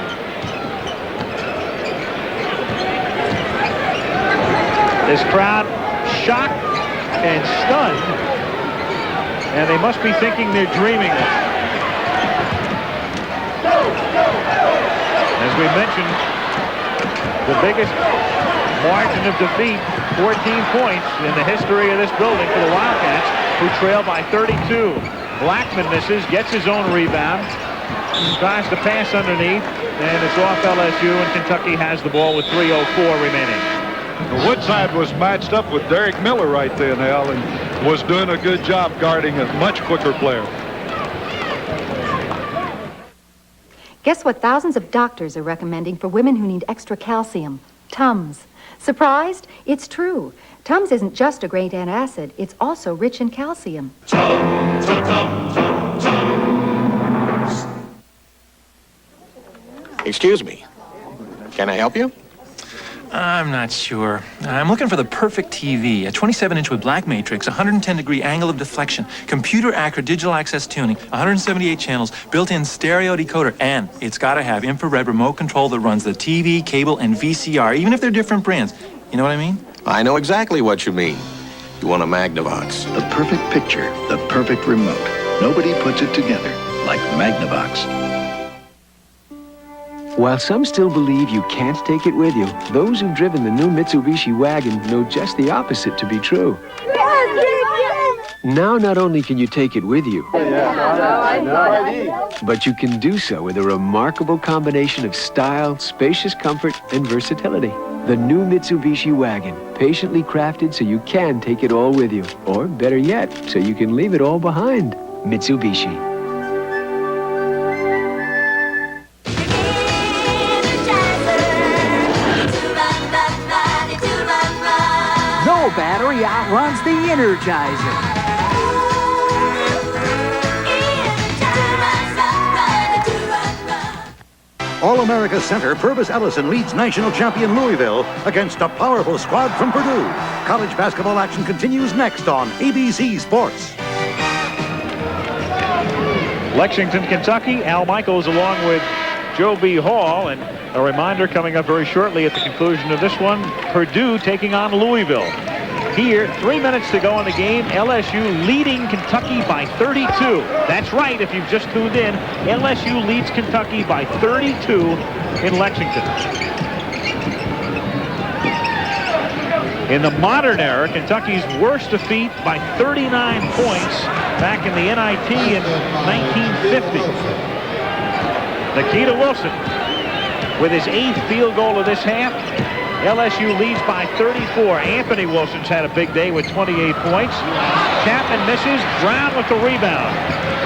This crowd shocked and stunned, and they must be thinking they're dreaming this. As we mentioned, the biggest margin of defeat, 14 points in the history of this building for the Wildcats, who trail by 32. Blackman misses, gets his own rebound, tries to pass underneath, and it's off LSU, and Kentucky has the ball with 3:04 remaining. Woodside was matched up with Derek Miller right then, Al, and was doing a good job guarding a much quicker player. Guess what thousands of doctors are recommending for women who need extra calcium? Tums. Surprised? It's true. Tums isn't just a great antacid, it's also rich in calcium. Excuse me. Can I help you? I'm not sure. I'm looking for the perfect TV. A 27-inch with black matrix, 110-degree angle of deflection, computer-accurate digital access tuning, 178 channels, built-in stereo decoder, and it's got to have infrared remote control that runs the TV, cable, and VCR, even if they're different brands. You know what I mean? I know exactly what you mean. You want a Magnavox. The perfect picture, the perfect remote. Nobody puts it together like Magnavox. While some still believe you can't take it with you, those who've driven the new Mitsubishi wagon know just the opposite to be true. Now not only can you take it with you, but you can do so with a remarkable combination of style, spacious comfort, and versatility. The new Mitsubishi wagon, patiently crafted so you can take it all with you. Or better yet, so you can leave it all behind. Mitsubishi. No battery outruns the Energizer. All-America center Purvis Ellison leads national champion Louisville against a powerful squad from Purdue. College basketball action continues next on ABC Sports. Lexington, Kentucky. Al Michaels along with Joe B. Hall, and a reminder coming up very shortly at the conclusion of this one, Purdue taking on Louisville. Here, 3 minutes to go in the game. LSU leading Kentucky by 32. That's right, if you've just tuned in, LSU leads Kentucky by 32 in Lexington. In the modern era, Kentucky's worst defeat by 39 points back in the NIT in 1950. Nikita Wilson with his 8th field goal of this half. LSU leads by 34. Anthony Wilson's had a big day with 28 points. Chapman misses. Brown with the rebound.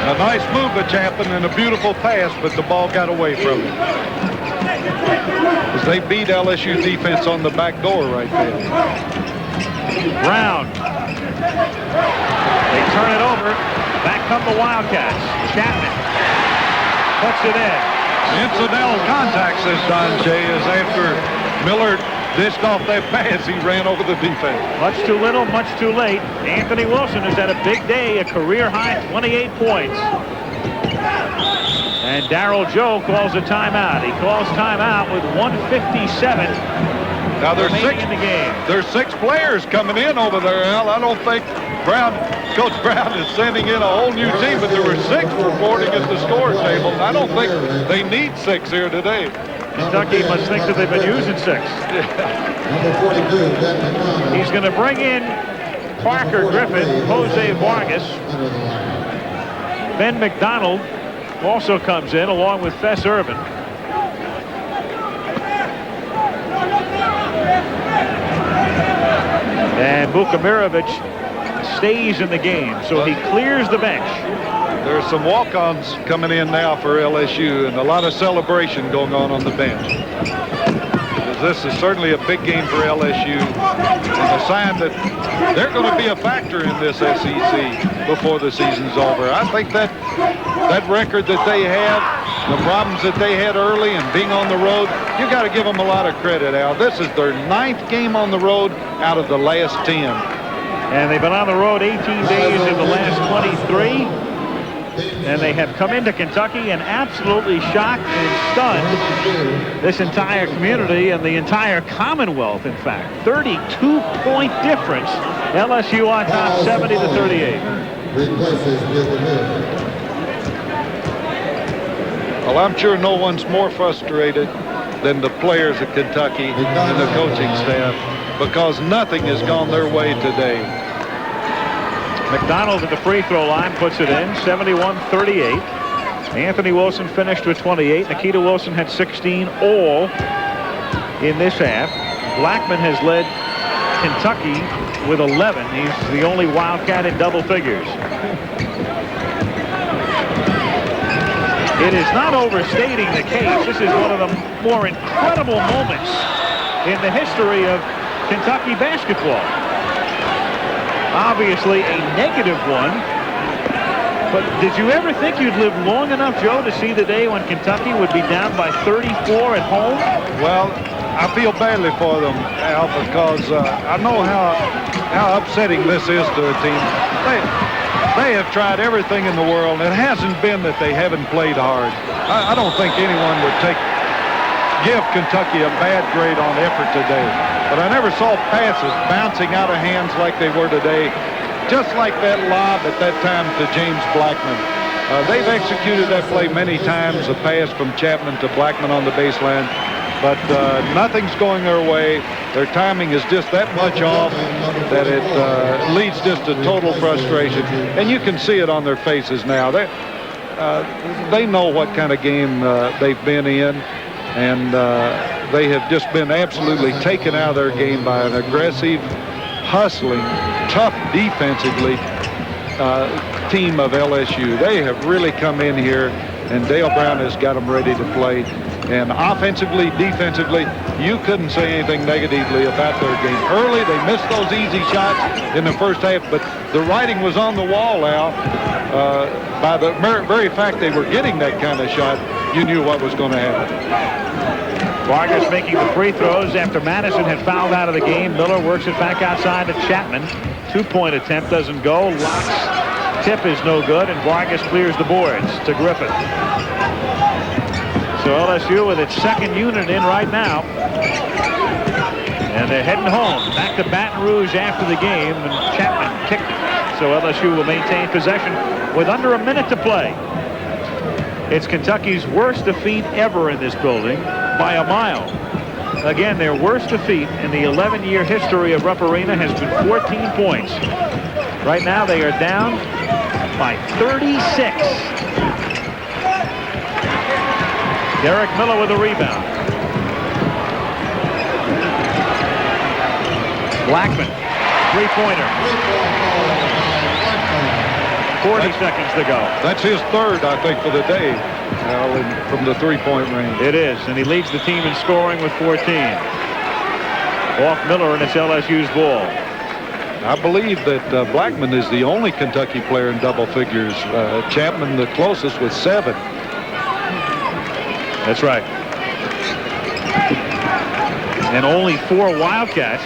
A nice move by Chapman and a beautiful pass, but the ball got away from him. As they beat LSU defense on the back door right there. Brown. They turn it over. Back come the Wildcats. Chapman puts it in. Incidental contact, says Don Jay, is after Miller dished off that pass, he ran over the defense. Much too little, much too late. Anthony Wilson has had a big day, a career-high 28 points. And Darryl Joe calls a timeout. He calls timeout with 1:57 now there's remaining in the game. There's 6 players coming in over there, Al. I don't think Coach Brown is sending in a whole new team, but there were 6 reporting at the score table. I don't think they need 6 here today. Kentucky must think that they've been using 6. He's going to bring in Parker Griffin, Jose Vargas. Ben McDonald also comes in along with Fess Irvin. And Vukamirovic stays in the game, so he clears the bench. There's some walk-ons coming in now for LSU and a lot of celebration going on the bench. This is certainly a big game for LSU and a sign that they're going to be a factor in this SEC before the season's over. I think that record that they have the problems that they had early and being on the road, you got to give them a lot of credit, Al. This is their 9th game on the road out of the last 10. And they've been on the road 18 days in the last 23. And they have come into Kentucky and absolutely shocked and stunned this entire community and the entire Commonwealth, in fact. 32-point difference. LSU on top, 70-38. Well, I'm sure no one's more frustrated than the players at Kentucky and the coaching staff, because nothing has gone their way today. McDonald at the free throw line puts it in, 71-38. Anthony Wilson finished with 28. Nikita Wilson had 16 all in this half. Blackman has led Kentucky with 11. He's the only Wildcat in double figures. It is not overstating the case. This is one of the more incredible moments in the history of Kentucky basketball. Obviously a negative one, but did you ever think you'd live long enough, Joe, to see the day when Kentucky would be down by 34 at home? Well, I feel badly for them, Al, because I know how upsetting this is to a team. They have tried everything in the world, and it hasn't been that they haven't played hard. I don't think anyone would give Kentucky a bad grade on effort today. But I never saw passes bouncing out of hands like they were today, just like that lob at that time to James Blackman. They've executed that play many times, a pass from Chapman to Blackman on the baseline, but nothing's going their way. Their timing is just that much off that it leads just to total frustration. And you can see it on their faces now. They know what kind of game they've been in, and they have just been absolutely taken out of their game by an aggressive, hustling, tough defensively team of LSU. They have really come in here, and Dale Brown has got them ready to play. And offensively, defensively, you couldn't say anything negatively about their game. Early, they missed those easy shots in the first half, but the writing was on the wall, Al. By the very fact they were getting that kind of shot, you knew what was going to happen. Vargas making the free throws after Madison had fouled out of the game. Miller works it back outside to Chapman. 2-point attempt doesn't go. Locke's tip is no good, and Vargas clears the boards to Griffin. So LSU with its second unit in right now. And they're heading home. Back to Baton Rouge after the game, and Chapman kicked it. So LSU will maintain possession with under a minute to play. It's Kentucky's worst defeat ever in this building by a mile. Again, their worst defeat in the 11-year history of Rupp Arena has been 14 points. Right now they are down by 36. Derek Miller with a rebound. Blackman, three-pointer. 40 seconds to go. That's his third, I think, for the day, from the three-point range. It is, and he leads the team in scoring with 14. Off Miller, and it's LSU's ball. I believe that Blackman is the only Kentucky player in double figures. Chapman the closest with 7. That's right. And only 4 Wildcats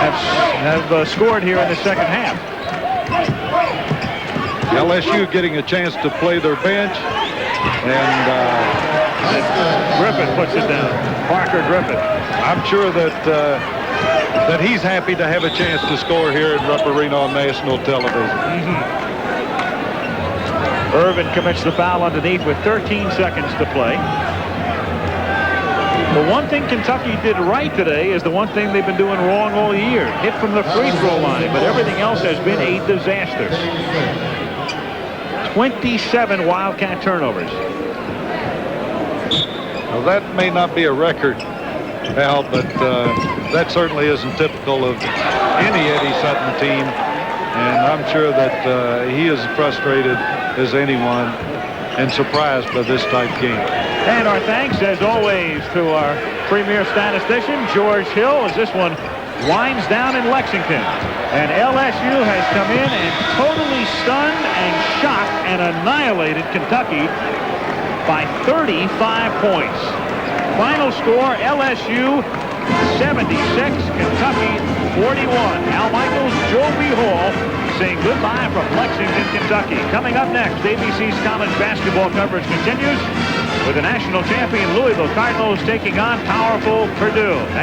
have scored here in the second half. LSU getting a chance to play their bench, and Griffin puts it down. Parker Griffin. I'm sure that he's happy to have a chance to score here at Rupp Arena on national television. Irvin commits the foul underneath with 13 seconds to play. The one thing Kentucky did right today is the one thing they've been doing wrong all year. Hit from the free throw line, but everything else has been a disaster. 27 Wildcat turnovers. Well, that may not be a record, Al, but that certainly isn't typical of any Eddie Sutton team. And I'm sure that he is frustrated as anyone and surprised by this type game. And our thanks, as always, to our premier statistician, George Hill, as this one winds down in Lexington. And LSU has come in and totally stunned and shocked and annihilated Kentucky by 35 points. Final score, LSU 76, Kentucky 41. Al Michaels, Joe B. Hall saying goodbye from Lexington, Kentucky. Coming up next, ABC's college basketball coverage continues with the national champion Louisville Cardinals taking on powerful Purdue.